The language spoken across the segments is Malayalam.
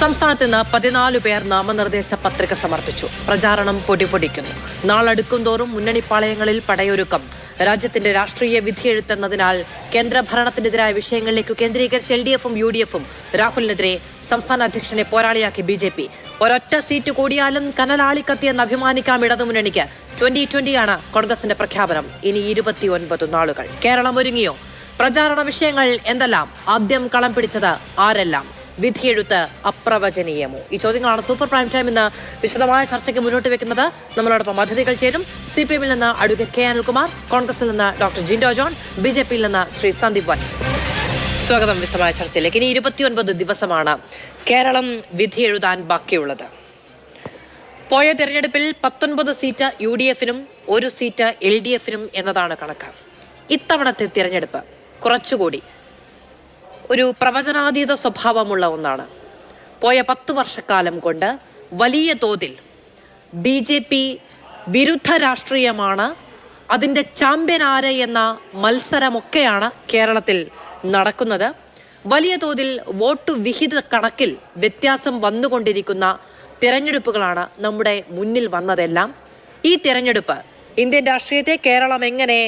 സംസ്ഥാനത്ത് ഇന്ന് 14 പേർ നാമനിർദ്ദേശ പത്രിക സമർപ്പിച്ചു. പ്രചാരണം പൊടിപൊടിക്കുന്നു. നാളടുക്കും തോറും മുന്നണിപ്പാളയങ്ങളിൽ പടയൊരുക്കം. രാജ്യത്തിന്റെ രാഷ്ട്രീയ വിധിയെഴുത്തെന്നതിനാൽ കേന്ദ്രഭരണത്തിനെതിരായ വിഷയങ്ങളിലേക്ക് കേന്ദ്രീകരിച്ച് LDF-ഉം UDF-ഉം രാഹുലിനെതിരെ സംസ്ഥാന അധ്യക്ഷനെ പോരാളിയാക്കി BJP. ഒരൊറ്റ സീറ്റ് കൂടിയാലും കനലാളിക്കത്തിയെന്ന് അഭിമാനിക്കാം ഇടതുമുന്നണിക്ക്. 2020 കോൺഗ്രസിന്റെ പ്രഖ്യാപനം. ഇനി 29 നാളുകൾ. കേരളം ഒരുങ്ങിയോ? പ്രചാരണ വിഷയങ്ങൾ എന്തെല്ലാം? ആദ്യം കളം പിടിച്ചത് ആരെല്ലാം? വിധിയെഴുത്ത് അപ്രവചനീയമോ? ഈ ചോദ്യങ്ങളാണ് സൂപ്പർ പ്രൈം ടൈം ഇന്ന് വിശദമായ ചർച്ചയ്ക്ക് മുന്നോട്ട് വെക്കുന്നത്. നമ്മളോടൊപ്പം അതിഥികൾ ചേരും. CPM-ൽ നിന്ന് അഡ്വക്കേറ്റ് K. അനിൽകുമാർ, കോൺഗ്രസിൽ നിന്ന് ഡോക്ടർ ജിൻഡോ ജോൺ, BJP-യിൽ നിന്ന് ശ്രീ സന്ദീപ് വാര്യർ. സ്വാഗതം വിശദമായ ചർച്ചയിലേക്ക്. ഇനി 29 ദിവസമാണ് കേരളം വിധിയെഴുതാൻ ബാക്കിയുള്ളത്. പോയ തെരഞ്ഞെടുപ്പിൽ 19 സീറ്റ് UDF-നും 1 സീറ്റ് LDF-നും എന്നതാണ് കണക്ക്. ഇത്തവണത്തെ തിരഞ്ഞെടുപ്പ് കുറച്ചുകൂടി ഒരു പ്രവചനാതീത സ്വഭാവമുള്ള ഒന്നാണ്. പോയ 10 വർഷക്കാലം കൊണ്ട് വലിയ തോതിൽ BJP വിരുദ്ധ രാഷ്ട്രീയമാണ്, അതിൻ്റെ ചാമ്പ്യൻ ആര് എന്ന മത്സരമൊക്കെയാണ് കേരളത്തിൽ നടക്കുന്നത്. വലിയ തോതിൽ വോട്ട് വിഹിത കണക്കിൽ വ്യത്യാസം വന്നുകൊണ്ടിരിക്കുന്ന തിരഞ്ഞെടുപ്പുകളാണ് നമ്മുടെ മുന്നിൽ വന്നതെല്ലാം. ഈ തിരഞ്ഞെടുപ്പ് ഇന്ത്യൻ രാഷ്ട്രീയത്തെ കേരളം എങ്ങനെ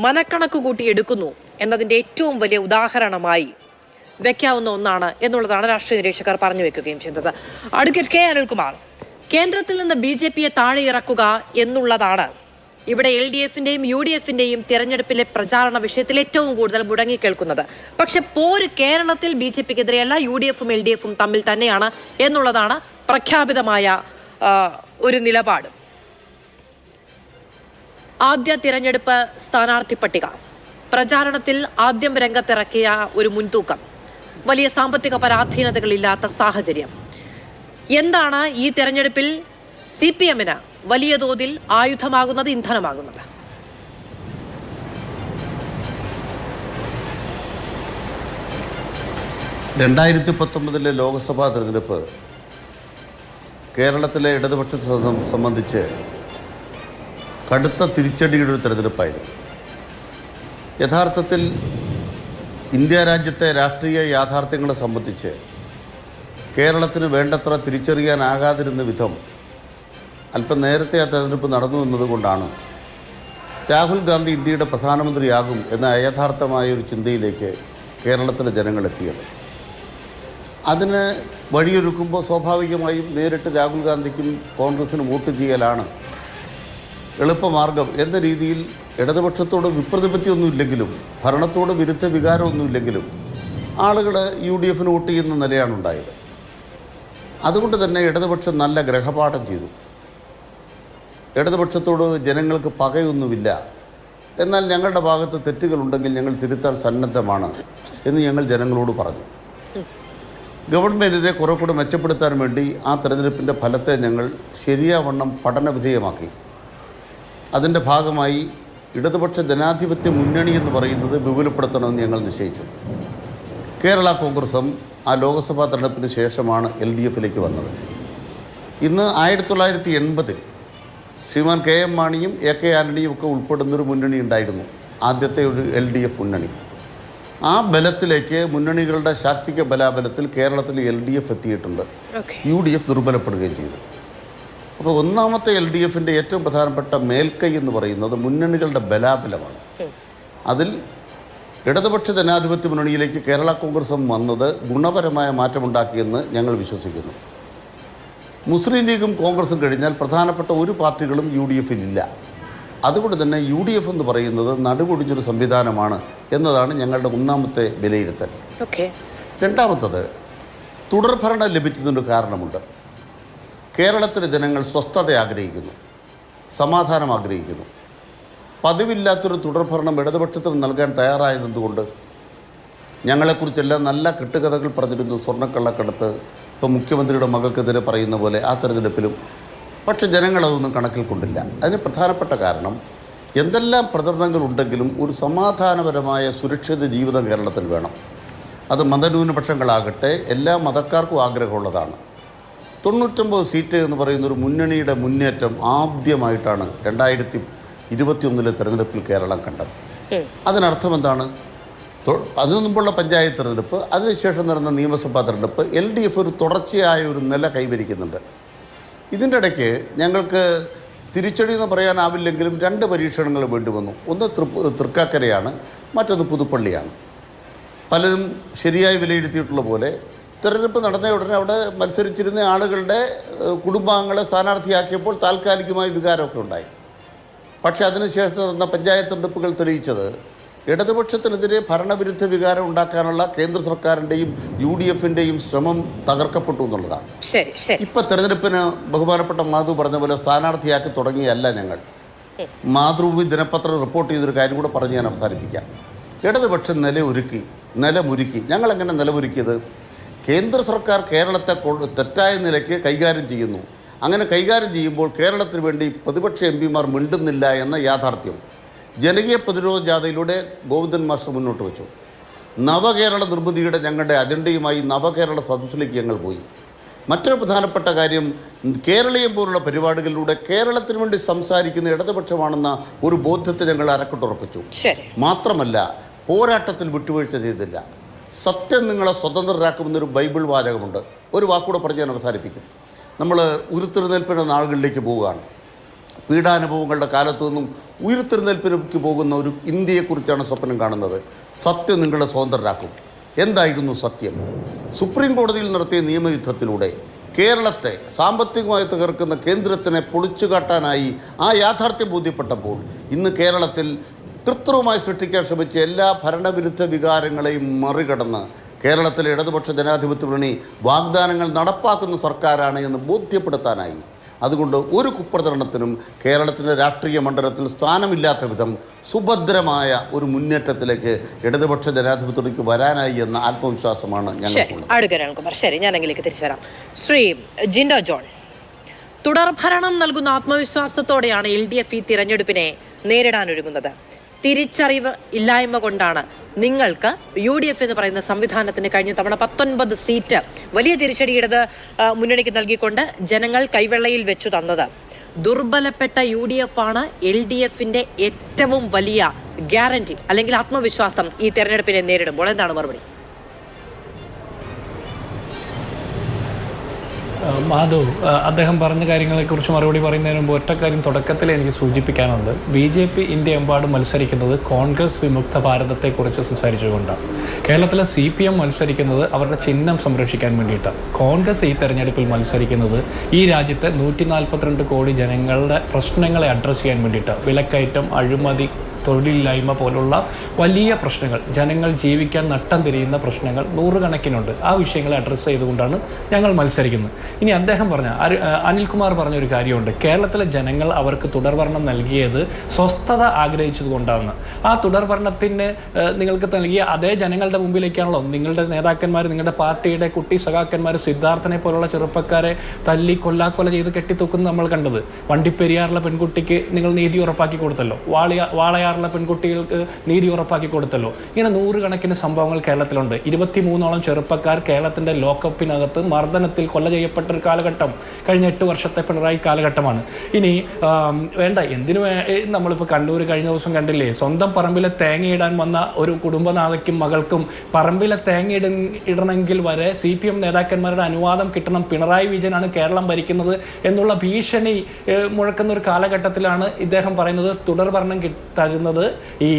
മനക്കണക്ക് കൂട്ടിയെടുക്കുന്നു എന്നതിൻ്റെ ഏറ്റവും വലിയ ഉദാഹരണമായി വെക്കാവുന്ന ഒന്നാണ് എന്നുള്ളതാണ് രാഷ്ട്രീയ നിരീക്ഷകർ പറഞ്ഞു വെക്കുകയും ചെയ്തത്. Advocate K. അനിൽകുമാർ, കേന്ദ്രത്തിൽ നിന്ന് BJP-യെ താഴെ ഇറക്കുക എന്നുള്ളതാണ് ഇവിടെ LDF-ന്റെയും UDF-ന്റെയും തിരഞ്ഞെടുപ്പിലെ പ്രചാരണ വിഷയത്തിൽ ഏറ്റവും കൂടുതൽ മുടങ്ങിക്കേൾക്കുന്നത്. പക്ഷെ പോര് കേരളത്തിൽ BJP-ക്കെതിരെയല്ല, UDF-ഉം LDF-ഉം തമ്മിൽ തന്നെയാണ് എന്നുള്ളതാണ് പ്രഖ്യാപിതമായ ഒരു നിലപാട്. ആദ്യ തിരഞ്ഞെടുപ്പ് സ്ഥാനാർത്ഥി പട്ടിക, പ്രചാരണത്തിൽ ആദ്യം രംഗത്തിറക്കിയ ഒരു മുൻതൂക്കം, വലിയ സാമ്പത്തിക പരാധീനതകളില്ലാത്ത സാഹചര്യം, എന്താണ് ഈ തെരഞ്ഞെടുപ്പിൽ CPM-ന് വലിയ തോതിൽ ആയുധമാകുന്നത്, ഇന്ധനമാകുന്നത്? രണ്ടായിരത്തി ലോക്സഭാ തെരഞ്ഞെടുപ്പ് കേരളത്തിലെ ഇടതുപക്ഷത്തെ സംബന്ധിച്ച് കടുത്ത തിരിച്ചടിയുടെ ഒരു തെരഞ്ഞെടുപ്പായിരുന്നു. യഥാർത്ഥത്തിൽ ഇന്ത്യ രാജ്യത്തെ രാഷ്ട്രീയ യാഥാർത്ഥ്യങ്ങളെ സംബന്ധിച്ച് കേരളത്തിന് വേണ്ടത്ര തിരിച്ചറിയാനാകാതിരുന്ന വിധം അല്പം നേരത്തെ ആ തെരഞ്ഞെടുപ്പ് നടന്നു എന്നതുകൊണ്ടാണ് രാഹുൽ ഗാന്ധി ഇന്ത്യയുടെ പ്രധാനമന്ത്രിയാകും എന്ന അയഥാർത്ഥമായ ഒരു ചിന്തയിലേക്ക് കേരളത്തിലെ ജനങ്ങളെത്തിയത്. അതിന് വഴിയൊരുക്കുമ്പോൾ സ്വാഭാവികമായും നേരിട്ട് രാഹുൽ ഗാന്ധിക്കും കോൺഗ്രസിനും വോട്ട് ചെയ്യലാണ് എളുപ്പമാർഗം എന്ന രീതിയിൽ ഇടതുപക്ഷത്തോട് വിപ്രതിപത്തിയൊന്നുമില്ലെങ്കിലും ഭരണത്തോട് വിരുദ്ധ വികാരമൊന്നുമില്ലെങ്കിലും ആളുകൾ UDF-ന് വോട്ട് ചെയ്യുന്ന നിലയാണ് ഉണ്ടായത്. അതുകൊണ്ട് തന്നെ ഇടതുപക്ഷം നല്ല ഗ്രഹപാഠം ചെയ്തു. ഇടതുപക്ഷത്തോട് ജനങ്ങൾക്ക് പകയൊന്നുമില്ല, എന്നാൽ ഞങ്ങളുടെ ഭാഗത്ത് തെറ്റുകളുണ്ടെങ്കിൽ ഞങ്ങൾ തിരുത്താൻ സന്നദ്ധമാണ് എന്ന് ഞങ്ങൾ ജനങ്ങളോട് പറഞ്ഞു. ഗവൺമെൻറ്റിനെ കുറെ കൂടെ മെച്ചപ്പെടുത്താൻ വേണ്ടി ആ തെരഞ്ഞെടുപ്പിൻ്റെ ഫലത്തെ ഞങ്ങൾ ശരിയാവണ്ണം പഠനവിധേയമാക്കി. അതിൻ്റെ ഭാഗമായി ഇടതുപക്ഷ ജനാധിപത്യ മുന്നണി എന്ന് പറയുന്നത് വിപുലപ്പെടുത്തണമെന്ന് ഞങ്ങൾ നിശ്ചയിച്ചു. കേരള കോൺഗ്രസും ആ ലോക്സഭാ തെരഞ്ഞെടുപ്പിന് ശേഷമാണ് LDF-ലേക്ക് വന്നത്. ഇന്ന് 1980 ശ്രീമാൻ KM മാണിയും AK ആൻ്റണിയും ഒക്കെ ഉൾപ്പെടുന്നൊരു മുന്നണി ഉണ്ടായിരുന്നു, ആദ്യത്തെ ഒരു LDF മുന്നണി. ആ ബലത്തിലേക്ക് മുന്നണികളുടെ ശാക്തിക ബലാബലത്തിൽ കേരളത്തിൽ LDF എത്തിയിട്ടുണ്ട്. UDF ദുർബലപ്പെടുകയും ചെയ്തു. അപ്പോൾ ഒന്നാമത്തെ LDF-ൻ്റെ ഏറ്റവും പ്രധാനപ്പെട്ട മേൽക്കൈ എന്ന് പറയുന്നത് മുന്നണികളുടെ ബലാബലമാണ്. അതിൽ ഇടതുപക്ഷ ജനാധിപത്യ മുന്നണിയിലേക്ക് കേരള കോൺഗ്രസും വന്നത് ഗുണപരമായ മാറ്റമുണ്ടാക്കിയെന്ന് ഞങ്ങൾ വിശ്വസിക്കുന്നു. മുസ്ലിം ലീഗും കോൺഗ്രസും കഴിഞ്ഞാൽ പ്രധാനപ്പെട്ട ഒരു പാർട്ടികളും UDF-ലില്ല. അതുകൊണ്ട് തന്നെ UDF എന്ന് പറയുന്നത് നടുകൊടിഞ്ഞൊരു സംവിധാനമാണ് എന്നതാണ് ഞങ്ങളുടെ ഒന്നാമത്തെ വിലയിരുത്തൽ. രണ്ടാമത്തത്, തുടർഭരണം ലഭിച്ചതിനൊരു കാരണമുണ്ട്. കേരളത്തിലെ ജനങ്ങൾ സ്വസ്ഥത ആഗ്രഹിക്കുന്നു, സമാധാനം ആഗ്രഹിക്കുന്നു. പതിവില്ലാത്തൊരു തുടർഭരണം ഇടതുപക്ഷത്തിന് നൽകാൻ തയ്യാറായതെന്തുകൊണ്ട്? ഞങ്ങളെക്കുറിച്ചെല്ലാം നല്ല കെട്ടുകഥകൾ പറഞ്ഞിരുന്നു, സ്വർണ്ണക്കള്ളക്കടത്ത്, ഇപ്പോൾ മുഖ്യമന്ത്രിയുടെ മകൾക്കെതിരെ പറയുന്ന പോലെ ആ തെരഞ്ഞെടുപ്പിലും. പക്ഷേ ജനങ്ങളതൊന്നും കണക്കിൽ കൊണ്ടില്ല. അതിന് പ്രധാനപ്പെട്ട കാരണം എന്തെല്ലാം പ്രചരണങ്ങളുണ്ടെങ്കിലും ഒരു സമാധാനപരമായ സുരക്ഷിത ജീവിതം കേരളത്തിൽ വേണം. അത് മതന്യൂനപക്ഷങ്ങളാകട്ടെ എല്ലാ മതക്കാർക്കും ആഗ്രഹമുള്ളതാണ്. 99 സീറ്റ് എന്ന് പറയുന്നൊരു മുന്നണിയുടെ മുന്നേറ്റം ആദ്യമായിട്ടാണ് 2021 തെരഞ്ഞെടുപ്പിൽ കേരളം കണ്ടത്. അതിനർത്ഥം എന്താണ്? അതിനു മുമ്പുള്ള പഞ്ചായത്ത് തെരഞ്ഞെടുപ്പ്, അതിനുശേഷം നടന്ന നിയമസഭാ തെരഞ്ഞെടുപ്പ് LDF ഒരു തുടർച്ചയായ ഒരു നില കൈവരിക്കുന്നുണ്ട്. ഇതിൻ്റെ ഇടയ്ക്ക് ഞങ്ങൾക്ക് തിരിച്ചടി എന്ന് പറയാനാവില്ലെങ്കിലും 2 പരീക്ഷണങ്ങൾ വേണ്ടി വന്നു. ഒന്ന് തൃക്കാക്കരയാണ്, മറ്റൊന്ന് പുതുപ്പള്ളിയാണ്. പലരും ശരിയായി വിലയിരുത്തിയിട്ടുള്ള പോലെ തെരഞ്ഞെടുപ്പ് നടന്ന ഉടനെ അവിടെ മത്സരിച്ചിരുന്ന ആളുകളുടെ കുടുംബാംഗങ്ങളെ സ്ഥാനാർത്ഥിയാക്കിയപ്പോൾ താൽക്കാലികമായി വികാരമൊക്കെ ഉണ്ടായി. പക്ഷേ അതിനുശേഷം നടന്ന പഞ്ചായത്ത് തെരഞ്ഞെടുപ്പുകൾ തെളിയിച്ചത് ഇടതുപക്ഷത്തിനെതിരെ ഭരണവിരുദ്ധ വികാരം ഉണ്ടാക്കാനുള്ള കേന്ദ്ര സർക്കാരിൻ്റെയും UDFൻ്റെയും ശ്രമം തകർക്കപ്പെട്ടു എന്നുള്ളതാണ്. ഇപ്പം തെരഞ്ഞെടുപ്പിന് ബഹുമാനപ്പെട്ട മാധു പറഞ്ഞ പോലെ സ്ഥാനാർത്ഥിയാക്കി തുടങ്ങിയല്ല ഞങ്ങൾ. മാതൃഭൂമി ദിനപത്രം റിപ്പോർട്ട് ചെയ്തൊരു കാര്യം കൂടെ പറഞ്ഞ് ഞാൻ അവസാനിപ്പിക്കാം. ഇടതുപക്ഷം നിലമുരുക്കി. ഞങ്ങളെങ്ങനെ നിലമൊരുക്കിയത്? കേന്ദ്ര സർക്കാർ കേരളത്തെ തെറ്റായ നിലയ്ക്ക് കൈകാര്യം ചെയ്യുന്നു. അങ്ങനെ കൈകാര്യം ചെയ്യുമ്പോൾ കേരളത്തിന് വേണ്ടി പ്രതിപക്ഷ MPമാർ മിണ്ടുന്നില്ല എന്ന യാഥാർത്ഥ്യം ജനകീയ പ്രതിരോധ ജാഥയിലൂടെ ഗോവിന്ദൻ മാസ്റ്റർ മുന്നോട്ട് വെച്ചു. നവകേരള നിർമ്മിതിയുടെ ഞങ്ങളുടെ അജണ്ടയുമായി നവകേരള സദസ്സിലേക്ക് ഞങ്ങൾ പോയി. മറ്റൊരു പ്രധാനപ്പെട്ട കാര്യം, കേരളീയം പോലുള്ള പരിപാടികളിലൂടെ കേരളത്തിന് വേണ്ടി സംസാരിക്കുന്ന ഇടതുപക്ഷമാണെന്ന ഒരു ബോധ്യത്തെ ഞങ്ങൾ അരക്കിട്ടുറപ്പിച്ചു. മാത്രമല്ല, പോരാട്ടത്തിൽ വിട്ടുവീഴ്ച ചെയ്തില്ല. സത്യം നിങ്ങളെ സ്വതന്ത്രരാക്കുമെന്നൊരു ബൈബിൾ വാചകമുണ്ട്. ഒരു വാക്കൂടെ പറഞ്ഞ് ഞാൻ അവസാനിപ്പിക്കും. നമ്മൾ ഉരുത്തിരുന്നേൽപ്പിൻ്റെ നാളുകളിലേക്ക് പോവുകയാണ്. പീഡാനുഭവങ്ങളുടെ കാലത്തു നിന്നും ഉയർത്തെഴുന്നേൽപ്പിലേക്ക് പോകുന്ന ഒരു ഇന്ത്യയെക്കുറിച്ചാണ് സ്വപ്നം കാണുന്നത്. സത്യം നിങ്ങളെ സ്വതന്ത്രരാക്കും. എന്തായിരുന്നു സത്യം? സുപ്രീം കോടതിയിൽ നടത്തിയ നിയമയുദ്ധത്തിലൂടെ കേരളത്തെ സാമ്പത്തികമായി തകർക്കുന്ന കേന്ദ്രത്തിനെ പൊളിച്ചു കാട്ടാനായി ആ യാഥാർത്ഥ്യം ബോധ്യപ്പെട്ടപ്പോൾ ഇന്ന് കേരളത്തിൽ കൃത്രിമമായി സൃഷ്ടിക്കാൻ ശ്രമിച്ച എല്ലാ ഭരണവിരുദ്ധ വികാരങ്ങളെയും മറികടന്ന് കേരളത്തിലെ ഇടതുപക്ഷ ജനാധിപത്യ മുന്നണി വാഗ്ദാനങ്ങൾ നടപ്പാക്കുന്ന സർക്കാരാണ് എന്ന് ബോധ്യപ്പെടുത്താനായി. അതുകൊണ്ട് ഒരു കുപ്രചരണത്തിനും കേരളത്തിൻ്റെ രാഷ്ട്രീയ മണ്ഡലത്തിൽ സ്ഥാനമില്ലാത്ത വിധം സുഭദ്രമായ ഒരു മുന്നേറ്റത്തിലേക്ക് ഇടതുപക്ഷ ജനാധിപത്യത്തിലേക്ക് വരാനായി എന്ന ആത്മവിശ്വാസമാണ് ഞങ്ങൾക്കുള്ളത്. ശരി, ഞാൻ അതിലേക്ക് തിരിച്ചു വരാം. ശ്രീ ജിൻഡോ ജോൺ, തുടർഭരണം നൽകുന്ന ആത്മവിശ്വാസത്തോടെയാണ് LDF ഈ തിരഞ്ഞെടുപ്പിനെ നേരിടാനൊരുങ്ങുന്നത്. തിരിച്ചറിവ് ഇല്ലായ്മ കൊണ്ടാണ് നിങ്ങൾക്ക് UDF എന്ന് പറയുന്ന സംവിധാനത്തിന് കഴിഞ്ഞ തവണ 19 സീറ്റ് വലിയ തിരിച്ചടിയിടത് മുന്നണിക്ക് നൽകിക്കൊണ്ട് ജനങ്ങൾ കൈവെള്ളയിൽ വെച്ചു തന്നത്. ദുർബലപ്പെട്ട UDF ആണ് LDFന്റെ ഏറ്റവും വലിയ ഗ്യാരണ്ടി അല്ലെങ്കിൽ ആത്മവിശ്വാസം ഈ തെരഞ്ഞെടുപ്പിനെ നേരിടുമ്പോൾ. എന്താണ് മറുപടി? മാധു, അദ്ദേഹം പറഞ്ഞ കാര്യങ്ങളെക്കുറിച്ച് മറുപടി പറയുന്നതിന് മുമ്പ് ഒറ്റ കാര്യം തുടക്കത്തിൽ എനിക്ക് സൂചിപ്പിക്കാനുണ്ട്. BJP ഇന്ത്യ എമ്പാടും മത്സരിക്കുന്നത് കോൺഗ്രസ് വിമുക്ത ഭാരതത്തെക്കുറിച്ച് സംസാരിച്ചുകൊണ്ടാണ്. കേരളത്തിലെ CPM മത്സരിക്കുന്നത് അവരുടെ ചിഹ്നം സംരക്ഷിക്കാൻ വേണ്ടിയിട്ടാണ്. കോൺഗ്രസ് ഈ തെരഞ്ഞെടുപ്പിൽ മത്സരിക്കുന്നത് ഈ രാജ്യത്തെ 142 കോടി ജനങ്ങളുടെ പ്രശ്നങ്ങളെ അഡ്രസ്സ് ചെയ്യാൻ വേണ്ടിയിട്ടാണ്. വിലക്കയറ്റം, അഴിമതി, തൊഴിലില്ലായ്മ പോലുള്ള വലിയ പ്രശ്നങ്ങൾ, ജനങ്ങൾ ജീവിക്കാൻ നട്ടം തിരിയുന്ന പ്രശ്നങ്ങൾ നൂറുകണക്കിനുണ്ട്. ആ വിഷയങ്ങളെ അഡ്രസ്സ് ചെയ്തുകൊണ്ടാണ് ഞങ്ങൾ മത്സരിക്കുന്നത്. ഇനി അദ്ദേഹം പറഞ്ഞ അനിൽകുമാർ പറഞ്ഞൊരു കാര്യമുണ്ട്. കേരളത്തിലെ ജനങ്ങൾ അവർക്ക് തുടർഭരണം നൽകിയത് സ്വസ്ഥത ആഗ്രഹിച്ചതുകൊണ്ടാണ്. ആ തുടർഭരണത്തിന് നിങ്ങൾക്ക് നൽകിയ അതേ ജനങ്ങളുടെ മുമ്പിലേക്കാണല്ലോ നിങ്ങളുടെ നേതാക്കന്മാർ, നിങ്ങളുടെ പാർട്ടിയുടെ കുട്ടി സഖാക്കന്മാർ സിദ്ധാർത്ഥനെ പോലുള്ള ചെറുപ്പക്കാരെ തല്ലി കൊല്ലാക്കൊല ചെയ്ത് കെട്ടിത്തൂക്കുന്നത് നമ്മൾ കണ്ടത്. വണ്ടിപ്പെരിയാറിലെ പെൺകുട്ടിക്ക് നിങ്ങൾ നീതി ഉറപ്പാക്കി കൊടുത്തല്ലോ. വാളയാറിലെ പെൺകുട്ടികൾക്ക് നീതി ഉറപ്പാക്കി കൊടുത്തല്ലോ. ഇങ്ങനെ നൂറുകണക്കിന് സംഭവങ്ങൾ കേരളത്തിലുണ്ട്. 23ഓളം ചെറുപ്പക്കാർ കേരളത്തിന്റെ ലോക്കപ്പിനകത്ത് മർദ്ദനത്തിൽ കൊല ചെയ്യപ്പെട്ട ഒരു കാലഘട്ടം കഴിഞ്ഞ 8 വർഷത്തെ പിണറായി കാലഘട്ടമാണ്. ഇനി വേണ്ട എന്തിനു നമ്മളിപ്പോൾ കണ്ണൂർ കഴിഞ്ഞ ദിവസം കണ്ടില്ലേ, സ്വന്തം പറമ്പിലെ തേങ്ങയിടാൻ വന്ന ഒരു കുടുംബനാഥയ്ക്കും മകൾക്കും പറമ്പിലെ തേങ്ങ ഇടണമെങ്കിൽ വരെ CPM നേതാക്കന്മാരുടെ അനുവാദം കിട്ടണം, പിണറായി വിജയനാണ് കേരളം ഭരിക്കുന്നത് എന്നുള്ള ഭീഷണി മുഴക്കുന്ന ഒരു കാലഘട്ടത്തിലാണ് ഇദ്ദേഹം പറയുന്നത് തുടർഭരണം തരുന്നത് ഈ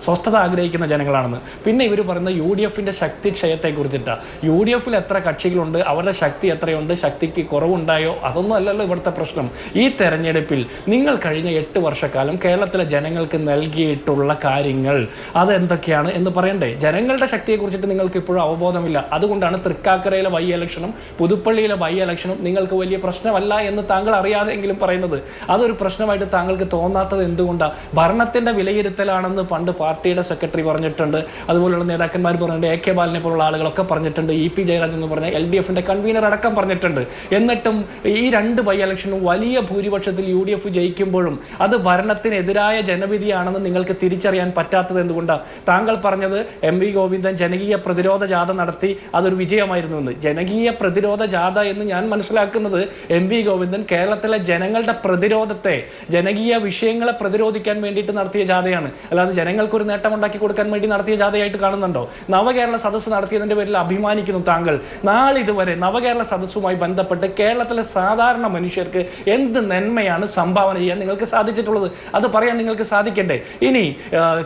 സ്വസ്ഥത ആഗ്രഹിക്കുന്ന ജനങ്ങളാണെന്ന്. പിന്നെ ഇവർ പറയുന്ന UDFന്റെ ശക്തി ക്ഷയത്തെ കുറിച്ചിട്ടാണ്. UDFൽ എത്ര കക്ഷികളുണ്ട്, അവരുടെ ശക്തി എത്രയുണ്ട്, ശക്തിക്ക് കുറവുണ്ടായോ, അതൊന്നും അല്ലല്ലോ ഇവിടുത്തെ പ്രശ്നം. ഈ തെരഞ്ഞെടുപ്പിൽ നിങ്ങൾ കഴിഞ്ഞ 8 വർഷക്കാലം കേരളത്തിലെ ജനങ്ങൾക്ക് നൽകിയിട്ടുള്ള കാര്യങ്ങൾ അതെന്തൊക്കെയാണ് എന്ന് പറയണ്ടേ? ജനങ്ങളുടെ ശക്തിയെ കുറിച്ചിട്ട് നിങ്ങൾക്ക് ഇപ്പോഴും അവബോധമില്ല. അതുകൊണ്ടാണ് തൃക്കാക്കരയിലെ ബൈ ഇലക്ഷനും പുതുപ്പള്ളിയിലെ ബൈ ഇലക്ഷനും നിങ്ങൾക്ക് വലിയ പ്രശ്നമല്ല എന്ന് താങ്കൾ അറിയാതെങ്കിലും പറയുന്നത്. അതൊരു പ്രശ്നമായിട്ട് താങ്കൾക്ക് തോന്നാത്തത് എന്തുകൊണ്ടാണ്? ഭരണത്തിന്റെ വിലയിരുത്തലാണെന്ന് പണ്ട് പാർട്ടിയുടെ സെക്രട്ടറി പറഞ്ഞിട്ടുണ്ട്, അതുപോലുള്ള നേതാക്കന്മാർ പറഞ്ഞിട്ടുണ്ട്, AK ബാലനെ പോലുള്ള ആളുകളൊക്കെ പറഞ്ഞിട്ടുണ്ട്, EP ജയരാജൻ എന്ന് പറഞ്ഞ LDFന്റെ കൺവീനർ അടക്കം പറഞ്ഞിട്ടുണ്ട്. എന്നിട്ടും ഈ 2 ബൈ ഇലക്ഷനും വലിയ ഭൂരിപക്ഷത്തിൽ UDF ജയിക്കുമ്പോഴും അത് ഭരണത്തിനെതിരായ ജനവിധിയാണെന്ന് നിങ്ങൾക്ക് തിരിച്ചറിയാൻ പറ്റാത്തത് എന്തുകൊണ്ടാണ്? താങ്കൾ പറഞ്ഞത് MV ഗോവിന്ദൻ ജനകീയ പ്രതിരോധ ജാഥ നടത്തി, അതൊരു വിജയമായിരുന്നു എന്ന്. ജനകീയ പ്രതിരോധ ജാഥ എന്ന് ഞാൻ മനസ്സിലാക്കുന്നത് MV ഗോവിന്ദൻ കേരളത്തിലെ ജനങ്ങളുടെ പ്രതിരോധത്തെ, ജനകീയ വിഷയങ്ങളെ പ്രതിരോധിക്കാൻ വേണ്ടി വേണ്ടിയിട്ട് നടത്തിയ ജാഥയാണ്, അല്ലാതെ ജനങ്ങൾക്കൊരു നേട്ടം ഉണ്ടാക്കി കൊടുക്കാൻ വേണ്ടി നടത്തിയ ജാഥയായിട്ട് കാണുന്നുണ്ടോ? നവകേരള സദസ്സ് നടത്തിയതിന്റെ പേരിൽ അഭിമാനിക്കുന്നു താങ്കൾ. നാളിതുവരെ നവകേരള സദസ്സുമായി ബന്ധപ്പെട്ട് കേരളത്തിലെ സാധാരണ മനുഷ്യർക്ക് എന്ത് നന്മയാണ് സംഭാവന ചെയ്യാൻ നിങ്ങൾക്ക് സാധിച്ചിട്ടുള്ളത്? അത് പറയാൻ നിങ്ങൾക്ക് സാധിക്കണ്ടേ? ഇനി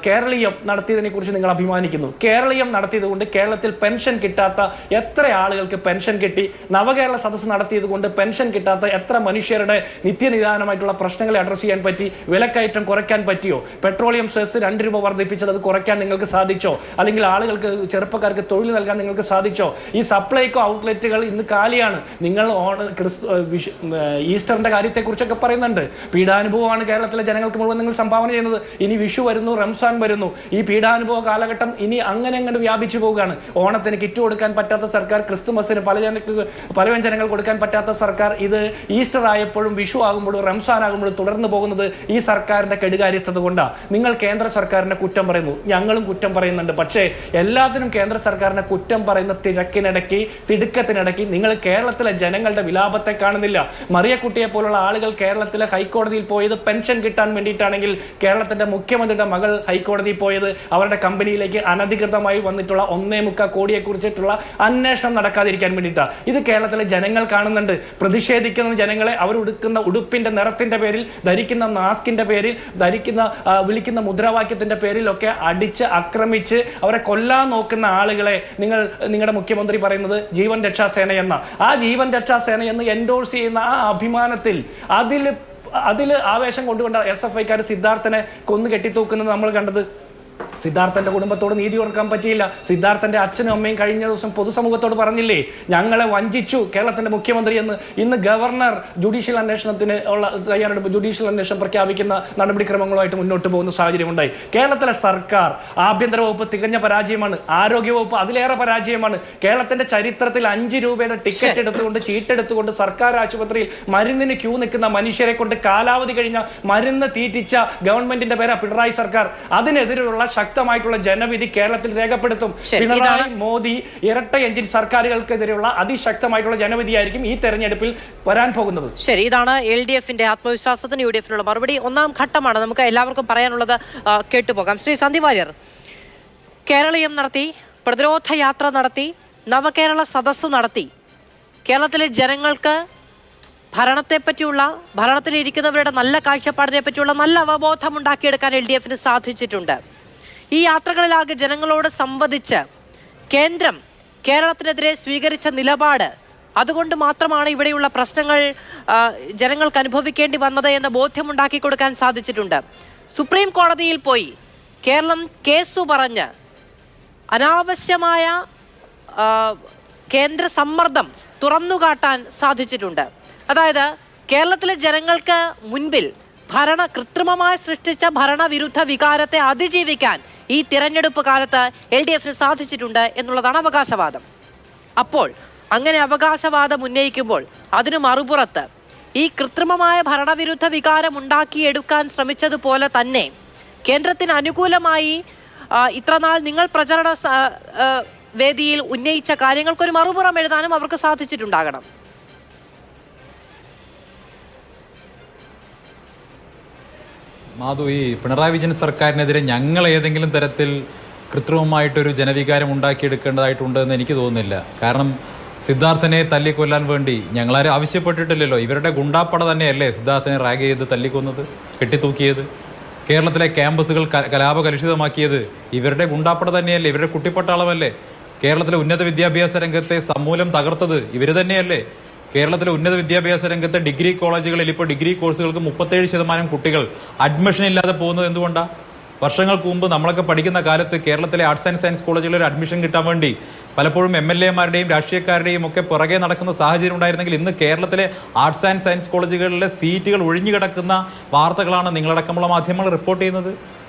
കേരളീയം നടത്തിയതിനെ കുറിച്ച് നിങ്ങൾ അഭിമാനിക്കുന്നു. കേരളീയം നടത്തിയത് കൊണ്ട് കേരളത്തിൽ പെൻഷൻ കിട്ടാത്ത എത്ര ആളുകൾക്ക് പെൻഷൻ കിട്ടി? നവകേരള സദസ്സ് നടത്തിയത് കൊണ്ട് പെൻഷൻ കിട്ടാത്ത എത്ര മനുഷ്യരുടെ നിത്യനിദാനമായിട്ടുള്ള പ്രശ്നങ്ങളെ അഡ്രസ് ചെയ്യാൻ പറ്റി? വിലക്കയറ്റം കുറയ്ക്കാൻ പറ്റിയോ? പെട്രോളിയം സെസ് 2 രൂപ വർദ്ധിപ്പിച്ചത് അത് കുറയ്ക്കാൻ നിങ്ങൾക്ക് സാധിച്ചോ? അല്ലെങ്കിൽ ആളുകൾക്ക്, ചെറുപ്പക്കാർക്ക് തൊഴിൽ നൽകാൻ നിങ്ങൾക്ക് സാധിച്ചോ? ഈ സപ്ലൈകോ ഔട്ട്ലെറ്റുകൾ ഇന്ന് കാലിയാണ്. നിങ്ങൾ ഈസ്റ്ററിന്റെ കാര്യത്തെക്കുറിച്ചൊക്കെ പറയുന്നുണ്ട്. പീഡാനുഭവമാണ് കേരളത്തിലെ ജനങ്ങൾക്ക് മുഴുവൻ നിങ്ങൾ സംഭാവന ചെയ്യുന്നത്. ഇനി വിഷു വരുന്നു, റംസാൻ വരുന്നു. ഈ പീഡാനുഭവ കാലഘട്ടം ഇനി അങ്ങനെ വ്യാപിച്ചു പോവുകയാണ്. ഓണത്തിന് കിറ്റ് കൊടുക്കാൻ പറ്റാത്ത സർക്കാർ, ക്രിസ്തുമസിന് പലവ്യഞ്ജനങ്ങൾ കൊടുക്കാൻ പറ്റാത്ത സർക്കാർ, ഇത് ഈസ്റ്റർ ആയപ്പോഴും വിഷു ആകുമ്പോഴും റംസാൻ ആകുമ്പോഴും തുടർന്ന് പോകുന്നത് ഈ സർക്കാരിന്റെ കെടുകാര്യസ്ഥത കൊണ്ടാണ്. നിങ്ങൾ കേന്ദ്ര സർക്കാരിനെ കുറ്റം പറയുന്നു, ഞങ്ങളും കുറ്റം പറയുന്നുണ്ട്. പക്ഷേ എല്ലാത്തിനും കേന്ദ്ര സർക്കാരിനെ കുറ്റം പറയുന്ന തിടുക്കത്തിനിടയ്ക്ക് നിങ്ങൾ കേരളത്തിലെ ജനങ്ങളുടെ വിലാപത്തെ കാണുന്നില്ല. മറിയക്കുട്ടിയെ പോലുള്ള ആളുകൾ കേരളത്തിലെ ഹൈക്കോടതിയിൽ പോയത് പെൻഷൻ കിട്ടാൻ വേണ്ടിയിട്ടാണെങ്കിൽ കേരളത്തിന്റെ മുഖ്യമന്ത്രിയുടെ മകൾ ഹൈക്കോടതിയിൽ പോയത് അവരുടെ കമ്പനിയിലേക്ക് അനധികൃതമായി വന്നിട്ടുള്ള 1.25 കോടിയെ കുറിച്ചിട്ടുള്ള അന്വേഷണം നടക്കാതിരിക്കാൻ വേണ്ടിയിട്ടാണ്. ഇത് കേരളത്തിലെ ജനങ്ങൾ കാണുന്നുണ്ട്. പ്രതിഷേധിക്കുന്ന ജനങ്ങളെ അവർ ഉടുക്കുന്ന ഉടുപ്പിന്റെ നിറത്തിന്റെ പേരിൽ, ധരിക്കുന്ന മാസ്കിന്റെ പേരിൽ, വിളിക്കുന്ന മുദ്രാവാക്യത്തിന്റെ പേരിലൊക്കെ അടിച്ച് ആക്രമിച്ച് അവരെ കൊല്ലാൻ നോക്കുന്ന ആളുകളെ നിങ്ങളുടെ മുഖ്യമന്ത്രി പറയുന്നത് ജീവൻ രക്ഷാസേന എന്ന. ആ ജീവൻ രക്ഷാസേന എന്ന് എൻഡോഴ്സ് ചെയ്യുന്ന ആ അഭിമാനത്തിൽ അതിൽ ആവേശം കൊണ്ടുകൊണ്ട SFIക്കാർ സിദ്ധാർത്ഥനെ കൊന്നു കെട്ടിത്തൂക്കുന്നത് നമ്മൾ കണ്ടത്. സിദ്ധാർത്ഥന്റെ കുടുംബത്തോട് നീതി കൊടുക്കാൻ പറ്റിയില്ല. സിദ്ധാർത്ഥന്റെ അച്ഛനും അമ്മയും കഴിഞ്ഞ ദിവസം പൊതുസമൂഹത്തോട് പറഞ്ഞില്ലേ, ഞങ്ങളെ വഞ്ചിച്ചു കേരളത്തിന്റെ മുഖ്യമന്ത്രി എന്ന്. ഇന്ന് ഗവർണർ ജുഡീഷ്യൽ അന്വേഷണത്തിന് ഉള്ള തയ്യാറെടുപ്പ്, ജുഡീഷ്യൽ അന്വേഷണം പ്രഖ്യാപിക്കുന്ന നടപടിക്രമങ്ങളുമായിട്ട് മുന്നോട്ട് പോകുന്ന സാഹചര്യം ഉണ്ടായി. കേരളത്തിലെ സർക്കാർ, ആഭ്യന്തര വകുപ്പ് തികഞ്ഞ പരാജയമാണ്. ആരോഗ്യ വകുപ്പ് അതിലേറെ പരാജയമാണ്. കേരളത്തിന്റെ ചരിത്രത്തിൽ 5 രൂപയുടെ ടിക്കറ്റ് എടുത്തുകൊണ്ട്, ചീട്ടെടുത്തുകൊണ്ട് സർക്കാർ ആശുപത്രിയിൽ മരുന്നിന് ക്യൂ നിൽക്കുന്ന മനുഷ്യരെ കൊണ്ട് കാലാവധി കഴിഞ്ഞ മരുന്ന് തീറ്റിച്ച ഗവൺമെന്റിന്റെ പേരാ പിണറായി സർക്കാർ. അതിനെതിരെയുള്ള ശക്തമായിട്ടുള്ള ജനവിധി കേരളത്തിൽ രേഖപ്പെടുത്തും. പിണറായി, മോദി ഇരട്ട എഞ്ചിൻ സർക്കാരുകൾക്കെതിരെയുള്ള അതിശക്തമായിട്ടുള്ള ജനവിധിയായിരിക്കും ഈ തെരഞ്ഞെടുപ്പിൽ വരാൻ പോകുന്നത്. ശരി, ഇതാണ് LDFന്റെ ആത്മവിശ്വാസത്തിന് UDFനുള്ള മറുപടി. ഒന്നാം ഘട്ടമാണ്. നമുക്ക് എല്ലാവർക്കും പറയാനുള്ളത് കേട്ടുപോകാം. ശ്രീ സന്ദീപ് വാര്യർ, കേരളീയം നടത്തി, പ്രതിരോധ യാത്ര നടത്തി, നവകേരള സദസ്സ് നടത്തി, കേരളത്തിലെ ജനങ്ങൾക്ക് ഭരണത്തെപ്പറ്റിയുള്ള, ഭരണത്തിലിരിക്കുന്നവരുടെ നല്ല കാഴ്ചപ്പാടിനെ പറ്റിയുള്ള നല്ല അവബോധം ഉണ്ടാക്കിയെടുക്കാൻ LDFന് സാധിച്ചിട്ടുണ്ട്. ഈ യാത്രകളിലാകെ ജനങ്ങളോട് സംവദിച്ച് കേന്ദ്രം കേരളത്തിനെതിരെ സ്വീകരിച്ച നിലപാട്, അതുകൊണ്ട് മാത്രമാണ് ഇവിടെയുള്ള പ്രശ്നങ്ങൾ ജനങ്ങൾക്ക് അനുഭവിക്കേണ്ടി വന്നത് എന്ന ബോധ്യമുണ്ടാക്കി കൊടുക്കാൻ സാധിച്ചിട്ടുണ്ട്. സുപ്രീം കോടതിയിൽ പോയി കേരളം കേസു പറഞ്ഞ് അനാവശ്യമായ കേന്ദ്ര സമ്മർദ്ദം തുറന്നുകാട്ടാൻ സാധിച്ചിട്ടുണ്ട്. അതായത് കേരളത്തിലെ ജനങ്ങൾക്ക് മുൻപിൽ കൃത്രിമമായി സൃഷ്ടിച്ച ഭരണവിരുദ്ധ വികാരത്തെ അതിജീവിക്കാൻ ഈ തിരഞ്ഞെടുപ്പ് കാലത്ത് LDFന് സാധിച്ചിട്ടുണ്ട് എന്നുള്ളതാണ് അവകാശവാദം. അപ്പോൾ അങ്ങനെ അവകാശവാദം ഉന്നയിക്കുമ്പോൾ അതിനു മറുപുറത്ത് ഈ കൃത്രിമമായ ഭരണവിരുദ്ധ വികാരം ഉണ്ടാക്കിയെടുക്കാൻ ശ്രമിച്ചതുപോലെ തന്നെ കേന്ദ്രത്തിന് അനുകൂലമായി ഇത്രനാൾ നിങ്ങൾ പ്രചരണ വേദിയിൽ ഉന്നയിച്ച കാര്യങ്ങൾക്കൊരു മറുപുറം എഴുതാനും അവർക്ക് സാധിച്ചിട്ടുണ്ടാകണം. മാധു, ഈ പിണറായി വിജയൻ സർക്കാരിനെതിരെ ഞങ്ങൾ ഏതെങ്കിലും തരത്തിൽ കൃത്രിമമായിട്ടൊരു ജനവികാരം ഉണ്ടാക്കിയെടുക്കേണ്ടതായിട്ടുണ്ടെന്ന് എനിക്ക് തോന്നുന്നില്ല. കാരണം സിദ്ധാർത്ഥനെ തല്ലിക്കൊല്ലാൻ വേണ്ടി ഞങ്ങളാരും ആവശ്യപ്പെട്ടിട്ടില്ലല്ലോ. ഇവരുടെ ഗുണ്ടാപ്പട തന്നെയല്ലേ സിദ്ധാർത്ഥനെ റാഗ് ചെയ്ത് തല്ലിക്കൊന്നത്, കെട്ടിത്തൂക്കിയത്, കേരളത്തിലെ ക്യാമ്പസുകൾ കലാപകലുഷിതമാക്കിയത് ഇവരുടെ ഗുണ്ടാപ്പട തന്നെയല്ലേ, ഇവരുടെ കുട്ടിപ്പട്ടാളമല്ലേ. കേരളത്തിലെ ഉന്നത വിദ്യാഭ്യാസ രംഗത്തെ സമൂലം തകർത്തത് ഇവർ തന്നെയല്ലേ. കേരളത്തിലെ ഉന്നത വിദ്യാഭ്യാസ രംഗത്തെ ഡിഗ്രി കോളേജുകളിൽ ഇപ്പോൾ ഡിഗ്രി കോഴ്സുകൾക്ക് 37% കുട്ടികൾ അഡ്മിഷൻ ഇല്ലാതെ പോകുന്നത് എന്തുകൊണ്ടാണ്? വർഷങ്ങൾക്ക് മുമ്പ് നമ്മളൊക്കെ പഠിക്കുന്ന കാലത്ത് കേരളത്തിലെ ആർട്സ് ആൻഡ് സയൻസ് കോളേജുകളിൽ അഡ്മിഷൻ കിട്ടാൻ വേണ്ടി പലപ്പോഴും MLA-മാരുടെയും രാഷ്ട്രീയക്കാരുടെയും ഒക്കെ പുറകെ നടക്കുന്ന സാഹചര്യം ഉണ്ടായിരുന്നെങ്കിൽ ഇന്ന് കേരളത്തിലെ ആർട്സ് ആൻഡ് സയൻസ് കോളേജുകളിലെ സീറ്റുകൾ ഒഴിഞ്ഞു കിടക്കുന്ന വാർത്തകളാണ് നിങ്ങളടക്കമുള്ള മാധ്യമങ്ങൾ റിപ്പോർട്ട് ചെയ്യുന്നത്.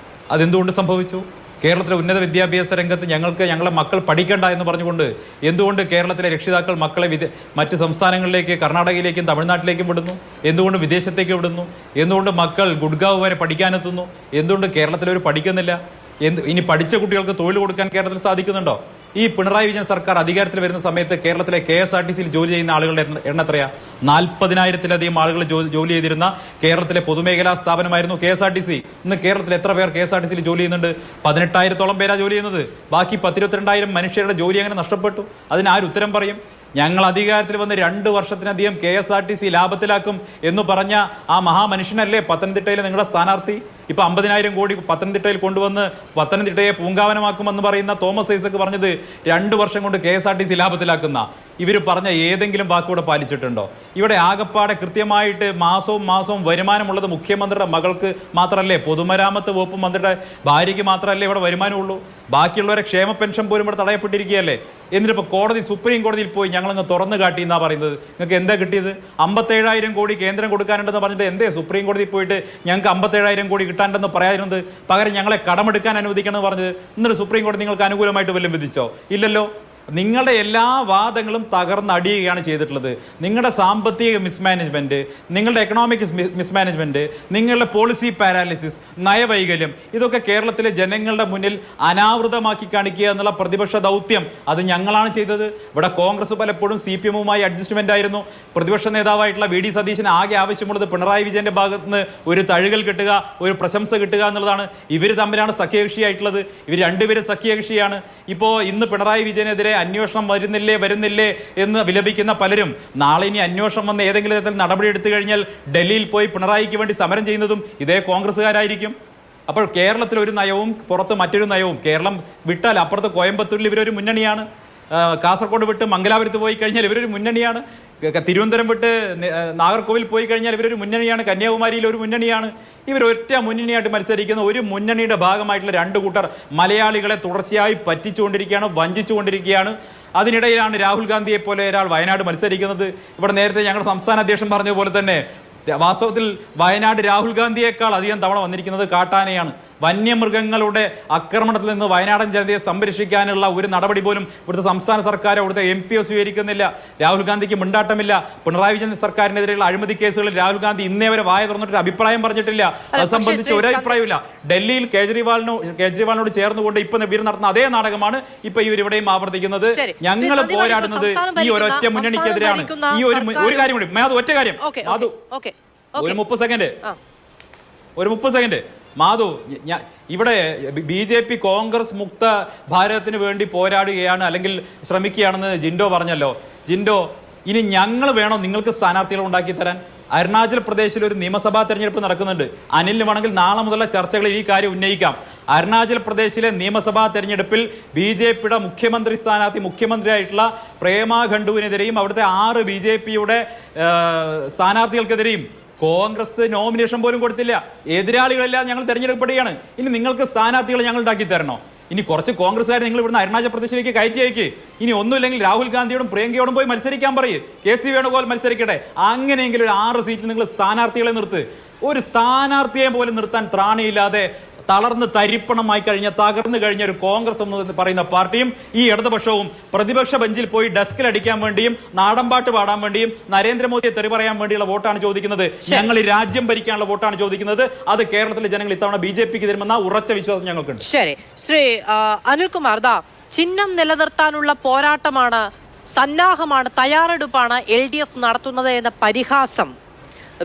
അതെന്തുകൊണ്ട് സംഭവിച്ചു? കേരളത്തിലെ ഉന്നത വിദ്യാഭ്യാസ രംഗത്ത് ഞങ്ങളെ മക്കൾ പഠിക്കണ്ട എന്ന് പറഞ്ഞുകൊണ്ട് എന്തുകൊണ്ട് കേരളത്തിലെ രക്ഷിതാക്കൾ മക്കളെ മറ്റ് സംസ്ഥാനങ്ങളിലേക്ക്, കർണാടകയിലേക്കും തമിഴ്നാട്ടിലേക്കും വിടുന്നു? എന്തുകൊണ്ട് വിദേശത്തേക്ക് വിടുന്നു? എന്തുകൊണ്ട് മക്കൾ ഗുഡ്ഗാവ് വരെ പഠിക്കാനെത്തുന്നു? എന്തുകൊണ്ട് കേരളത്തിലവർ പഠിക്കുന്നില്ല? ഇനി പഠിച്ച കുട്ടികൾക്ക് തൊഴിൽ കൊടുക്കാൻ കേരളത്തിൽ സാധിക്കുന്നുണ്ടോ? ഈ പിണറായി വിജയൻ സർക്കാർ അധികാരത്തിൽ വരുന്ന സമയത്ത് കേരളത്തിലെ KSRTCയിൽ ജോലി ചെയ്യുന്ന ആളുകളുടെ എണ്ണം എത്രയാ? 40,000-ലധികം ആളുകൾ ജോലി ചെയ്തിരുന്ന കേരളത്തിലെ പൊതുമേഖലാ സ്ഥാപനമായിരുന്നു KSRTC. ഇന്ന് കേരളത്തിൽ എത്ര പേർ KSRTCയിൽ ജോലി ചെയ്യുന്നുണ്ട്? 18,000-ഓളം പേരാ ജോലി ചെയ്യുന്നത്. ബാക്കി 10-22,000 മനുഷ്യരുടെ ജോലി അങ്ങനെ നഷ്ടപ്പെട്ടു. അതിന് ആര് ഉത്തരം പറയും? ഞങ്ങൾ അധികാരത്തിൽ വന്ന് 2 വർഷത്തിനധികം KSRTC ലാഭത്തിലാക്കും എന്ന് പറഞ്ഞ ആ മഹാമനുഷ്യനല്ലേ പത്തനംതിട്ടയിലെ നിങ്ങളുടെ സ്ഥാനാർത്ഥി? ഇപ്പൊ 50,000 കോടി പത്തനംതിട്ടയിൽ കൊണ്ടുവന്ന് പത്തനംതിട്ടയെ പൂങ്കാവനമാക്കുമെന്ന് പറയുന്ന തോമസ് ഐസക് പറഞ്ഞത് 2 വർഷം കൊണ്ട് KSRTC ലാഭത്തിലാക്കുന്ന ഇവർ പറഞ്ഞ ഏതെങ്കിലും വാക്കുകൂടെ പാലിച്ചിട്ടുണ്ടോ? ഇവിടെ ആകപ്പാടെ കൃത്യമായിട്ട് മാസവും വരുമാനമുള്ളത് മുഖ്യമന്ത്രിയുടെ മകൾക്ക് മാത്രമല്ലേ, പൊതുമരാമത്ത് വകുപ്പ് മന്ത്രിയുടെ ഭാര്യയ്ക്ക് മാത്രമല്ലേ ഇവിടെ വരുമാനമുള്ളൂ. ബാക്കിയുള്ളവരെ ക്ഷേമ പെൻഷൻ പോലും ഇവിടെ തടയപ്പെട്ടിരിക്കുകയല്ലേ. എന്നിട്ടിപ്പോൾ സുപ്രീം കോടതിയിൽ പോയി ഞങ്ങളങ്ങ് തുറന്നു കാട്ടി എന്നാ പറയുന്നത്. നിങ്ങൾക്ക് എന്താ കിട്ടിയത്? 57,000 കോടി കേന്ദ്രം കൊടുക്കാനുണ്ടെന്ന് പറഞ്ഞിട്ട് എന്തേ സുപ്രീം കോടതിയിൽ പോയിട്ട് ഞങ്ങൾക്ക് 57,000 കോടി കിട്ടാണ്ടെന്ന് പറയാതിരുന്നത്? പകരം ഞങ്ങളെ കടമെടുക്കാൻ അനുവദിക്കണം എന്ന് പറഞ്ഞത്. എന്നിട്ട് സുപ്രീം കോടതി നിങ്ങൾക്ക് അനുകൂലമായിട്ട് വല്ലതും വിധിച്ചോ? ഇല്ലല്ലോ. നിങ്ങളുടെ എല്ലാ വാദങ്ങളും തകർന്നടിയുകയാണ് ചെയ്തിട്ടുള്ളത്. നിങ്ങളുടെ സാമ്പത്തിക മിസ്മാനേജ്മെന്റ്, നിങ്ങളുടെ എക്കണോമിക് മിസ്മാനേജ്മെന്റ്, നിങ്ങളുടെ പോളിസി പാരാലിസിസ്, നയവൈകല്യം, ഇതൊക്കെ കേരളത്തിലെ ജനങ്ങളുടെ മുന്നിൽ അനാവൃതമാക്കി കാണിക്കുക എന്നുള്ള പ്രതിപക്ഷ ദൗത്യം അത് ഞങ്ങളാണ് ചെയ്തത്. ഇവിടെ കോൺഗ്രസ് പലപ്പോഴും CPM-വുമായി അഡ്ജസ്റ്റ്മെന്റ് ആയിരുന്നു. പ്രതിപക്ഷ നേതാവായിട്ടുള്ള VD സതീശന് ആകെ ആവശ്യമുള്ളത് പിണറായി വിജയന്റെ ഭാഗത്ത് നിന്ന് ഒരു തഴുകൽ കിട്ടുക, ഒരു പ്രശംസ കിട്ടുക എന്നുള്ളതാണ്. ഇവർ തമ്മിലാണ് സഖ്യകക്ഷിയായിട്ടുള്ളത്. ഇവർ രണ്ടുപേരും സഖ്യകക്ഷിയാണ്. ഇപ്പോൾ ഇന്ന് പിണറായി വിജയനെതിരെ അന്വേഷണം വരുന്നില്ലേ എന്ന് വിലപിക്കുന്ന പലരും നാളെ ഇനി അന്വേഷണം വന്ന് ഏതെങ്കിലും തരത്തിൽ നടപടി എടുത്തു കഴിഞ്ഞാൽ ഡൽഹിയിൽ പോയി പിണറായിക്ക് വേണ്ടി സമരം ചെയ്യുന്നതും ഇതേ കോൺഗ്രസ്സുകാരായിരിക്കും. അപ്പോൾ കേരളത്തിൽ ഒരു നയവും പുറത്ത് മറ്റൊരു നയവും. കേരളം വിട്ടാൽ അപ്പുറത്ത് കോയമ്പത്തൂരിൽ ഇവരൊരു മുന്നണിയാണ്, കാസർഗോഡ് വിട്ട് മംഗലാപുരത്ത് പോയി കഴിഞ്ഞാൽ ഇവരൊരു മുന്നണിയാണ്, തിരുവനന്തപുരം വിട്ട് നാഗർകോവിൽ പോയി കഴിഞ്ഞാൽ ഇവരൊരു മുന്നണിയാണ്, കന്യാകുമാരിയിൽ ഒരു മുന്നണിയാണ്. ഇവർ ഒറ്റ മുന്നണിയായിട്ട് മത്സരിക്കുന്ന ഒരു മുന്നണിയുടെ ഭാഗമായിട്ടുള്ള 2 കൂട്ടർ മലയാളികളെ തുടർച്ചയായി പറ്റിച്ചുകൊണ്ടിരിക്കുകയാണ്, വഞ്ചിച്ചുകൊണ്ടിരിക്കുകയാണ്. അതിനിടയിലാണ് രാഹുൽ ഗാന്ധിയെ പോലെ ഒരാൾ വയനാട് മത്സരിക്കുന്നത്. ഇവിടെ നേരത്തെ ഞങ്ങളുടെ സംസ്ഥാന അധ്യക്ഷൻ പറഞ്ഞതുപോലെ തന്നെ വാസ്തവത്തിൽ വയനാട് രാഹുൽ ഗാന്ധിയേക്കാൾ അധികം തവണ വന്നിരിക്കുന്നത് കാട്ടാനയാണ്. വന്യമൃഗങ്ങളുടെ ആക്രമണത്തിൽ നിന്ന് വയനാടൻ ജനതയെ സംരക്ഷിക്കാനുള്ള ഒരു നടപടി പോലും ഇവിടുത്തെ സംസ്ഥാന സർക്കാരോ ഇവിടുത്തെ MP സ്വീകരിക്കുന്നില്ല. രാഹുൽ ഗാന്ധിക്ക് മിണ്ടാട്ടമില്ല. പിണറായി വിജയൻ സർക്കാരിനെതിരെയുള്ള അഴിമതി കേസുകളിൽ രാഹുൽ ഗാന്ധി ഇന്നേ വരെ വായ തുറന്നിട്ട് അഭിപ്രായം പറഞ്ഞിട്ടില്ല. അത് സംബന്ധിച്ച് ഒരു അഭിപ്രായമില്ല. ഡൽഹിയിൽ കേജ്രിവാളിനോട് ചേർന്നുകൊണ്ട് ഇപ്പൊ ഇവർ നടത്തുന്ന അതേ നാടകമാണ് ഇപ്പൊ ഇവരിവിടെയും ആവർത്തിക്കുന്നത്. ഞങ്ങൾ പോരാടുന്നത് ഈ ഒരൊറ്റ മുന്നണിക്കെതിരെയാണ്. ഈ ഒരു കാര്യം കൂടി, അത് ഒറ്റ കാര്യം, അത് ഒരു 30 സെക്കൻഡ് മാധു. ഇവിടെ BJP കോൺഗ്രസ് മുക്ത ഭാരതത്തിന് വേണ്ടി പോരാടുകയാണ് അല്ലെങ്കിൽ ശ്രമിക്കുകയാണെന്ന് ജിൻഡോ പറഞ്ഞല്ലോ. ജിൻഡോ, ഇനി ഞങ്ങൾ വേണോ നിങ്ങൾക്ക് സ്ഥാനാർത്ഥികളെ ഉണ്ടാക്കി തരാൻ? അരുണാചൽ പ്രദേശിൽ ഒരു നിയമസഭാ തെരഞ്ഞെടുപ്പ് നടക്കുന്നുണ്ട്. അനിലിന് വേണമെങ്കിൽ നാളെ മുതലുള്ള ചർച്ചകളിൽ ഈ കാര്യം ഉന്നയിക്കാം. അരുണാചൽ പ്രദേശിലെ നിയമസഭാ തെരഞ്ഞെടുപ്പിൽ BJPയുടെ മുഖ്യമന്ത്രി സ്ഥാനാർത്ഥി മുഖ്യമന്ത്രിയായിട്ടുള്ള പ്രേമ ഖണ്ഡുവിനെതിരെയും അവിടുത്തെ 6 BJPയുടെ സ്ഥാനാർത്ഥികൾക്കെതിരെയും കോൺഗ്രസ് നോമിനേഷൻ പോലും കൊടുത്തില്ല. എതിരാളികളെല്ലാം ഞങ്ങൾ തെരഞ്ഞെടുക്കപ്പെടുകയാണ്. ഇനി നിങ്ങൾക്ക് സ്ഥാനാർത്ഥികളെ ഞങ്ങൾ ഉണ്ടാക്കി തരണോ? ഇനി കുറച്ച് കോൺഗ്രസ്സുകാർ നിങ്ങൾ ഇവിടുന്ന് അരുണാചൽ പ്രദേശിലേക്ക് കയറ്റി അയക്ക്. ഇനി ഒന്നുമില്ലെങ്കിൽ രാഹുൽ ഗാന്ധിയോടും പ്രിയങ്കയോടും പോയി മത്സരിക്കാൻ പറയ്. KC വേണുഗോപാൽ മത്സരിക്കട്ടെ. അങ്ങനെയെങ്കിലും ഒരു 6 സീറ്റിൽ നിങ്ങൾ സ്ഥാനാർത്ഥികളെ നിർത്ത്. ഒരു സ്ഥാനാർത്ഥിയെ പോലും നിർത്താൻ ത്രാണിയില്ലാതെ തളർന്ന് തരിപ്പണമായി കഴിഞ്ഞ തകർന്നു കഴിഞ്ഞ ഒരു കോൺഗ്രസ് എന്ന് പറയുന്ന പാർട്ടിയും ഈ ഇടതുപക്ഷവും പ്രതിപക്ഷ ബെഞ്ചിൽ പോയി ഡെസ്കിൽ അടിക്കാൻ വേണ്ടിയും നാടൻപാട്ട് പാടാൻ വേണ്ടിയും നരേന്ദ്രമോദിയെ തെറി പറയാൻ വേണ്ടിയുള്ള വോട്ടാണ് ചോദിക്കുന്നത്. ഞങ്ങൾ ഈ രാജ്യം ഭരിക്കാനുള്ള വോട്ടാണ് ചോദിക്കുന്നത്. അത് കേരളത്തിലെ ജനങ്ങൾ ഇത്തവണ BJPക്ക് തരുമെന്ന ഉറച്ച വിശ്വാസം ഞങ്ങൾക്കുണ്ട്. ശരി, ശ്രീ അനിൽകുമാർ, ചിഹ്നം നിലനിർത്താനുള്ള പോരാട്ടമാണ്, സന്നാഹമാണ്, തയ്യാറെടുപ്പാണ് LDF നടത്തുന്നത് എന്ന പരിഹാസം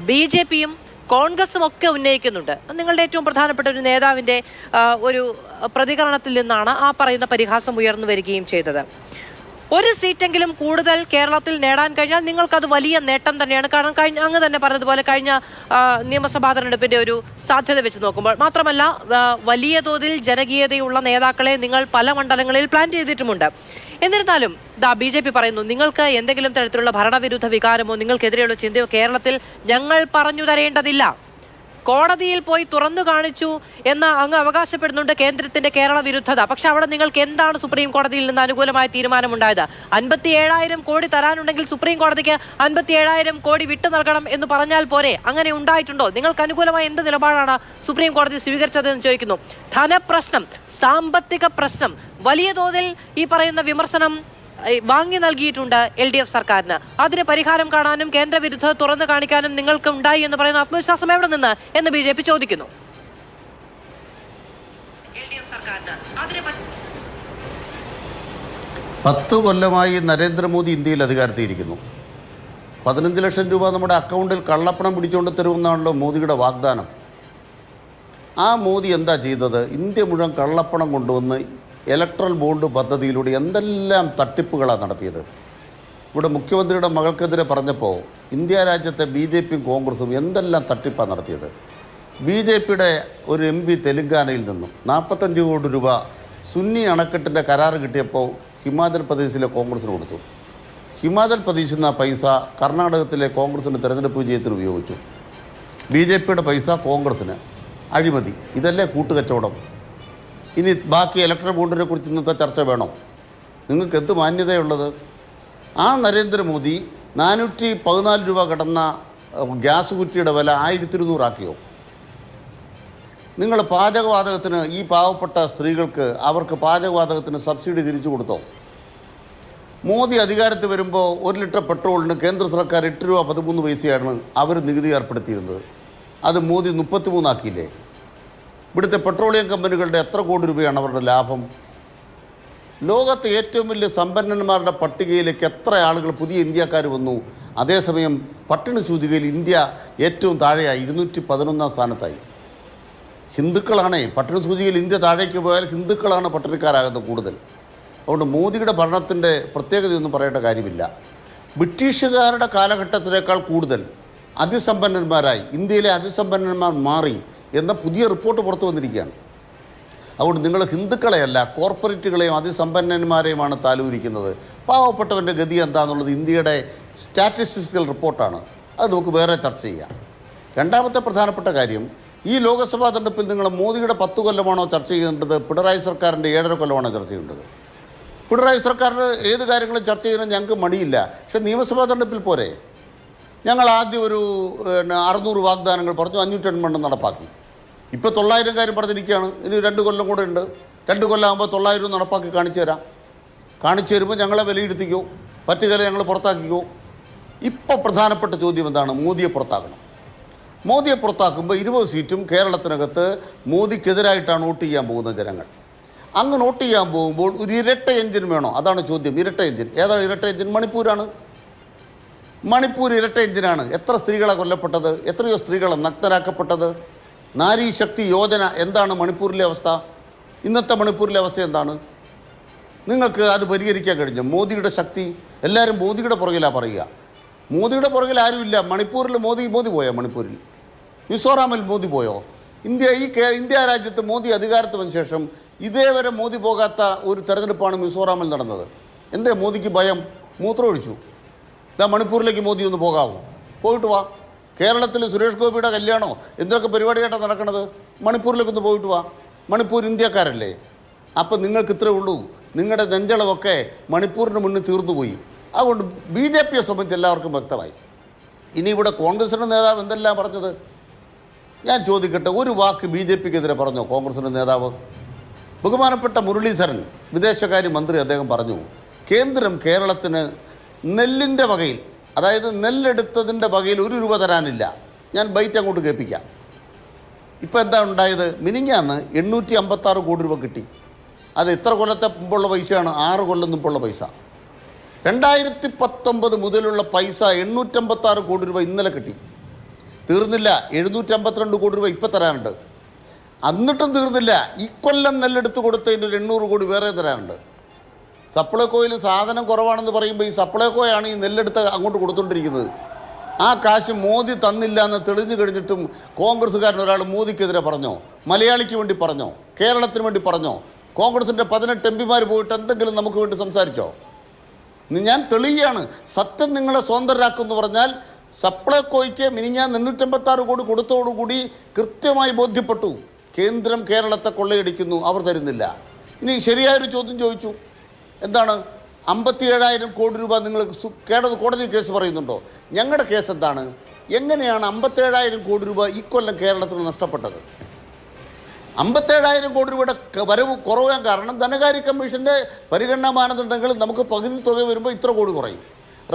BJPയും കോൺഗ്രസും ഒക്കെ ഉന്നയിക്കുന്നുണ്ട്. നിങ്ങളുടെ ഏറ്റവും പ്രധാനപ്പെട്ട ഒരു നേതാവിന്റെ ഒരു പ്രതികരണത്തിൽ നിന്നാണ് ആ പറയുന്ന പരിഹാസം ഉയർന്നു വരികയും ചെയ്തത്. ഒരു സീറ്റെങ്കിലും കൂടുതൽ കേരളത്തിൽ നേടാൻ കഴിഞ്ഞാൽ നിങ്ങൾക്കത് വലിയ നേട്ടം തന്നെയാണ്. കാരണം അങ്ങ് തന്നെ പറഞ്ഞതുപോലെ കഴിഞ്ഞ നിയമസഭാ തെരഞ്ഞെടുപ്പിന്റെ ഒരു സാധ്യത വെച്ച് നോക്കുമ്പോൾ മാത്രമല്ല വലിയ തോതിൽ ജനകീയതയുള്ള നേതാക്കളെ നിങ്ങൾ പല മണ്ഡലങ്ങളിൽ പ്ലാൻ ചെയ്തിട്ടുമുണ്ട്. എന്നിരുന്നാലും BJP പറയുന്നു നിങ്ങൾക്ക് എന്തെങ്കിലും തരത്തിലുള്ള ഭരണവിരുദ്ധ വികാരമോ നിങ്ങൾക്കെതിരെയുള്ള ചിന്തയോ കേരളത്തിൽ ഞങ്ങൾ പറഞ്ഞു തരേണ്ടതില്ല. കോടതിയിൽ പോയി തുറന്നു കാണിച്ചു എന്ന് അങ്ങ് അവകാശപ്പെടുന്നുണ്ട് കേന്ദ്രത്തിന്റെ കേരള വിരുദ്ധത. പക്ഷെ അവിടെ നിങ്ങൾക്ക് എന്താണ് സുപ്രീം കോടതിയിൽ നിന്ന് അനുകൂലമായ തീരുമാനമുണ്ടായത്? 57,000 കോടി തരാനുണ്ടെങ്കിൽ സുപ്രീം കോടതിക്ക് 57,000 കോടി വിട്ടു നൽകണം എന്ന് പറഞ്ഞാൽ പോരെ? അങ്ങനെ ഉണ്ടായിട്ടുണ്ടോ? നിങ്ങൾക്ക് അനുകൂലമായ എന്ത് നിലപാടാണ് സുപ്രീം കോടതി സ്വീകരിച്ചതെന്ന് ചോദിക്കുന്നു. ധനപ്രശ്നം, സാമ്പത്തിക പ്രശ്നം വലിയ തോതിൽ ഈ പറയുന്ന വിമർശനം വാങ്ങി നൽകിയിട്ടുണ്ട് LDF സർക്കാരിന്. അതിന് പരിഹാരം കാണാനും കേന്ദ്ര വിരുദ്ധത തുറന്നു കാണിക്കാനും നിങ്ങൾക്ക് ഉണ്ടായി എന്ന് പറയുന്ന ആത്മവിശ്വാസം എവിടെ നിന്ന് എന്ന് BJP ചോദിക്കുന്നു. 10 കൊല്ലമായി നരേന്ദ്രമോദി ഇന്ത്യയിൽ അധികാരത്തിയിരിക്കുന്നു. 15 ലക്ഷം രൂപ നമ്മുടെ അക്കൗണ്ടിൽ കള്ളപ്പണം പിടിച്ചുകൊണ്ട് തരുമെന്നാണല്ലോ മോദിയുടെ വാഗ്ദാനം. ആ മോദി എന്താ ചെയ്തത്? ഇന്ത്യ മുഴുവൻ കള്ളപ്പണം കൊണ്ടുവന്ന് ഇലക്ട്രൽ ബോണ്ട് പദ്ധതിയിലൂടെ എന്തെല്ലാം തട്ടിപ്പുകളാണ് നടത്തിയത്. ഇവിടെ മുഖ്യമന്ത്രിയുടെ മകൾക്കെതിരെ പറഞ്ഞപ്പോൾ ഇന്ത്യ രാജ്യത്തെ BJPയും കോൺഗ്രസും എന്തെല്ലാം തട്ടിപ്പാണ് നടത്തിയത്. BJPയുടെ ഒരു MP തെലങ്കാനയിൽ നിന്നും 45 കോടി രൂപ സുന്നി അണക്കെട്ടിൻ്റെ കരാറ് കിട്ടിയപ്പോൾ ഹിമാചൽ പ്രദേശിലെ കോൺഗ്രസിന് കൊടുത്തു. ഹിമാചൽ പ്രദേശിൽ നിന്ന് ആ പൈസ കർണാടകത്തിലെ കോൺഗ്രസിൻ്റെ തെരഞ്ഞെടുപ്പ് വിജയത്തിന് ഉപയോഗിച്ചു. BJPയുടെ പൈസ കോൺഗ്രസിന്. അഴിമതി. ഇതല്ലേ കൂട്ടുകച്ചവടം? ഇനി ബാക്കി ഇലക്ട്രൽ ബോണ്ടിനെ കുറിച്ച് ഇന്നത്തെ ചർച്ച വേണോ? നിങ്ങൾക്ക് എന്ത് മാന്യതയുള്ളത്? ആ നരേന്ദ്രമോദി 414 രൂപ കടന്ന ഗ്യാസ് കുറ്റിയുടെ വില 1200 ആക്കിയോ? നിങ്ങൾ പാചകവാതകത്തിന് ഈ പാവപ്പെട്ട സ്ത്രീകൾക്ക് അവർക്ക് പാചകവാതകത്തിന് സബ്സിഡി തിരിച്ചു കൊടുത്തോ? മോദി അധികാരത്തിൽ വരുമ്പോൾ 1 ലിറ്റർ പെട്രോളിന് കേന്ദ്ര സർക്കാർ 8 രൂപ 13 പൈസയാണ് അവർ നികുതി ഏർപ്പെടുത്തിയിരുന്നത്. അത് മോദി 33 ആക്കിയില്ലേ? ഇവിടുത്തെ പെട്രോളിയം കമ്പനികളുടെ എത്ര കോടി രൂപയാണ് അവരുടെ ലാഭം? ലോകത്തെ ഏറ്റവും വലിയ സമ്പന്നന്മാരുടെ പട്ടികയിലേക്ക് എത്ര ആളുകൾ പുതിയ ഇന്ത്യക്കാർ വന്നു? അതേസമയം പട്ടിണി സൂചികയിൽ ഇന്ത്യ ഏറ്റവും താഴെയായി 211 സ്ഥാനത്തായി. ഹിന്ദുക്കളാണേ പട്ടിണി സൂചികയിൽ ഇന്ത്യ താഴേക്ക് പോയാൽ ഹിന്ദുക്കളാണ് പട്ടിണിക്കാരാകുന്നത് കൂടുതൽ. അതുകൊണ്ട് മോദിയുടെ ഭരണത്തിൻ്റെ പ്രത്യേകതയൊന്നും പറയേണ്ട കാര്യമില്ല. ബ്രിട്ടീഷുകാരുടെ കാലഘട്ടത്തിനേക്കാൾ കൂടുതൽ അതിസമ്പന്നന്മാരായി ഇന്ത്യയിലെ അതിസമ്പന്നന്മാർ മാറി എന്ന പുതിയ റിപ്പോർട്ട് പുറത്തു വന്നിരിക്കുകയാണ്. അതുകൊണ്ട് നിങ്ങൾ ഹിന്ദുക്കളെയല്ല കോർപ്പറേറ്റുകളെയും അതിസമ്പന്നന്മാരെയുമാണ് താലൂരിക്കുന്നത്. പാവപ്പെട്ടവൻ്റെ ഗതി എന്താണെന്നുള്ളത് ഇന്ത്യയുടെ സ്റ്റാറ്റിസ്റ്റിക്കൽ റിപ്പോർട്ടാണ്. അത് നമുക്ക് വേറെ ചർച്ച ചെയ്യാം. രണ്ടാമത്തെ പ്രധാനപ്പെട്ട കാര്യം, ഈ ലോക്സഭാ തെരഞ്ഞെടുപ്പിൽ നിങ്ങൾ മോദിയുടെ 10 കൊല്ലമാണോ ചർച്ച ചെയ്യേണ്ടത്, പിണറായി സർക്കാരിൻ്റെ 7.5 കൊല്ലമാണോ ചർച്ച ചെയ്യേണ്ടത്? പിണറായി സർക്കാരിൻ്റെ ഏത് കാര്യങ്ങളും ചർച്ച ചെയ്യുന്നത് ഞങ്ങൾക്ക് മടിയില്ല. പക്ഷേ നിയമസഭാ തെരഞ്ഞെടുപ്പിൽ പോരെ? ഞങ്ങൾ ആദ്യം ഒരു 600 വാഗ്ദാനങ്ങൾ പറഞ്ഞു, 580 നടപ്പാക്കി. ഇപ്പോൾ 900 കാര്യം പറഞ്ഞിരിക്കുകയാണ്. ഇനി 2 കൊല്ലം കൂടെ ഉണ്ട്. 2 കൊല്ലം ആകുമ്പോൾ 900 നടപ്പാക്കി കാണിച്ചു തരാം. കാണിച്ചു തരുമ്പോൾ ഞങ്ങളെ വിലയിരുത്തിക്കോ, പറ്റുകയില്ല ഞങ്ങൾ പുറത്താക്കിക്കോ. ഇപ്പോൾ പ്രധാനപ്പെട്ട ചോദ്യം എന്താണ്? മോദിയെ പുറത്താക്കണം. മോദിയെ പുറത്താക്കുമ്പോൾ 20 സീറ്റും കേരളത്തിനകത്ത് മോദിക്കെതിരായിട്ടാണ് വോട്ട് ചെയ്യാൻ പോകുന്ന ജനങ്ങൾ. അങ്ങ് വോട്ട് ചെയ്യാൻ പോകുമ്പോൾ ഒരു ഇരട്ട എഞ്ചിൻ വേണോ? അതാണ് ചോദ്യം. ഇരട്ട എഞ്ചിൻ ഏതാണ്? ഇരട്ട എഞ്ചിൻ മണിപ്പൂരാണ്. മണിപ്പൂർ ഇരട്ട എഞ്ചിനാണ്. എത്ര സ്ത്രീകളാണ് കൊല്ലപ്പെട്ടത്? എത്രയോ സ്ത്രീകളാണ് നഗ്നരാക്കപ്പെട്ടത്? നാരീശക്തി യോജന എന്താണ് മണിപ്പൂരിലെ അവസ്ഥ? ഇന്നത്തെ മണിപ്പൂരിലെ അവസ്ഥ എന്താണ്? നിങ്ങൾക്ക് അത് പരിഹരിക്കാൻ കഴിഞ്ഞു? മോദിയുടെ ശക്തി, എല്ലാവരും മോദിയുടെ പുറകിലാണ് പറയുക. മോദിയുടെ പുറകിൽ ആരുമില്ല. മണിപ്പൂരിൽ മോദി പോയോ? മണിപ്പൂരിൽ മിസോറാമിൽ മോദി പോയോ? ഇന്ത്യ രാജ്യത്ത് മോദി അധികാരത്തിന് വന്ന ശേഷം ഇതേവരെ മോദി പോകാത്ത ഒരു തെരഞ്ഞെടുപ്പാണ് മിസോറാമിൽ നടന്നത്. എന്തേ മോദിക്ക് ഭയം? മൂത്രമൊഴിച്ചു. ഇതാ മണിപ്പൂരിലേക്ക് മോദി ഒന്ന് പോകാവോ? പോയിട്ട് വാ. കേരളത്തിൽ സുരേഷ് ഗോപിയുടെ കല്യാണോ എന്തൊക്കെ പരിപാടിയായിട്ടാണ് നടക്കുന്നത്? മണിപ്പൂരിലേക്കൊന്ന് പോയിട്ട് വാ. മണിപ്പൂർ ഇന്ത്യക്കാരല്ലേ? അപ്പം നിങ്ങൾക്ക് ഇത്രേ ഉള്ളൂ. നിങ്ങളുടെ നെഞ്ചളവൊക്കെ മണിപ്പൂരിന് മുന്നിൽ തീർന്നുപോയി. അതുകൊണ്ട് BJPയെ സംബന്ധിച്ച് എല്ലാവർക്കും വ്യക്തമായി. ഇനി ഇവിടെ കോൺഗ്രസിൻ്റെ നേതാവ് എന്തെല്ലാം പറഞ്ഞത് ഞാൻ ചോദിക്കട്ടെ. ഒരു വാക്ക് BJPക്കെതിരെ പറഞ്ഞോ കോൺഗ്രസിൻ്റെ നേതാവ്? ബഹുമാനപ്പെട്ട മുരളീധരൻ വിദേശകാര്യ മന്ത്രി അദ്ദേഹം പറഞ്ഞു, കേന്ദ്രം കേരളത്തിന് നെല്ലിൻ്റെ വകയിൽ, അതായത് നെല്ലെടുത്തതിൻ്റെ വകയിൽ 1 രൂപ തരാനില്ല. ഞാൻ ബൈറ്റ് അങ്ങോട്ട് കേൾപ്പിക്കാം. ഇപ്പോൾ എന്താ ഉണ്ടായത്? മിനിഞ്ഞാന്ന് 856 കോടി രൂപ കിട്ടി. അത് എത്ര കൊല്ലത്തെ മുമ്പുള്ള പൈസയാണ്? 6 കൊല്ലം മുമ്പുള്ള പൈസ. 2019 മുതലുള്ള പൈസ 856 കോടി രൂപ ഇന്നലെ കിട്ടി. തീർന്നില്ല. 752 കോടി രൂപ ഇപ്പം തരാനുണ്ട്. എന്നിട്ടും തീർന്നില്ല. ഇക്കൊല്ലം നെല്ലെടുത്ത് കൊടുത്തതിന് ഒരു 800 കോടി വേറെ തരാനുണ്ട്. സപ്ലൈകോയിൽ സാധനം കുറവാണെന്ന് പറയുമ്പോൾ ഈ സപ്ലൈകോയാണ് ഈ നെല്ലെടുത്ത് അങ്ങോട്ട് കൊടുത്തുകൊണ്ടിരിക്കുന്നത്. ആ കാശ് മോദി തന്നില്ല എന്ന് തെളിഞ്ഞു കഴിഞ്ഞിട്ടും കോൺഗ്രസ്സുകാരൻ ഒരാൾ മോദിക്കെതിരെ പറഞ്ഞോ? മലയാളിക്ക് വേണ്ടി പറഞ്ഞോ? കേരളത്തിന് വേണ്ടി പറഞ്ഞോ? കോൺഗ്രസിൻ്റെ 18 MP പോയിട്ട് എന്തെങ്കിലും നമുക്ക് വേണ്ടി സംസാരിച്ചോ? ഞാൻ തെളിയുകയാണ്. സത്യം നിങ്ങളെ സ്വതന്ത്രരാക്കുമെന്ന് പറഞ്ഞാൽ സപ്ലൈകോയ്ക്ക് മിനിഞ്ഞാൻ 856 കോടി കൊടുത്തോടുകൂടി കൃത്യമായി ബോധ്യപ്പെട്ടു കേന്ദ്രം കേരളത്തെ കൊള്ളയടിക്കുന്നു, അവർ തരുന്നില്ല. ഇനി ശരിയായൊരു ചോദ്യം ചോദിച്ചു, എന്താണ് 57,000 കോടി രൂപ നിങ്ങൾ കോടതി കേസ് പറയുന്നുണ്ടോ? ഞങ്ങളുടെ കേസ് എന്താണ്? എങ്ങനെയാണ് 57,000 കോടി രൂപ ഇക്കൊല്ലം കേരളത്തിന് നഷ്ടപ്പെട്ടത്? 57,000 കോടി രൂപയുടെ വരവ് കുറയാൻ കാരണം ധനകാര്യ കമ്മീഷൻ്റെ പരിഗണനാ മാനദണ്ഡങ്ങൾ നമുക്ക് പകുതി തുക വരുമ്പോൾ ഇത്ര കോടി കുറയും,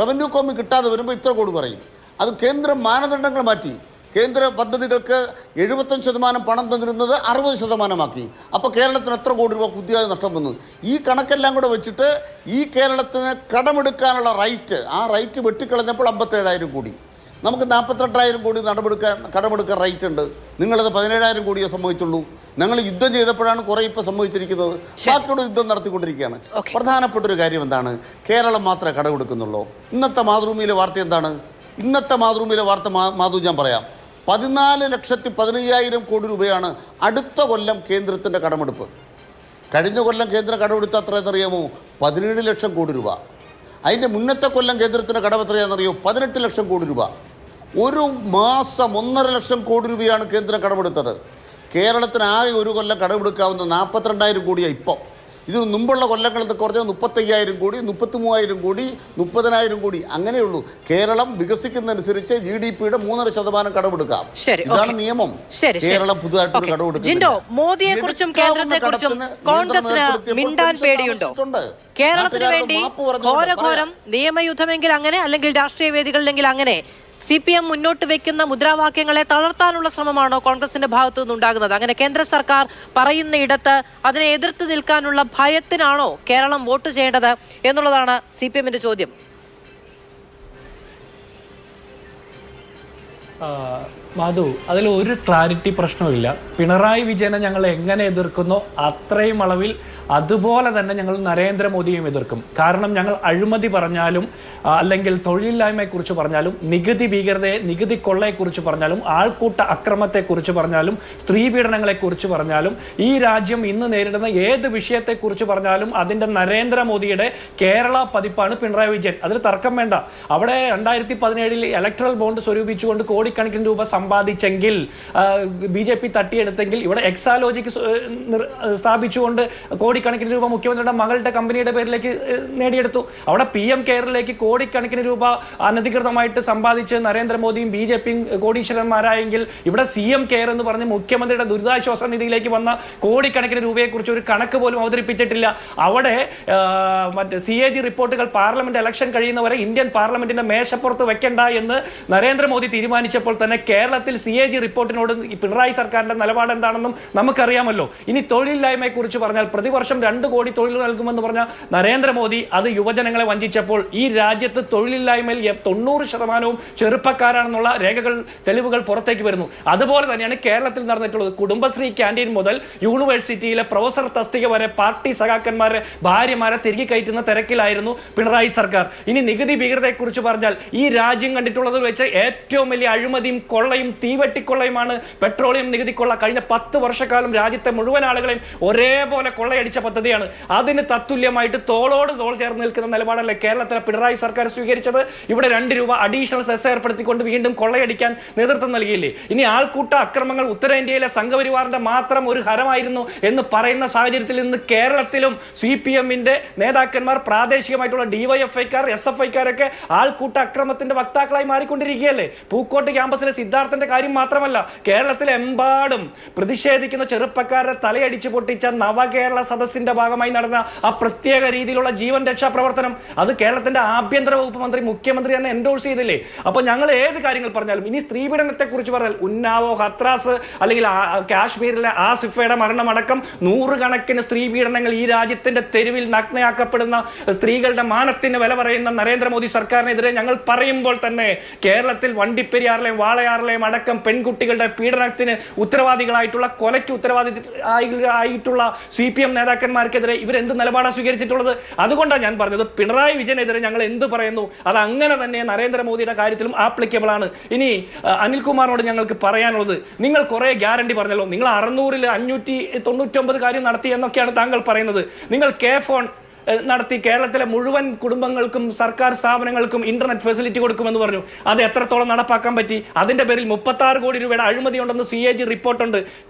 റവന്യൂ കോമി കിട്ടാതെ വരുമ്പോൾ ഇത്ര കോടി കുറയും. അത് കേന്ദ്രം മാനദണ്ഡങ്ങൾ മാറ്റി. കേന്ദ്ര പദ്ധതികൾക്ക് 75% പണം തന്നിരുന്നത് 60%. അപ്പോൾ കേരളത്തിന് എത്ര കോടി രൂപ പുതിയതായി നഷ്ടം വന്നു? ഈ കണക്കെല്ലാം കൂടെ വെച്ചിട്ട് ഈ കേരളത്തിന് കടമെടുക്കാനുള്ള റൈറ്റ്, ആ റൈറ്റ് വെട്ടിക്കളഞ്ഞപ്പോൾ 57,000 കോടി. നമുക്ക് 42,000 കോടി കടമെടുക്കാൻ റൈറ്റ് ഉണ്ട്. നിങ്ങളത് 17,000 കോടിയെ സംഭവിച്ചുള്ളൂ. ഞങ്ങൾ യുദ്ധം ചെയ്തപ്പോഴാണ് കുറേ ഇപ്പോൾ സംഭവിച്ചിരിക്കുന്നത്. ബാക്കിയോട് യുദ്ധം നടത്തിക്കൊണ്ടിരിക്കുകയാണ്. പ്രധാനപ്പെട്ടൊരു കാര്യം എന്താണ്? കേരളം മാത്രമേ കടമെടുക്കുന്നുള്ളൂ. ഇന്നത്തെ മാതൃഭൂമിയിലെ വാർത്ത എന്താണ്? ഇന്നത്തെ മാതൃഭൂമിയിലെ വാർത്ത മാധു ഞാൻ പറയാം. 14,15,000 കോടി രൂപയാണ് അടുത്ത കൊല്ലം കേന്ദ്രത്തിൻ്റെ കടമെടുപ്പ്. കഴിഞ്ഞ കൊല്ലം കേന്ദ്രം കടമെടുത്ത എത്രയെന്നറിയാമോ? 17 ലക്ഷം കോടി രൂപ. അതിൻ്റെ മുന്നത്തെ കൊല്ലം കേന്ദ്രത്തിൻ്റെ കടം എത്രയാണെന്നറിയോ? 18 ലക്ഷം കോടി രൂപ. ഒരു മാസം 1.5 ലക്ഷം കോടി രൂപയാണ് കേന്ദ്രം കടമെടുത്തത്. കേരളത്തിന് ആകെ ഒരു കൊല്ലം കടമെടുക്കാവുന്ന 42,000 കോടിയാണ് ഇപ്പം. ഇത് മുമ്പുള്ള കൊല്ലങ്ങളെന്ന് കുറഞ്ഞാൽ 35,000 കോടി, 33,000 കോടി, 30,000 കോടി, അങ്ങനെയുള്ളൂ. കേരളം വികസിക്കുന്നതനുസരിച്ച് GDP-യുടെ 3.5% കടമെടുക്കാം. ഇതാണ് നിയമം. കേരളം പുതുതായിട്ടൊരു കടമെടുക്കുന്നുണ്ട്. മോദിയെക്കുറിച്ചും കേന്ദ്രത്തെക്കുറിച്ചും കോൺഗ്രസിന് മിണ്ടാൻ പേടിയുണ്ടോ? കേരളത്തിന് വേണ്ടി ഘോരഘോരം നിയമയുദ്ധമെങ്കിൽ അങ്ങനെ, അല്ലെങ്കിൽ രാഷ്ട്രീയ വേദികളിലെങ്കിൽ അങ്ങനെ CPM മുന്നോട്ട് വെക്കുന്ന മുദ്രാവാക്യങ്ങളെ തളർത്താനുള്ള ശ്രമമാണോ കോൺഗ്രസിന്റെ ഭാഗത്തു നിന്നുണ്ടാകുന്നത്? അങ്ങനെ കേന്ദ്ര സർക്കാർ പറയുന്ന ഇടത്ത് അതിനെ എതിർത്ത് നിൽക്കാനുള്ള ഭയത്തിനാണോ കേരളം വോട്ട് ചെയ്യേണ്ടത് എന്നുള്ളതാണ് CPM-ന്റെ ചോദ്യം. മാധു, അതിൽ ഒരു ക്ലാരിറ്റി പ്രശ്നമില്ല. പിണറായി വിജയനെ ഞങ്ങൾ എങ്ങനെ എതിർക്കുന്നോ അത്രയും അളവിൽ അതുപോലെ തന്നെ ഞങ്ങൾ നരേന്ദ്രമോദിയും എതിർക്കും. കാരണം ഞങ്ങൾ അഴിമതി പറഞ്ഞാലും അല്ലെങ്കിൽ തൊഴിലില്ലായ്മയെക്കുറിച്ച് പറഞ്ഞാലും നികുതി ഭീകരതയെ, നികുതി കൊള്ളയെക്കുറിച്ച് പറഞ്ഞാലും ആൾക്കൂട്ട അക്രമത്തെക്കുറിച്ച് പറഞ്ഞാലും സ്ത്രീ പീഡനങ്ങളെക്കുറിച്ച് പറഞ്ഞാലും ഈ രാജ്യം ഇന്ന് നേരിടുന്ന ഏത് വിഷയത്തെക്കുറിച്ച് പറഞ്ഞാലും അതിൻ്റെ നരേന്ദ്രമോദിയുടെ കേരള പതിപ്പാണ് പിണറായി വിജയൻ. അതിൽ തർക്കം വേണ്ട. അവിടെ 2017 ഇലക്ട്രൽ ബോണ്ട് സ്വരൂപിച്ചുകൊണ്ട് കോടിക്കണക്കിന് രൂപ സമ്പാദിച്ചെങ്കിൽ, BJP തട്ടിയെടുത്തെങ്കിൽ, ഇവിടെ എക്സാലോജിക്ക് സ്ഥാപിച്ചുകൊണ്ട് കോടിക്കണക്കിന് രൂപ മുഖ്യമന്ത്രിയുടെ മകളുടെ കമ്പനിയുടെ പേരിലേക്ക് നേടിയെടുത്തു. അവിടെ PM കെയറിലേക്ക് കോടിക്കണക്കിന് രൂപ അനധികൃതമായിട്ട് സമ്പാദിച്ച് നരേന്ദ്രമോദിയും BJP-യും കോടീശ്വരന്മാരായെങ്കിൽ, ഇവിടെ CM കെയർ എന്ന് പറഞ്ഞ് മുഖ്യമന്ത്രിയുടെ ദുരിതാശ്വാസ നിധിയിലേക്ക് വന്ന കോടിക്കണക്കിന് രൂപയെക്കുറിച്ച് ഒരു കണക്ക് പോലും അവതരിപ്പിച്ചിട്ടില്ല. അവിടെ മറ്റേ CAG റിപ്പോർട്ടുകൾ പാർലമെന്റ് ഇലക്ഷൻ കഴിയുന്നവരെ ഇന്ത്യൻ പാർലമെന്റിന്റെ മേശപ്പുറത്ത് വെക്കണ്ട എന്ന് നരേന്ദ്രമോദി തീരുമാനിച്ചപ്പോൾ തന്നെ കേരളത്തിൽ CAG റിപ്പോർട്ടിനോട് പിണറായി സർക്കാരിന്റെ നിലപാട് എന്താണെന്നും നമുക്കറിയാമല്ലോ. ഇനി തൊഴിലില്ലായ്മയെക്കുറിച്ച് പറഞ്ഞാൽ പ്രതിവർഷം 2 കോടി തൊഴിൽ നൽകുമെന്ന് പറഞ്ഞ നരേന്ദ്രമോദി അത് യുവജനങ്ങളെ വഞ്ചിച്ചപ്പോൾ ഈ രാജ്യത്ത് തൊഴിലില്ലായ്മയിൽ 90% ചെറുപ്പക്കാരാണെന്നുള്ള തെളിവുകൾ പുറത്തേക്ക് വരുന്നു. അതുപോലെ തന്നെയാണ് കേരളത്തിൽ നടന്നിട്ടുള്ളത്. കുടുംബശ്രീ ക്യാൻറ്റീൻ മുതൽ യൂണിവേഴ്സിറ്റിയിലെ പ്രൊഫസർ തസ്തിക വരെ പാർട്ടി സഖാക്കന്മാരെ ഭാര്യമാരെ തിരികെ കയറ്റുന്ന തിരക്കിലായിരുന്നു പിണറായി സർക്കാർ. ഇനി നികുതി ഭീകരതയെക്കുറിച്ച് പറഞ്ഞാൽ ഈ രാജ്യം കണ്ടിട്ടുള്ളതിൽ വെച്ച് ഏറ്റവും വലിയ അഴിമതിയും കൊള്ളയും തീവെട്ടിക്കൊള്ളയുമാണ് പെട്രോളിയം നികുതി കൊള്ള. കഴിഞ്ഞ 10 വർഷക്കാലം രാജ്യത്തെ മുഴുവൻ ആളുകളെയും ഒരേപോലെ കൊള്ളയടിച്ച പദ്ധതിയാണ്. അതിന് തത്തുല്യമായിട്ട് തോളോട് തോൾ ചേർന്ന് നിൽക്കുന്ന നിലപാടല്ലേ കേരളത്തിലെ പിണറായി സർക്കാർ സ്വീകരിച്ചത്? ഇവിടെ 2 രൂപ അഡീഷണൽ സെസ് ഏർപ്പെടുത്തിക്കൊണ്ട് വീണ്ടും കൊള്ളയടിക്കാൻ നേതൃത്വം നൽകിയില്ലേ? ഇനി ആൾക്കൂട്ട അക്രമങ്ങൾ ഉത്തരേന്ത്യയിലെ സംഘപരിവാറിന്റെ മാത്രം ഒരു ഹരമായിരുന്നു എന്ന് പറയുന്ന സാഹചര്യത്തിൽ ഇന്ന് കേരളത്തിലും CPM-ന്റെ നേതാക്കന്മാർ, പ്രാദേശികമായിട്ടുള്ള DYFI-ക്കാർ, SFI-ക്കാരൊക്കെ ആൾക്കൂട്ട അക്രമത്തിന്റെ വക്താക്കളായി മാറിക്കൊണ്ടിരിക്കുകയല്ലേ? പൂക്കോട്ട് ക്യാമ്പസിലെ സിദ്ധാർത്ഥന്റെ കാര്യം മാത്രമല്ല, കേരളത്തിലെമ്പാടും പ്രതിഷേധിക്കുന്ന ചെറുപ്പക്കാരെ തലയടിച്ചു പൊട്ടിച്ച നവകേരള സദസ്സിന്റെ ഭാഗമായി നടന്ന ആ പ്രത്യേക രീതിയിലുള്ള ജീവൻ രക്ഷാ പ്രവർത്തനം അത് കേരളത്തിന്റെ ആഭ്യന്തര വകുപ്പ് മന്ത്രി, മുഖ്യമന്ത്രി തന്നെ എൻഡോഴ്സ് ചെയ്തില്ലേ? അപ്പൊ ഞങ്ങൾ ഏത് കാര്യങ്ങൾ പറഞ്ഞാലും, ഇനി സ്ത്രീപീഡനത്തെ കുറിച്ച് പറഞ്ഞാൽ ഉന്നാവോ, ഹത്രാസ്, അല്ലെങ്കിൽ കാശ്മീരിലെ ആസിഫയുടെ മരണമടക്കം 100 കണക്കിന് സ്ത്രീപീഡനങ്ങൾ ഈ രാജ്യത്തിന്റെ തെരുവിൽ നഗ്നയാക്കപ്പെടുന്ന സ്ത്രീകളുടെ മാനത്തിന് വില പറയുന്ന നരേന്ദ്രമോദി സർക്കാരിനെതിരെ ഞങ്ങൾ പറയുമ്പോൾ തന്നെ കേരളത്തിൽ വണ്ടിപ്പെരിയാറിലെയും വാളയാറിലെയും അടക്കം പെൺകുട്ടികളുടെ പീഡനത്തിന് ഉത്തരവാദികളായിട്ടുള്ള, കൊലയ്ക്ക് ഉത്തരവാദികളായിട്ടുള്ള CPM നേതാക്കന്മാർക്കെതിരെ ഇവരെന്ത് നിലപാടാണ് സ്വീകരിച്ചിട്ടുള്ളത്? അതുകൊണ്ടാണ് ഞാൻ പറഞ്ഞത് പിണറായി വിജയനെതിരെ ഞങ്ങൾ എന്ത് പറയുന്നു അത് അങ്ങനെ തന്നെ നരേന്ദ്രമോദിയുടെ കാര്യത്തിലും ആപ്ലിക്കബിൾ ആണ്. ഇനി അനിൽകുമാറിനോട് ഞങ്ങൾക്ക് പറയാനുള്ളത്, നിങ്ങൾ കുറെ ഗ്യാരണ്ടി പറഞ്ഞല്ലോ, നിങ്ങൾ 600-ൽ 599 കാര്യം നടത്തി എന്നൊക്കെയാണ് താങ്കൾ പറയുന്നത്. നിങ്ങൾ K-ഫോൺ നടത്തി കേരളത്തിലെ മുഴുവൻ കുടുംബങ്ങൾക്കും സർക്കാർ സ്ഥാപനങ്ങൾക്കും ഇന്റർനെറ്റ് ഫെസിലിറ്റി കൊടുക്കുമെന്ന് പറഞ്ഞു. അത് എത്രത്തോളം നടപ്പാക്കാൻ പറ്റി? അതിന്റെ പേരിൽ 36 കോടി രൂപയുടെ അഴിമതി ഉണ്ടെന്ന് CAG റിപ്പോർട്ടുണ്ട്.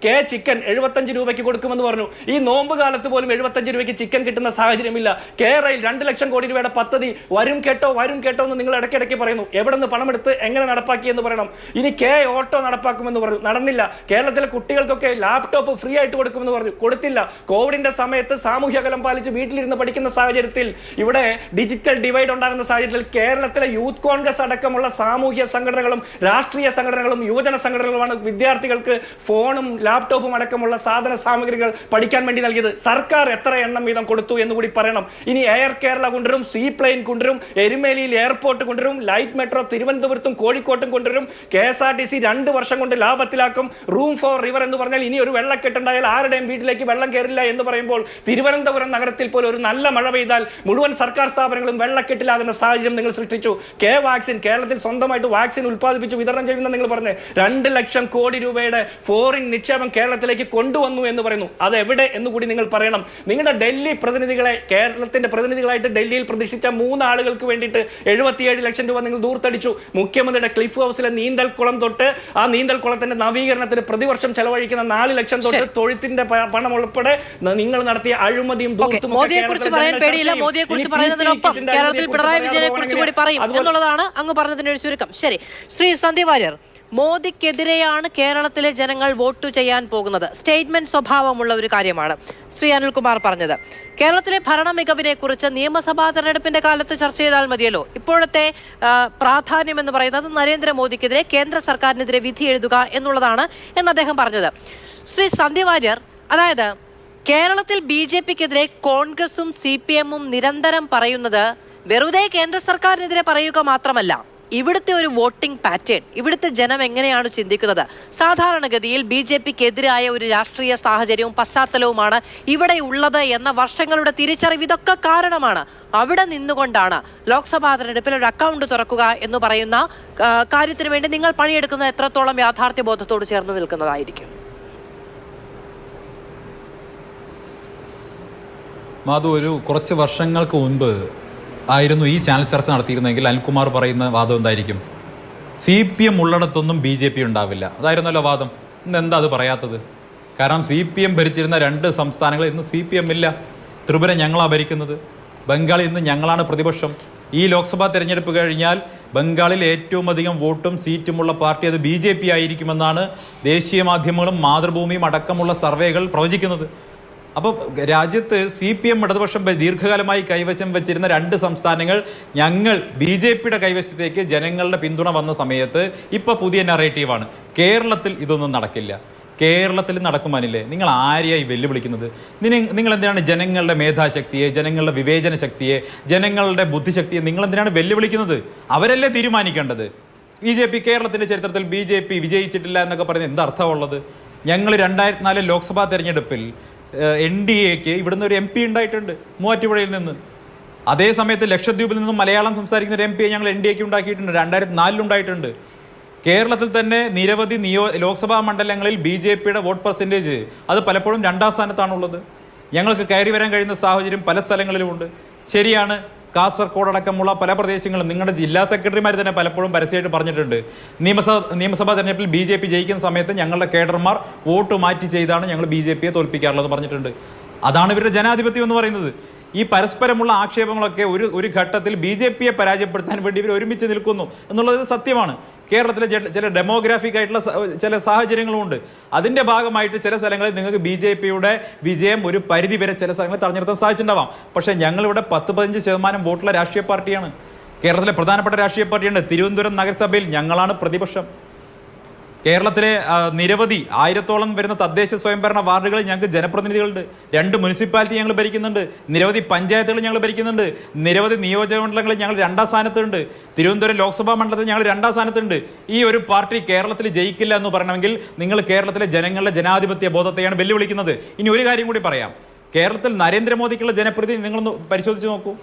ചിക്കൻ 75 രൂപയ്ക്ക് കൊടുക്കുമെന്ന് പറഞ്ഞു. ഈ നോമ്പ് കാലത്ത് പോലും 75 രൂപയ്ക്ക് ചിക്കൻ കിട്ടുന്ന സാഹചര്യമില്ല. റെയിൽ 2 ലക്ഷം കോടി രൂപയുടെ പദ്ധതി വരും കേട്ടോ എന്ന് നിങ്ങൾ ഇടയ്ക്കിടയ്ക്ക് പറയുന്നു. എവിടെ നിന്ന് പണമെടുത്ത് എങ്ങനെ നടപ്പാക്കി എന്ന് പറയണം. ഇനി ഓട്ടോ നടപ്പാക്കുമെന്ന് പറഞ്ഞു, നടന്നില്ല. കേരളത്തിലെ കുട്ടികൾക്കൊക്കെ ലാപ്ടോപ്പ് ഫ്രീ ആയിട്ട് കൊടുക്കുമെന്ന് പറഞ്ഞു, കൊടുത്തില്ല. കോവിഡിന്റെ സമയത്ത് സാമൂഹ്യ അകലം പാലിച്ച് വീട്ടിലിരുന്ന് പഠിക്കുന്ന നിൽക്കുന്ന സാഹചര്യത്തിൽ, ഇവിടെ ഡിജിറ്റൽ ഡിവൈഡ് ഉണ്ടാകുന്ന സാഹചര്യത്തിൽ കേരളത്തിലെ യൂത്ത് കോൺഗ്രസ് അടക്കമുള്ള സാമൂഹ്യ സംഘടനകളും രാഷ്ട്രീയ സംഘടനകളും യുവജന സംഘടനകളുമാണ് വിദ്യാർത്ഥികൾക്ക് ഫോണും ലാപ്ടോപ്പും അടക്കമുള്ള സാധന സാമഗ്രികൾ പഠിക്കാൻ വേണ്ടി നൽകിയത്. സർക്കാർ എത്ര എണ്ണം വീതം കൊടുത്തു എന്ന് കൂടി പറയണം. ഇനി എയർ കേരള കൊണ്ടുവരും, സീ പ്ലെയിൻ കൊണ്ടുവരും, എരുമേലിയിൽ എയർപോർട്ട് കൊണ്ടുവരും, ലൈറ്റ് മെട്രോ തിരുവനന്തപുരത്തും കോഴിക്കോട്ടും കൊണ്ടുവരും, KSRTC 2 വർഷം കൊണ്ട് ലാഭത്തിലാക്കും, റൂം ഫോർ റിവർ എന്ന് പറഞ്ഞാൽ ഇനി ഒരു വെള്ളക്കെട്ടുണ്ടായാൽ ആരുടെയും വീട്ടിലേക്ക് വെള്ളം കയറില്ല എന്ന് പറയുമ്പോൾ തിരുവനന്തപുരം നഗരത്തിൽ പോലും ഒരു നല്ല മഴ പെയ്താൽ മുഴുവൻ സർക്കാർ സ്ഥാപനങ്ങളും വെള്ളക്കെട്ടിലാകുന്ന സാഹചര്യം നിങ്ങൾ സൃഷ്ടിച്ചു. വാക്സിൻ കേരളത്തിൽ സ്വന്തമായിട്ട് വാക്സിൻ ഉൽപ്പാദിപ്പിച്ചു വിതരണം ചെയ്യുന്ന നിങ്ങൾ പറഞ്ഞ് 2 ലക്ഷം കോടി രൂപയുടെ ഫോറിൻ നിക്ഷേപം കേരളത്തിലേക്ക് കൊണ്ടുവന്നു എന്ന് പറയുന്നു. അത് എവിടെ എന്ന് കൂടി നിങ്ങൾ പറയണം. നിങ്ങളുടെ ഡൽഹി പ്രതിനിധികളെ, കേരളത്തിന്റെ പ്രതിനിധികളായിട്ട് ഡൽഹിയിൽ പ്രതിഷ്ഠിച്ച 3 ആളുകൾക്ക് വേണ്ടിയിട്ട് 77 ലക്ഷം രൂപ നിങ്ങൾ ദൂർത്തടിച്ചു. മുഖ്യമന്ത്രിയുടെ ക്ലിഫ് ഹൗസിലെ നീന്തൽക്കുളം തൊട്ട് ആ നീന്തൽക്കുളത്തിന്റെ നവീകരണത്തിന് പ്രതിവർഷം ചെലവഴിക്കുന്ന 4 ലക്ഷം തൊട്ട് തൊഴുത്തിന്റെ പണം ഉൾപ്പെടെ നിങ്ങൾ നടത്തിയ അഴിമതിയും മോദിയെ കുറിച്ച് പറയാൻ പേടിയില്ല. മോദിയെ കുറിച്ച് പറയുന്നതിനൊപ്പം കേരളത്തിൽ പിണറായി വിജയനെ കുറിച്ച് കൂടി പറയും എന്നുള്ളതാണ് അങ്ങ് പറഞ്ഞതിന്റെ ഒരു ചുരുക്കം. ശരി, ശ്രീ സന്ദീപ് വാര്യർ, മോദിക്കെതിരെയാണ് കേരളത്തിലെ ജനങ്ങൾ വോട്ട് ചെയ്യാൻ പോകുന്നത്. സ്റ്റേറ്റ്മെന്റ് സ്വഭാവമുള്ള ഒരു കാര്യമാണ് ശ്രീ അനിൽകുമാർ പറഞ്ഞത്. കേരളത്തിലെ ഭരണ മികവിനെ കുറിച്ച് നിയമസഭാ തെരഞ്ഞെടുപ്പിന്റെ കാലത്ത് ചർച്ച ചെയ്താൽ മതിയല്ലോ. ഇപ്പോഴത്തെ പ്രാധാന്യം എന്ന് പറയുന്നത് നരേന്ദ്രമോദിക്കെതിരെ, കേന്ദ്ര സർക്കാരിനെതിരെ വിധി എഴുതുക എന്നുള്ളതാണ് എന്ന് അദ്ദേഹം പറഞ്ഞത്. ശ്രീ സന്ദീപ് വാര്യർ, അതായത് കേരളത്തിൽ BJPക്കെതിരെ കോൺഗ്രസും CPM-ഉം നിരന്തരം പറയുന്നത് വെറുതെ കേന്ദ്ര സർക്കാരിനെതിരെ പറയുക മാത്രമല്ല, ഇവിടുത്തെ ഒരു വോട്ടിംഗ് പാറ്റേൺ, ഇവിടുത്തെ ജനം എങ്ങനെയാണ് ചിന്തിക്കുന്നത്, സാധാരണഗതിയിൽ BJPക്കെതിരായ ഒരു രാഷ്ട്രീയ സാഹചര്യവും പശ്ചാത്തലവുമാണ് ഇവിടെ ഉള്ളത് എന്ന വർഷങ്ങളുടെ തിരിച്ചറിവ് ഇതൊക്കെ കാരണമാണ്. അവിടെ നിന്നുകൊണ്ടാണ് ലോക്സഭാ തെരഞ്ഞെടുപ്പിൽ ഒരു അക്കൗണ്ട് തുറക്കുക എന്ന് പറയുന്ന കാര്യത്തിന് വേണ്ടി നിങ്ങൾ പണിയെടുക്കുന്നത് എത്രത്തോളം യാഥാർത്ഥ്യ ബോധത്തോട് ചേർന്ന് നിൽക്കുന്നതായിരിക്കും? മാധു, ഒരു കുറച്ച് വർഷങ്ങൾക്ക് മുൻപ് ആയിരുന്നു ഈ ചാനൽ ചർച്ച നടത്തിയിരുന്നെങ്കിൽ അനിൽകുമാർ പറയുന്ന വാദം എന്തായിരിക്കും? CPM ഉള്ളിടത്തൊന്നും BJP ഉണ്ടാവില്ല, അതായിരുന്നല്ലോ വാദം. ഇന്ന് എന്താ അത് പറയാത്തത്? കാരണം CPM ഭരിച്ചിരുന്ന 2 സംസ്ഥാനങ്ങളിൽ ഇന്ന് CPM ഇല്ല. ത്രിപുര ഞങ്ങളാണ് ഭരിക്കുന്നത്, ബംഗാളിൽ ഇന്ന് ഞങ്ങളാണ് പ്രതിപക്ഷം. ഈ ലോക്സഭാ തെരഞ്ഞെടുപ്പ് കഴിഞ്ഞാൽ ബംഗാളിൽ ഏറ്റവും അധികം വോട്ടും സീറ്റുമുള്ള പാർട്ടി അത് BJP ആയിരിക്കുമെന്നാണ് ദേശീയ മാധ്യമങ്ങളും മാതൃഭൂമിയും അടക്കമുള്ള സർവേകൾ പ്രവചിക്കുന്നത്. അപ്പോൾ രാജ്യത്ത് CPM ഇടതുപക്ഷം ദീർഘകാലമായി കൈവശം വെച്ചിരുന്ന 2 സംസ്ഥാനങ്ങൾ ഞങ്ങൾ BJPയുടെ കൈവശത്തേക്ക് ജനങ്ങളുടെ പിന്തുണ വന്ന സമയത്ത് ഇപ്പോൾ പുതിയ നറേറ്റീവാണ്. കേരളത്തിൽ ഇതൊന്നും നടക്കില്ല, കേരളത്തിൽ നടക്കുവാനില്ലേ? നിങ്ങൾ ആരെയായി വെല്ലുവിളിക്കുന്നത്? നിങ്ങൾ എന്തിനാണ് ജനങ്ങളുടെ മേധാശക്തിയെ, ജനങ്ങളുടെ വിവേചന ശക്തിയെ, ജനങ്ങളുടെ ബുദ്ധിശക്തിയെ നിങ്ങൾ എന്തിനാണ് വെല്ലുവിളിക്കുന്നത്? അവരല്ലേ തീരുമാനിക്കേണ്ടത്. BJP കേരളത്തിൻ്റെ ചരിത്രത്തിൽ BJP വിജയിച്ചിട്ടില്ല എന്നൊക്കെ പറയുന്നത് എന്താ അർത്ഥമുള്ളത്? ഞങ്ങൾ 2004 ലോക്സഭാ തെരഞ്ഞെടുപ്പിൽ NDAക്ക് ഇവിടുന്ന് ഒരു MP ഉണ്ടായിട്ടുണ്ട്, മൂവാറ്റുപുഴയിൽ നിന്ന്. അതേ സമയത്ത് ലക്ഷദ്വീപിൽ നിന്നും മലയാളം സംസാരിക്കുന്ന ഒരു MP ഞങ്ങൾ NDAക്ക് ഉണ്ടാക്കിയിട്ടുണ്ട്, 2004 ഉണ്ടായിട്ടുണ്ട്. കേരളത്തിൽ തന്നെ നിരവധി ലോക്സഭാ മണ്ഡലങ്ങളിൽ BJPയുടെ വോട്ട് പെർസെൻറ്റേജ് അത് പലപ്പോഴും 2ാം സ്ഥാനത്താണുള്ളത്. ഞങ്ങൾക്ക് കയറി വരാൻ കഴിയുന്ന സാഹചര്യം പല സ്ഥലങ്ങളിലുമുണ്ട്. ശരിയാണ്, കാസർഗോഡ് അടക്കമുള്ള പല പ്രദേശങ്ങളും നിങ്ങളുടെ ജില്ലാ സെക്രട്ടറിമാർ തന്നെ പലപ്പോഴും പരസ്യമായിട്ട് പറഞ്ഞിട്ടുണ്ട്, നിയമസഭാ തെരഞ്ഞെടുപ്പിൽ BJP ജയിക്കുന്ന സമയത്ത് ഞങ്ങളുടെ കേഡർമാർ വോട്ട് മാറ്റി ചെയ്താണ് ഞങ്ങൾ BJPയെ തോൽപ്പിക്കാറുള്ളത് പറഞ്ഞിട്ടുണ്ട്. അതാണ് ഇവരുടെ ജനാധിപത്യം എന്ന് പറയുന്നത്. ഈ പരസ്പരമുള്ള ആക്ഷേപങ്ങളൊക്കെ ഒരു ഘട്ടത്തിൽ BJPയെ പരാജയപ്പെടുത്താൻ വേണ്ടി ഇവർ ഒരുമിച്ച് നിൽക്കുന്നു എന്നുള്ളത് സത്യമാണ്. കേരളത്തിലെ ചില ഡെമോഗ്രാഫിക് ആയിട്ടുള്ള ചില സാഹചര്യങ്ങളുമുണ്ട്. അതിൻ്റെ ഭാഗമായിട്ട് ചില സ്ഥലങ്ങളിൽ നിങ്ങൾക്ക് BJPയുടെ വിജയം ഒരു പരിധി വരെ ചില സ്ഥലങ്ങളിൽ തടഞ്ഞു നിർത്താൻ സാധിച്ചിട്ടുണ്ടാവാം. പക്ഷേ ഞങ്ങളിവിടെ 10-15% വോട്ടുള്ള രാഷ്ട്രീയ പാർട്ടിയാണ്. കേരളത്തിലെ പ്രധാനപ്പെട്ട രാഷ്ട്രീയ പാർട്ടിയാണ്. തിരുവനന്തപുരം നഗരസഭയിൽ ഞങ്ങളാണ് പ്രതിപക്ഷം. കേരളത്തിലെ നിരവധി 1000-ഓളം വരുന്ന തദ്ദേശ സ്വയംഭരണ വാർഡുകളിൽ ഞങ്ങൾക്ക് ജനപ്രതിനിധികളുണ്ട്. 2 മുനിസിപ്പാലിറ്റി ഞങ്ങൾ ഭരിക്കുന്നുണ്ട്, നിരവധി പഞ്ചായത്തുകൾ ഞങ്ങൾ ഭരിക്കുന്നുണ്ട്, നിരവധി നിയോജക മണ്ഡലങ്ങളിൽ ഞങ്ങൾ 2ാം സ്ഥാനത്തുണ്ട്, തിരുവനന്തപുരം ലോക്സഭാ മണ്ഡലത്തിൽ ഞങ്ങൾ 2ാം സ്ഥാനത്തുണ്ട്. ഈ ഒരു പാർട്ടി കേരളത്തിൽ ജയിക്കില്ല എന്ന് പറയണമെങ്കിൽ നിങ്ങൾ കേരളത്തിലെ ജനങ്ങളുടെ ജനാധിപത്യ ബോധത്തെയാണ് വെല്ലുവിളിക്കുന്നത്. ഇനി ഒരു കാര്യം കൂടി പറയാം. കേരളത്തിൽ നരേന്ദ്രമോദിക്കുള്ള ജനപ്രതിനിധി നിങ്ങളൊന്ന് പരിശോധിച്ച് നോക്കൂ.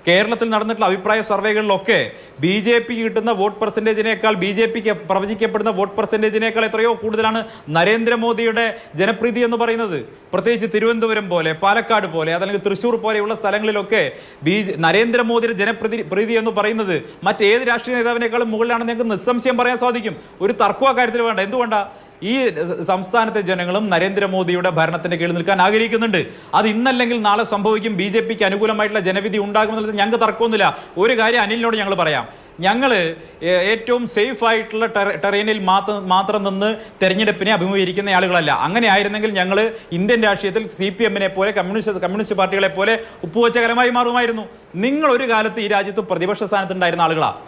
കേരളത്തിൽ നടന്നിട്ടുള്ള അഭിപ്രായ സർവേകളിലൊക്കെ BJPക്ക് കിട്ടുന്ന വോട്ട് പെർസെൻറ്റേജിനേക്കാൾ, BJPക്ക് പ്രവചിക്കപ്പെടുന്ന വോട്ട് പെർസെൻറ്റേജിനേക്കാൾ എത്രയോ കൂടുതലാണ് നരേന്ദ്രമോദിയുടെ ജനപ്രീതി എന്ന് പറയുന്നത്. പ്രത്യേകിച്ച് തിരുവനന്തപുരം പോലെ, പാലക്കാട് പോലെ, അതല്ലെങ്കിൽ തൃശ്ശൂർ പോലെയുള്ള സ്ഥലങ്ങളിലൊക്കെ നരേന്ദ്രമോദിയുടെ ജനപ്രീതി എന്ന് പറയുന്നത് മറ്റേത് രാഷ്ട്രീയ നേതാവിനേക്കാളും മുകളിലാണെന്ന് ഞങ്ങൾക്ക് നിസ്സംശയം പറയാൻ സാധിക്കും. ഒരു തർക്ക കാര്യത്തിൽ വേണ്ട. എന്തുകൊണ്ടാണ്? ഈ സംസ്ഥാനത്തെ ജനങ്ങളും നരേന്ദ്രമോദിയുടെ ഭരണത്തിന്റെ കീഴിൽ നിൽക്കാൻ ആഗ്രഹിക്കുന്നുണ്ട്. അത് ഇന്നല്ലെങ്കിൽ നാളെ സംഭവിക്കും. BJPക്ക് അനുകൂലമായിട്ടുള്ള ജനവിധി ഉണ്ടാകുമെന്നുള്ളത് ഞങ്ങൾക്ക് തർക്കമൊന്നുമില്ല. ഒരു കാര്യം അനിലിനോട് ഞങ്ങൾ പറയാം, ഞങ്ങൾ ഏറ്റവും സേഫ് ആയിട്ടുള്ള ടെറൈനിൽ മാത്രം നിന്ന് തെരഞ്ഞെടുപ്പിനെ അഭിമുഖീകരിക്കുന്ന ആളുകളല്ല. അങ്ങനെ ആയിരുന്നെങ്കിൽ ഞങ്ങൾ ഇന്ത്യൻ രാഷ്ട്രീയത്തിൽ CPM-നെ പോലെ കമ്മ്യൂണിസ്റ്റ് പാർട്ടികളെ പോലെ ഉപ്പുവെച്ചകരമായി മാറുമായിരുന്നു. നിങ്ങൾ ഒരു കാലത്ത് ഈ രാജ്യത്ത് പ്രതിപക്ഷ സ്ഥാനത്തുണ്ടായിരുന്ന ആളുകളാണ്.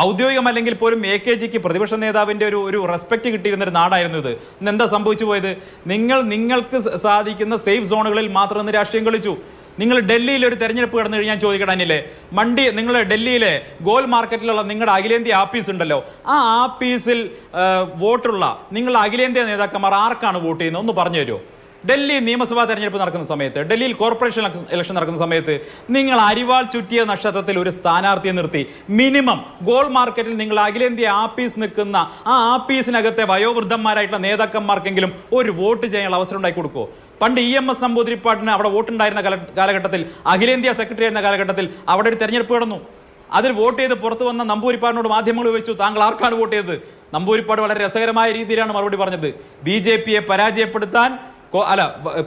ഔദ്യോഗികമല്ലെങ്കിൽ പോലും AKGക്ക് പ്രതിപക്ഷ നേതാവിൻ്റെ ഒരു റെസ്പെക്ട് കിട്ടിയിരുന്ന ഒരു നാടായിരുന്നു ഇത്. ഇന്ന് എന്താ സംഭവിച്ചു പോയത്? നിങ്ങൾക്ക് സാധിക്കുന്ന സേഫ് സോണുകളിൽ മാത്രം നിന്ന് രാഷ്ട്രീയം കളിച്ചു. നിങ്ങൾ ഡൽഹിയിൽ ഒരു തെരഞ്ഞെടുപ്പ് കടന്നു കഴിഞ്ഞാൽ ചോദിക്കണമെന്നില്ലേ, നിങ്ങൾ ഡൽഹിയിലെ ഗോൾ മാർക്കറ്റിലുള്ള നിങ്ങളുടെ അഖിലേന്ത്യാ ആപ്പീസ് ഉണ്ടല്ലോ, ആ ആപ്പീസിൽ വോട്ടുള്ള നിങ്ങളുടെ അഖിലേന്ത്യാ നേതാക്കന്മാർ ആർക്കാണ് വോട്ട് ചെയ്യുന്നത് ഒന്ന് പറഞ്ഞു തരുമോ? ഡൽഹി നിയമസഭാ തെരഞ്ഞെടുപ്പ് നടക്കുന്ന സമയത്ത്, ഡൽഹിയിൽ കോർപ്പറേഷൻ ഇലക്ഷൻ നടക്കുന്ന സമയത്ത് നിങ്ങൾ അരിവാൾ ചുറ്റിയ നക്ഷത്രത്തിൽ ഒരു സ്ഥാനാർത്ഥിയെ നിർത്തി മിനിമം ഗോൾ മാർക്കറ്റിൽ നിങ്ങൾ അഖിലേന്ത്യാ ആപ്പീസ് നിൽക്കുന്ന ആ ആപ്പീസിനകത്തെ വയോവൃദ്ധന്മാരായിട്ടുള്ള നേതാക്കന്മാർക്കെങ്കിലും ഒരു വോട്ട് ചെയ്യാനുള്ള അവസരം ഉണ്ടാക്കി കൊടുക്കുമോ? പണ്ട് EMS നമ്പൂതിരിപ്പാടിന് അവിടെ വോട്ടുണ്ടായിരുന്ന കാലഘട്ടത്തിൽ, അഖിലേന്ത്യാ സെക്രട്ടറി എന്ന കാലഘട്ടത്തിൽ അവിടെ ഒരു തെരഞ്ഞെടുപ്പ് നടന്നു. അതിൽ വോട്ട് ചെയ്ത് പുറത്തു വന്ന നമ്പൂരിപ്പാടിനോട് മാധ്യമങ്ങൾ ചോദിച്ചു, താങ്കൾ ആർക്കാണ് വോട്ട് ചെയ്തത്? നമ്പൂരിപ്പാട് വളരെ രസകരമായ രീതിയിലാണ് മറുപടി പറഞ്ഞത്. BJP-യെ പരാജയപ്പെടുത്താൻ,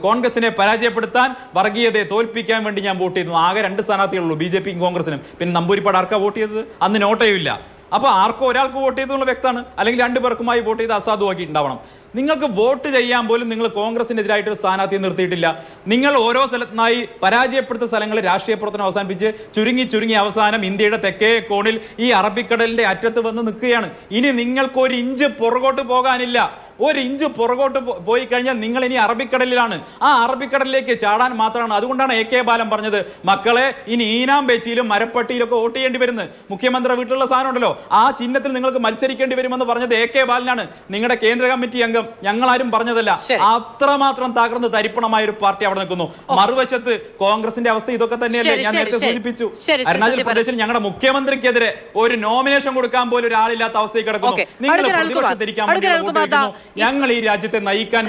കോൺഗ്രസിനെ പരാജയപ്പെടുത്താൻ, വർഗീയതയെ തോൽപ്പിക്കാൻ വേണ്ടി ഞാൻ വോട്ട് ചെയ്തു. ആകെ 2 സ്ഥാനാർത്ഥികളുള്ളൂ, BJP-ക്കും കോൺഗ്രസിനും. പിന്നെ നമ്പൂരിപ്പാട് ആർക്കാ വോട്ട് ചെയ്തത്? അന്ന് നോട്ടേയില്ല. അപ്പോൾ ആർക്കോ ഒരാൾക്ക് വോട്ട് ചെയ്തെന്നുള്ള വ്യക്തമാണ്, അല്ലെങ്കിൽ 2 പേർക്കുമായി വോട്ട് ചെയ്ത് അസാധുവാക്കിയിട്ടുണ്ടാവണം. നിങ്ങൾക്ക് വോട്ട് ചെയ്യാൻ പോലും നിങ്ങൾ കോൺഗ്രസിനെതിരായിട്ട് ഒരു സ്ഥാനാർത്ഥിയെ നിർത്തിയിട്ടില്ല. നിങ്ങൾ ഓരോ സ്ഥലത്തുനിന്നായി പരാജയപ്പെടുത്ത സ്ഥലങ്ങളിൽ രാഷ്ട്രീയ പ്രവർത്തനം അവസാനിപ്പിച്ച് ചുരുങ്ങി അവസാനം ഇന്ത്യയുടെ തെക്കേ കോണിൽ ഈ അറബിക്കടലിന്റെ അറ്റത്ത് വന്ന് നിൽക്കുകയാണ്. ഇനി നിങ്ങൾക്ക് 1 ഇഞ്ച് പുറകോട്ട് പോകാനില്ല. 1 ഇഞ്ച് പുറകോട്ട് പോയി കഴിഞ്ഞാൽ നിങ്ങൾ ഇനി അറബിക്കടലിലാണ്. ആ അറബിക്കടലിലേക്ക് ചാടാൻ മാത്രമാണ്. അതുകൊണ്ടാണ് AK ബാലൻ പറഞ്ഞത്, മക്കളെ ഇനി ഈനാം ബേച്ചിയിലും മരപ്പട്ടിയിലൊക്കെ വോട്ട് ചെയ്യേണ്ടി വരുന്നത്. മുഖ്യമന്ത്രി വീട്ടിലുള്ള സാധനം ഉണ്ടല്ലോ, ആ ചിഹ്നത്തിൽ നിങ്ങൾക്ക് മത്സരിക്കേണ്ടി വരുമെന്ന് പറഞ്ഞത് AK ബാലനാണ്, നിങ്ങളുടെ കേന്ദ്ര കമ്മിറ്റി അംഗം. ഞങ്ങളാരും പറഞ്ഞതല്ല. അത്രമാത്രം തകർന്ന് തരിപ്പണമായ ഒരു പാർട്ടി അവിടെ നിൽക്കുന്നു. മറുവശത്ത് കോൺഗ്രസിന്റെ അവസ്ഥ ഇതൊക്കെ തന്നെയല്ലേ? ഞാൻ നേരത്തെ സൂചിപ്പിച്ചു, അരുണാചൽ പ്രദേശിൽ ഞങ്ങളുടെ മുഖ്യമന്ത്രിക്കെതിരെ ഒരു നോമിനേഷൻ കൊടുക്കാൻ പോലും ഒരാളില്ലാത്ത അവസ്ഥയിൽ കിടക്കുന്നു. നിങ്ങൾ പ്രതിപക്ഷത്തിരിക്കാൻ വേണ്ടി, ഞങ്ങൾ ഈ രാജ്യത്തെ നയിക്കാൻ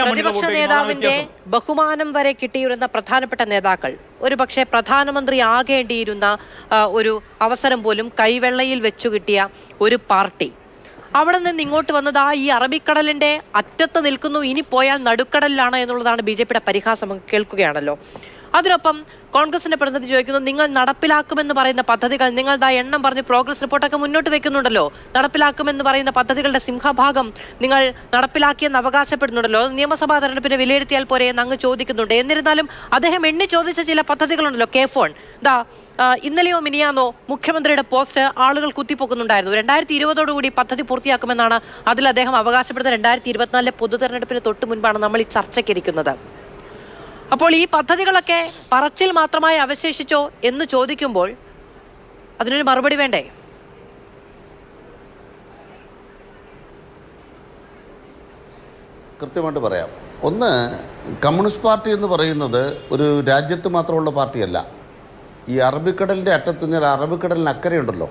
പ്രതിപക്ഷ നേതാവിന്റെ ബഹുമാനം വരെ കിട്ടിയിരുന്ന പ്രധാനപ്പെട്ട നേതാക്കൾ ഒരുപക്ഷെ പ്രധാനമന്ത്രി ആകേണ്ടിയിരുന്ന ഒരു അവസരം പോലും കൈവെള്ളയിൽ വെച്ചു കിട്ടിയ ഒരു പാർട്ടി അവിടെ നിന്ന് ഇങ്ങോട്ട് വന്നത് ഈ അറബിക്കടലിന്റെ അറ്റത്ത് നിൽക്കുന്നു, ഇനി പോയാൽ നടുക്കടലിലാണ് എന്നുള്ളതാണ് BJP-യുടെ പരിഹാസം കേൾക്കുകയാണല്ലോ. അതിനൊപ്പം കോൺഗ്രസിന്റെ പ്രതിനിധി ചോദിക്കുന്നു, നിങ്ങൾ നടപ്പിലാക്കുമെന്ന് പറയുന്ന പദ്ധതികൾ, നിങ്ങൾ എണ്ണം പറഞ്ഞ് പ്രോഗ്രസ് റിപ്പോർട്ടൊക്കെ മുന്നോട്ട് വെക്കുന്നുണ്ടല്ലോ, നടപ്പിലാക്കുമെന്ന് പറയുന്ന പദ്ധതികളുടെ സിംഹഭാഗം നിങ്ങൾ നടപ്പിലാക്കിയെന്ന് അവകാശപ്പെടുന്നുണ്ടല്ലോ, നിയമസഭാ തെരഞ്ഞെടുപ്പിനെ വിലയിരുത്തിയാൽ പോരെ എന്ന് അങ്ങ് ചോദിക്കുന്നുണ്ട്. എന്നിരുന്നാലും അദ്ദേഹം എണ്ണി ചോദിച്ച ചില പദ്ധതികളുണ്ടല്ലോ, K-Phone, ഇന്നലെയോ മിനിയാന്നോ മുഖ്യമന്ത്രിയുടെ പോസ്റ്റ് ആളുകൾ കുത്തിപ്പൊക്കുന്നുണ്ടായിരുന്നു. 2020 പദ്ധതി പൂർത്തിയാക്കുമെന്നാണ് അതിൽ അദ്ദേഹം അവകാശപ്പെടുന്നത്. 2024 പൊതു തെരഞ്ഞെടുപ്പിന് തൊട്ട് മുൻപാണ് നമ്മൾ ഈ ചർച്ചയ്ക്കിരിക്കുന്നത്. അപ്പോൾ ഈ പദ്ധതികളൊക്കെ പറച്ചിൽ മാത്രമായി അവശേഷിച്ചോ എന്ന് ചോദിക്കുമ്പോൾ അതിനൊരു മറുപടി വേണ്ടേ? കൃത്യമായിട്ട് പറയാം. ഒന്ന്, കമ്മ്യൂണിസ്റ്റ് പാർട്ടി എന്ന് പറയുന്നത് ഒരു രാജ്യത്ത് മാത്രമുള്ള പാർട്ടിയല്ല. ഈ അറബിക്കടലിൻ്റെ അറ്റത്തുനിന്ന് അറബിക്കടലിന് അക്കരയുണ്ടല്ലോ,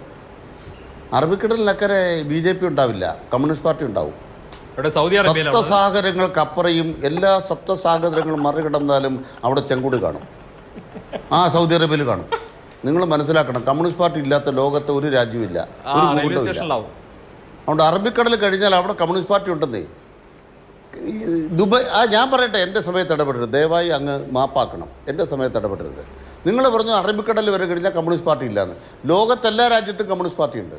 അറബിക്കടലിനക്കരെ BJP ഉണ്ടാവില്ല, കമ്മ്യൂണിസ്റ്റ് പാർട്ടി ഉണ്ടാവും. സപ്തസാഗരങ്ങൾക്കപ്പുറയും എല്ലാ സപ്തസാഗരങ്ങളും മറികടന്നാലും അവിടെ ചെങ്കുട് കാണും. സൗദി അറേബ്യയിൽ കാണും. നിങ്ങൾ മനസ്സിലാക്കണം, കമ്മ്യൂണിസ്റ്റ് പാർട്ടി ഇല്ലാത്ത ലോകത്തെ ഒരു രാജ്യമില്ല, ഒരു ഭൂഖണ്ഡമില്ല. അതുകൊണ്ട് അറബിക്കടൽ കഴിഞ്ഞാൽ അവിടെ കമ്മ്യൂണിസ്റ്റ് പാർട്ടി ഉണ്ടെന്നേ. ദുബായ് ഞാൻ പറയട്ടെ, എൻ്റെ സമയത്ത് ഇടപെടരുത്, ദയവായി അങ്ങ് മാപ്പാക്കണം, എൻ്റെ സമയത്ത് ഇടപെടരുത്. നിങ്ങൾ പറഞ്ഞു അറബിക്കടൽ വരെ കഴിഞ്ഞാൽ കമ്മ്യൂണിസ്റ്റ് പാർട്ടി ഇല്ലയെന്ന്. ലോകത്തെല്ലാ രാജ്യത്തും കമ്മ്യൂണിസ്റ്റ് പാർട്ടി ഉണ്ട്.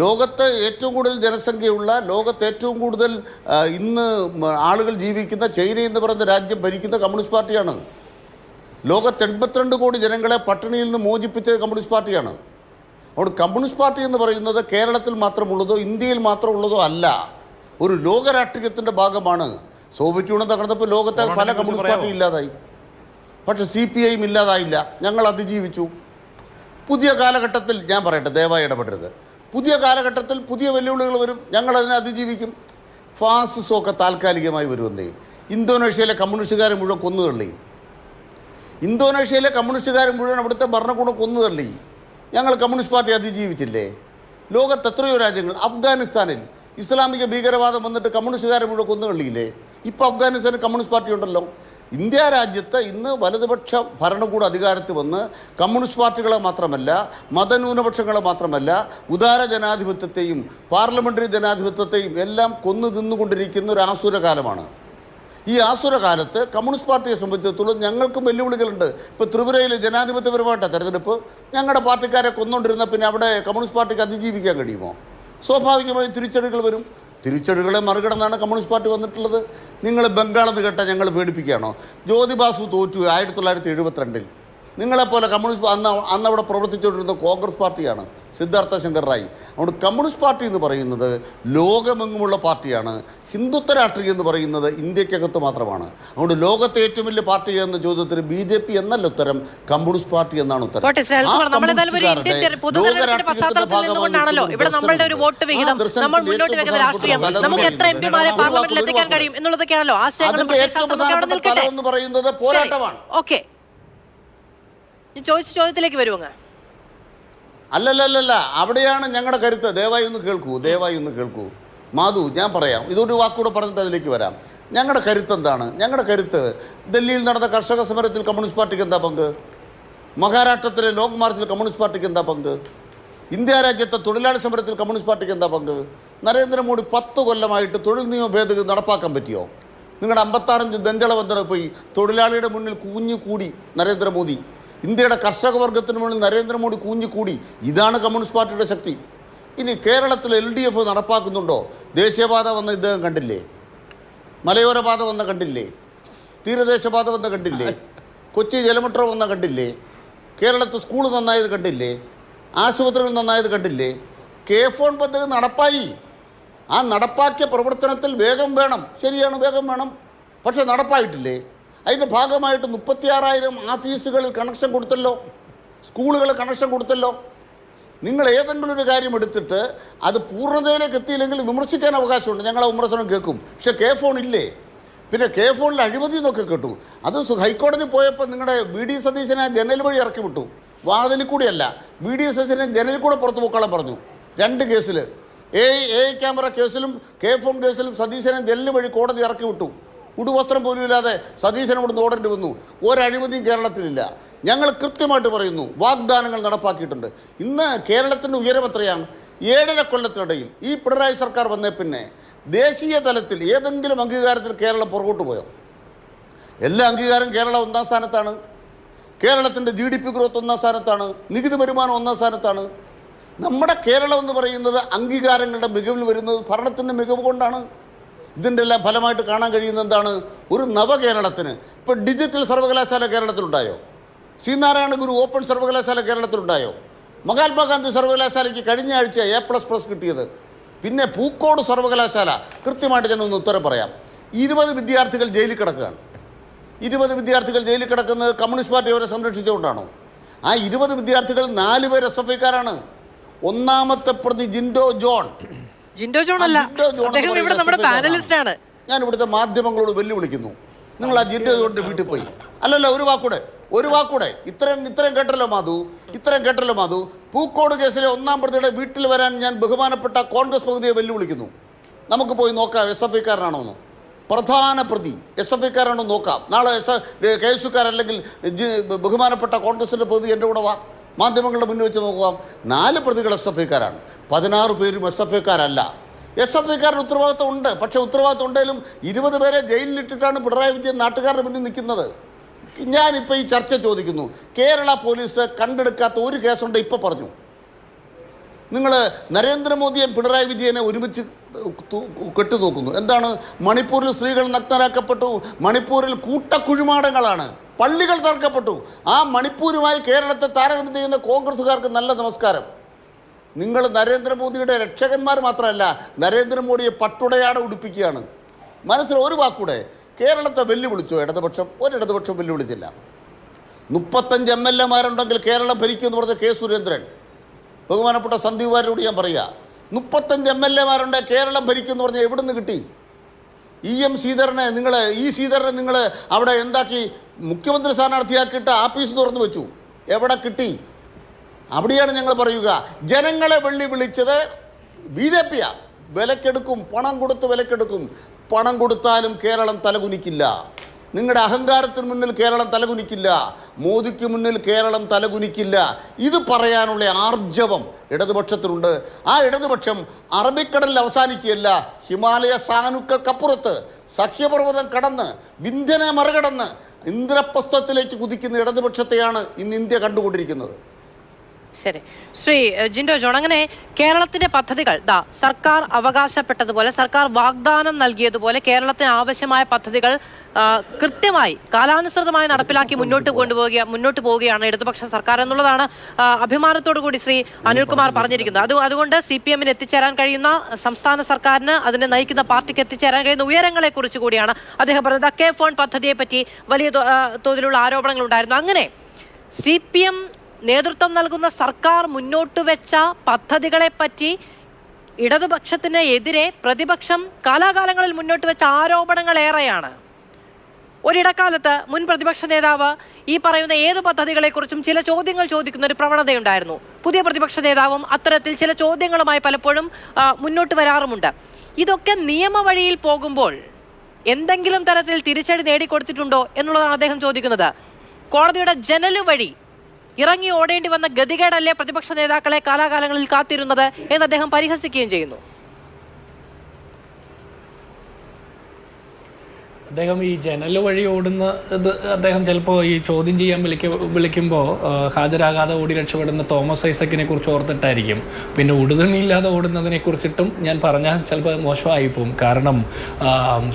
ലോകത്ത് ഏറ്റവും കൂടുതൽ ജനസംഖ്യയുള്ള, ലോകത്ത് ഏറ്റവും കൂടുതൽ ഇന്ന് ആളുകൾ ജീവിക്കുന്ന ചൈന എന്ന് പറയുന്ന രാജ്യം ഭരിക്കുന്ന കമ്മ്യൂണിസ്റ്റ് പാർട്ടിയാണ്. ലോകത്ത് 82 കോടി ജനങ്ങളെ പട്ടിണിയിൽ നിന്ന് മോചിപ്പിച്ചത് കമ്മ്യൂണിസ്റ്റ് പാർട്ടിയാണ്. അതുകൊണ്ട് കമ്മ്യൂണിസ്റ്റ് പാർട്ടി എന്ന് പറയുന്നത് കേരളത്തിൽ മാത്രമുള്ളതോ ഇന്ത്യയിൽ മാത്രമുള്ളതോ അല്ല, ഒരു ലോക രാഷ്ട്രീയത്തിൻ്റെ ഭാഗമാണ്. സോവിയറ്റ് യൂണിയൻ തകർന്നപ്പോൾ ലോകത്തെ പല കമ്മ്യൂണിസ്റ്റ് പാർട്ടി ഇല്ലാതായി, പക്ഷെ CPI ഇല്ലാതായില്ല, ഞങ്ങൾ അതിജീവിച്ചു. പുതിയ കാലഘട്ടത്തിൽ ഞാൻ പറയട്ടെ, ദയവായി ഇടപെടരുത്, പുതിയ കാലഘട്ടത്തിൽ പുതിയ വെല്ലുവിളികൾ വരും, ഞങ്ങളതിനെ അതിജീവിക്കും. ഫാസിസമൊക്കെ താൽക്കാലികമായി വരുമെന്നേ. ഇന്തോനേഷ്യയിലെ കമ്മ്യൂണിസ്റ്റുകാരെ മുഴുവൻ കൊന്നുതള്ളി, ഇന്തോനേഷ്യയിലെ കമ്മ്യൂണിസ്റ്റുകാരെ മുഴുവൻ അവിടുത്തെ ഭരണകൂടം കൊന്നുതള്ളി. ഞങ്ങൾ കമ്മ്യൂണിസ്റ്റ് പാർട്ടി അതിജീവിച്ചില്ലേ? ലോകത്ത് എത്രയോ രാജ്യങ്ങൾ, അഫ്ഗാനിസ്ഥാനിൽ ഇസ്ലാമിക ഭീകരവാദം വന്നിട്ട് കമ്മ്യൂണിസ്റ്റുകാരെ മുഴുവൻ കൊന്നുതള്ളിയില്ലേ? ഇപ്പോൾ അഫ്ഗാനിസ്ഥാനിൽ കമ്മ്യൂണിസ്റ്റ് പാർട്ടി ഉണ്ടല്ലോ. ഇന്ത്യ രാജ്യത്ത് ഇന്ന് വലതുപക്ഷ ഭരണകൂട അധികാരത്തിൽ വന്ന് കമ്മ്യൂണിസ്റ്റ് പാർട്ടികളെ മാത്രമല്ല, മതന്യൂനപക്ഷങ്ങളെ മാത്രമല്ല, ഉദാര ജനാധിപത്യത്തെയും പാർലമെൻ്ററി ജനാധിപത്യത്തെയും എല്ലാം കൊന്നു തിന്നുകൊണ്ടിരിക്കുന്ന ഒരു ആസുരകാലമാണ്. ഈ ആസുര കാലത്ത് കമ്മ്യൂണിസ്റ്റ് പാർട്ടിയെ സംബന്ധിച്ചിടത്തോളം ഞങ്ങൾക്കും വെല്ലുവിളികളുണ്ട്. ഇപ്പോൾ ത്രിപുരയിൽ ജനാധിപത്യപരമായിട്ടാണ് തെരഞ്ഞെടുപ്പ്. ഞങ്ങളുടെ പാർട്ടിക്കാരെ കൊന്നുകൊണ്ടിരുന്ന പിന്നെ അവിടെ കമ്മ്യൂണിസ്റ്റ് പാർട്ടിക്ക് അതിജീവിക്കാൻ കഴിയുമോ? സ്വാഭാവികമായും തിരിച്ചടികൾ വരും. തിരിച്ചടികളെ മറികടന്നാണ് കമ്മ്യൂണിസ്റ്റ് പാർട്ടി വന്നിട്ടുള്ളത്. നിങ്ങൾ ബംഗാളെന്ന് കേട്ടാൽ ഞങ്ങൾ പേടിപ്പിക്കുകയാണോ? ജ്യോതിബാസു തോറ്റു 1972. നിങ്ങളെപ്പോലെ കമ്മ്യൂണിസ്റ്റ് അന്ന് അവിടെ പ്രവർത്തിച്ചുകൊണ്ടിരുന്ന കോൺഗ്രസ് പാർട്ടിയാണ്, സിദ്ധാർത്ഥ ശങ്കർ റായ്. അതുകൊണ്ട് കമ്മ്യൂണിസ്റ്റ് പാർട്ടി എന്ന് പറയുന്നത് ലോകമെങ്ങുമുള്ള പാർട്ടിയാണ്. ഹിന്ദുത്വ രാഷ്ട്രീയം എന്ന് പറയുന്നത് ഇന്ത്യക്കകത്ത് മാത്രമാണ്. അതുകൊണ്ട് ലോകത്തെ ഏറ്റവും വലിയ പാർട്ടി എന്ന ചോദ്യത്തിന് BJP എന്നല്ല ഉത്തരം, കമ്മ്യൂണിസ്റ്റ് പാർട്ടി എന്നാണ് ഉത്തരം. എന്ന് പറയുന്നത് പോരാട്ടമാണ്. ചോദ്യത്തിലേക്ക് വരുവാ. അല്ലല്ലല്ല, അവിടെയാണ് ഞങ്ങളുടെ കരുത്ത്. ദയവായി ഒന്ന് കേൾക്കൂ മാധു, ഞാൻ പറയാം. ഇതൊരു വാക്കുകൂടെ പറഞ്ഞിട്ട് അതിലേക്ക് വരാം. ഞങ്ങളുടെ കരുത്ത് എന്താണ്? ഞങ്ങളുടെ കരുത്ത് ഡൽഹിയിൽ നടന്ന കർഷക സമരത്തിൽ കമ്മ്യൂണിസ്റ്റ് പാർട്ടിക്ക് എന്താ പങ്ക്? മഹാരാഷ്ട്രത്തിലെ ലോങ് മാർച്ചിൽ കമ്മ്യൂണിസ്റ്റ് പാർട്ടിക്ക് എന്താ പങ്ക്? ഇന്ത്യ രാജ്യത്തെ തൊഴിലാളി സമരത്തിൽ കമ്മ്യൂണിസ്റ്റ് പാർട്ടിക്ക് എന്താ പങ്ക്? നരേന്ദ്രമോദി 10 കൊല്ലമായിട്ട് തൊഴിൽ നിയമ ഭേദഗതി നടപ്പാക്കാൻ പറ്റിയോ? നിങ്ങളുടെ 55 ദഞ്ചളവന്തര പോയി തൊഴിലാളിയുടെ മുന്നിൽ കൂടി നരേന്ദ്രമോദി. ഇന്ത്യയുടെ കർഷക വർഗത്തിന് മുന്നിൽ നരേന്ദ്രമോദി കൂടി. ഇതാണ് കമ്മ്യൂണിസ്റ്റ് പാർട്ടിയുടെ ശക്തി. ഇനി കേരളത്തിൽ LDF നടപ്പാക്കുന്നുണ്ടോ? ദേശീയപാത വന്ന ഇദ്ദേഹം കണ്ടില്ലേ? മലയോര പാത വന്ന കണ്ടില്ലേ? തീരദേശപാത വന്ന കണ്ടില്ലേ? കൊച്ചി ജലമെട്രോ വന്ന കണ്ടില്ലേ? കേരളത്തിൽ സ്കൂൾ നന്നായത് കണ്ടില്ലേ? ആശുപത്രികൾ നന്നായത് കണ്ടില്ലേ? K-ഫോൺ പദ്ധതി നടപ്പായി. ആ നടപ്പാക്കിയ പ്രവർത്തനത്തിൽ വേഗം വേണം. ശരിയാണ്, വേഗം വേണം. പക്ഷെ നടപ്പായിട്ടില്ലേ? അതിൻ്റെ ഭാഗമായിട്ട് 36,000 ഓഫീസുകളിൽ കണക്ഷൻ കൊടുത്തല്ലോ, സ്കൂളുകൾ കണക്ഷൻ കൊടുത്തല്ലോ. നിങ്ങൾ ഏതെങ്കിലും ഒരു കാര്യം എടുത്തിട്ട് അത് പൂർണ്ണതയിലേക്ക് എത്തിയില്ലെങ്കിൽ വിമർശിക്കാൻ അവകാശമുണ്ട്. ഞങ്ങളെ വിമർശനം കേൾക്കും. പക്ഷേ K-ഫോൺ ഇല്ലേ? പിന്നെ K-ഫോണിൽ അഴിമതി എന്നൊക്കെ കേട്ടു. അത് ഹൈക്കോടതി പോയപ്പോൾ നിങ്ങളുടെ VD സതീശനെ ജനൽ വഴി ഇറക്കി വിട്ടു. വാതിലിൽ കൂടിയല്ല, VD സതീശനെ ജനലിൽ കൂടെ പുറത്ത് പോക്കാളം പറഞ്ഞു. 2 കേസിൽ, AI ക്യാമറ കേസിലും K-ഫോൺ കേസിലും സതീശനെ ജനൽ വഴി കോടതി ഇറക്കി വിട്ടു. ഉടുവസ്ത്രം പോലും ഇല്ലാതെ സതീശൻ ഇവിടുന്ന് ഓടേണ്ടി വന്നു. ഒരഴിമതിയും കേരളത്തിലില്ല. ഞങ്ങൾ കൃത്യമായിട്ട് പറയുന്നു, വാഗ്ദാനങ്ങൾ നടപ്പാക്കിയിട്ടുണ്ട്. ഇന്ന് കേരളത്തിൻ്റെ ഉയരം എത്രയാണ്? 7.5 കൊല്ലത്തിനിടയിൽ ഈ പിണറായി സർക്കാർ വന്നേ പിന്നെ ദേശീയ തലത്തിൽ ഏതെങ്കിലും അംഗീകാരത്തിൽ കേരളം പുറകോട്ട് പോയോ? എല്ലാ അംഗീകാരം കേരളം 1ാം സ്ഥാനത്താണ്. കേരളത്തിൻ്റെ GDP ഗ്രോത്ത് 1ാം സ്ഥാനത്താണ്. നികുതി വരുമാനം 1ാം സ്ഥാനത്താണ്. നമ്മുടെ കേരളം എന്ന് പറയുന്നത് അംഗീകാരങ്ങളുടെ മികവിൽ വരുന്നത് ഭരണത്തിൻ്റെ മികവ് കൊണ്ടാണ്. ഇതിൻ്റെ എല്ലാം ഫലമായിട്ട് കാണാൻ കഴിയുന്ന എന്താണ്? ഒരു നവകേരളത്തിന് ഇപ്പോൾ ഡിജിറ്റൽ സർവകലാശാല കേരളത്തിലുണ്ടായോ? ശ്രീനാരായണ ഗുരു ഓപ്പൺ സർവകലാശാല കേരളത്തിലുണ്ടായോ? മഹാത്മാഗാന്ധി സർവകലാശാലയ്ക്ക് കഴിഞ്ഞ ആഴ്ച A++ കിട്ടിയത്. പിന്നെ പൂക്കോട് സർവകലാശാല, കൃത്യമായിട്ട് ഞാൻ ഒന്ന് ഉത്തരം പറയാം. 20 വിദ്യാർത്ഥികൾ ജയിലിൽ കിടക്കുകയാണ്. 20 വിദ്യാർത്ഥികൾ ജയിലിൽ കിടക്കുന്നത് കമ്മ്യൂണിസ്റ്റ് പാർട്ടി അവരെ സംരക്ഷിച്ചുകൊണ്ടാണോ? ആ 20 വിദ്യാർത്ഥികൾ 4 പേർ SFIക്കാരാണ്. 1ാമത്തെ പ്രതി ജിൻഡോ ജോൺ അല്ല, ഇവിടെ നമ്മുടെ പാനലിസ്റ്റാണ്. ഞാൻ ഇവിടുത്തെ മാധ്യമങ്ങളോട് വെല്ലുവിളിക്കുന്നു, നിങ്ങൾ ആ ജിൻഡോ ജോണിന്റെ വീട്ടിൽ പോയി. അല്ലല്ല, ഒരു വാക്കൂടെ ഇത്രയും കേട്ടല്ലോ മാധു. പൂക്കോട് കേസിലെ 1ാം പ്രതിയുടെ വീട്ടിൽ വരാൻ ഞാൻ ബഹുമാനപ്പെട്ട കോൺഗ്രസ് പ്രതിയെ വെല്ലുവിളിക്കുന്നു. നമുക്ക് പോയി നോക്കാം SFIക്കാരനാണോ എന്ന്. പ്രധാന പ്രതി SFIക്കാരാണോ നോക്കാം. നാളെ KSUക്കാരല്ലെങ്കിൽ ബഹുമാനപ്പെട്ട കോൺഗ്രസിൻ്റെ പ്രതി എൻ്റെ കൂടെ വാ, മാധ്യമങ്ങളുടെ മുന്നിൽ വെച്ച് നോക്കാം. 4 പ്രതികൾ SFIക്കാരാണ്, 16 പേരും SFIക്കാരല്ല. SFIക്കാരുടെ ഉത്തരവാദിത്വം ഉണ്ട്. പക്ഷേ ഉത്തരവാദിത്വം ഉണ്ടെങ്കിലും 20 പേരെ ജയിലിലിട്ടിട്ടാണ് പിണറായി വിജയൻ നാട്ടുകാരുടെ മുന്നിൽ നിൽക്കുന്നത്. ഞാനിപ്പോൾ ഈ ചർച്ച ചോദിക്കുന്നു, കേരള പോലീസ് കണ്ടെടുക്കാത്ത ഒരു കേസുണ്ട്. ഇപ്പോൾ പറഞ്ഞു, നിങ്ങൾ നരേന്ദ്രമോദിയും പിണറായി വിജയനെ ഒരുമിച്ച് കെട്ടുനോക്കുന്നു. എന്താണ്? മണിപ്പൂരിൽ സ്ത്രീകൾ നഗ്നരാക്കപ്പെട്ടു. മണിപ്പൂരിൽ കൂട്ടക്കുഴിമാടങ്ങളാണ്. പള്ളികൾ തകർക്കപ്പെട്ടു. ആ മണിപ്പൂരുമായി കേരളത്തെ താരതമ്യം ചെയ്യുന്ന കോൺഗ്രസ്സുകാർക്ക് നല്ല നമസ്കാരം. നിങ്ങൾ നരേന്ദ്രമോദിയുടെ രക്ഷകന്മാർ മാത്രമല്ല, നരേന്ദ്രമോദിയെ പട്ടുടയാടെ ഉടുപ്പിക്കുകയാണ്. മനസ്സിൽ ഒരു വാക്കൂടെ, കേരളത്തെ വെല്ലുവിളിച്ചോ ഇടതുപക്ഷം? ഒരിടതുപക്ഷം വെല്ലുവിളിച്ചില്ല. 35 MLA-മാരുണ്ടെങ്കിൽ കേരളം ഭരിക്കുമെന്ന് പറഞ്ഞ K. സുരേന്ദ്രൻ, ബഹുമാനപ്പെട്ട സന്ദീപ് വാര്യരോട് ഞാൻ പറയുക, 35 MLA-മാരുണ്ട് കേരളം ഭരിക്കുമെന്ന് പറഞ്ഞാൽ എവിടെ നിന്ന് കിട്ടി? ശ്രീധരനെ നിങ്ങൾ അവിടെ എന്താക്കി? മുഖ്യമന്ത്രി സ്ഥാനാർത്ഥിയാക്കിയിട്ട് ആഫീസ് തുറന്നു വെച്ചു. എവിടെ കിട്ടി? അവിടെയാണ് ഞങ്ങൾ പറയുക, ജനങ്ങളെ വെല്ലുവിളിച്ചത് BJP-യാണ്. വിലക്കെടുക്കും, പണം കൊടുത്ത് വിലക്കെടുക്കും. പണം കൊടുത്താലും കേരളം തലകുനിക്കില്ല. നിങ്ങളുടെ അഹങ്കാരത്തിന് മുന്നിൽ കേരളം തലകുനിക്കില്ല. മോദിക്ക് മുന്നിൽ കേരളം തലകുനിക്കില്ല. ഇത് പറയാനുള്ള ആർജവം ഇടതുപക്ഷത്തിനുണ്ട്. ആ ഇടതുപക്ഷം അറബിക്കടലിൽ അവസാനിക്കുകയല്ല, ഹിമാലയ സാനുക്കൾക്കപ്പുറത്ത് സഖ്യപർവ്വതം കടന്ന് വിന്ധ്യനെ മറികടന്ന് ഇന്ദ്രപ്രസ്ഥത്തിലേക്ക് കുതിക്കുന്ന ഇടതുപക്ഷത്തെയാണ് ഇന്ന് ഇന്ത്യ കണ്ടുകൊണ്ടിരിക്കുന്നത്. ശരി, ശ്രീ ജിൻഡോ ജോൺ, അങ്ങനെ കേരളത്തിന്റെ പദ്ധതികൾ സർക്കാർ അവകാശപ്പെട്ടതുപോലെ, സർക്കാർ വാഗ്ദാനം നൽകിയതുപോലെ കേരളത്തിന് ആവശ്യമായ പദ്ധതികൾ കൃത്യമായി കാലാനുസൃതമായി നടപ്പിലാക്കി മുന്നോട്ട് പോവുകയാണ് ഇടതുപക്ഷ സർക്കാർ എന്നുള്ളതാണ് അഭിമാനത്തോടു കൂടി ശ്രീ അനിൽകുമാർ പറഞ്ഞിരിക്കുന്നത്. അതുകൊണ്ട് CPM-ന് എത്തിച്ചേരാൻ കഴിയുന്ന, സംസ്ഥാന സർക്കാരിന് അതിനെ നയിക്കുന്ന പാർട്ടിക്ക് എത്തിച്ചേരാൻ കഴിയുന്ന ഉയരങ്ങളെ കുറിച്ച് കൂടിയാണ് അദ്ദേഹം പറഞ്ഞത്. K-Phone പദ്ധതിയെ പറ്റി വലിയ തോതിലുള്ള ആരോപണങ്ങൾ ഉണ്ടായിരുന്നു. അങ്ങനെ CPM നേതൃത്വം നൽകുന്ന സർക്കാർ മുന്നോട്ട് വെച്ച പദ്ധതികളെപ്പറ്റി ഇടതുപക്ഷത്തിന് എതിരെ പ്രതിപക്ഷം കാലാകാലങ്ങളിൽ മുന്നോട്ട് വെച്ച ആരോപണങ്ങൾ ഏറെയാണ്. ഒരിടക്കാലത്ത് മുൻ പ്രതിപക്ഷ നേതാവ് ഈ പറയുന്ന ഏത് പദ്ധതികളെക്കുറിച്ചും ചില ചോദ്യങ്ങൾ ചോദിക്കുന്ന ഒരു പ്രവണതയുണ്ടായിരുന്നു. പുതിയ പ്രതിപക്ഷ നേതാവും അത്തരത്തിൽ ചില ചോദ്യങ്ങളുമായി പലപ്പോഴും മുന്നോട്ട് വരാറുമുണ്ട്. ഇതൊക്കെ നിയമവഴിയിൽ പോകുമ്പോൾ എന്തെങ്കിലും തരത്തിൽ തിരിച്ചടി നേടിക്കൊടുത്തിട്ടുണ്ടോ എന്നുള്ളതാണ് അദ്ദേഹം ചോദിക്കുന്നത്. കോടതിയുടെ ജനല് വഴി ഇറങ്ങി ഓടേണ്ടി വന്ന ഗതികേടല്ലേ പ്രതിപക്ഷ നേതാക്കളെ കാലാകാലങ്ങളിൽ കാത്തിരുന്നത് എന്ന് അദ്ദേഹം പരിഹസിക്കുകയും ചെയ്യുന്നു. അദ്ദേഹം ഈ ജനൽ വഴി ഓടുന്നത് അദ്ദേഹം ചിലപ്പോൾ ഈ ചോദ്യം ചെയ്യാൻ വിളിക്കുമ്പോൾ ഹാജരാകാതെ ഓടി രക്ഷപ്പെടുന്ന തോമസ് ഐസക്കിനെ കുറിച്ച് ഓർത്തിട്ടായിരിക്കും. പിന്നെ ഉടുതുണിയില്ലാതെ ഓടുന്നതിനെ കുറിച്ചിട്ടും ഞാൻ പറഞ്ഞാൽ ചിലപ്പോൾ മോശമായി പോകും. കാരണം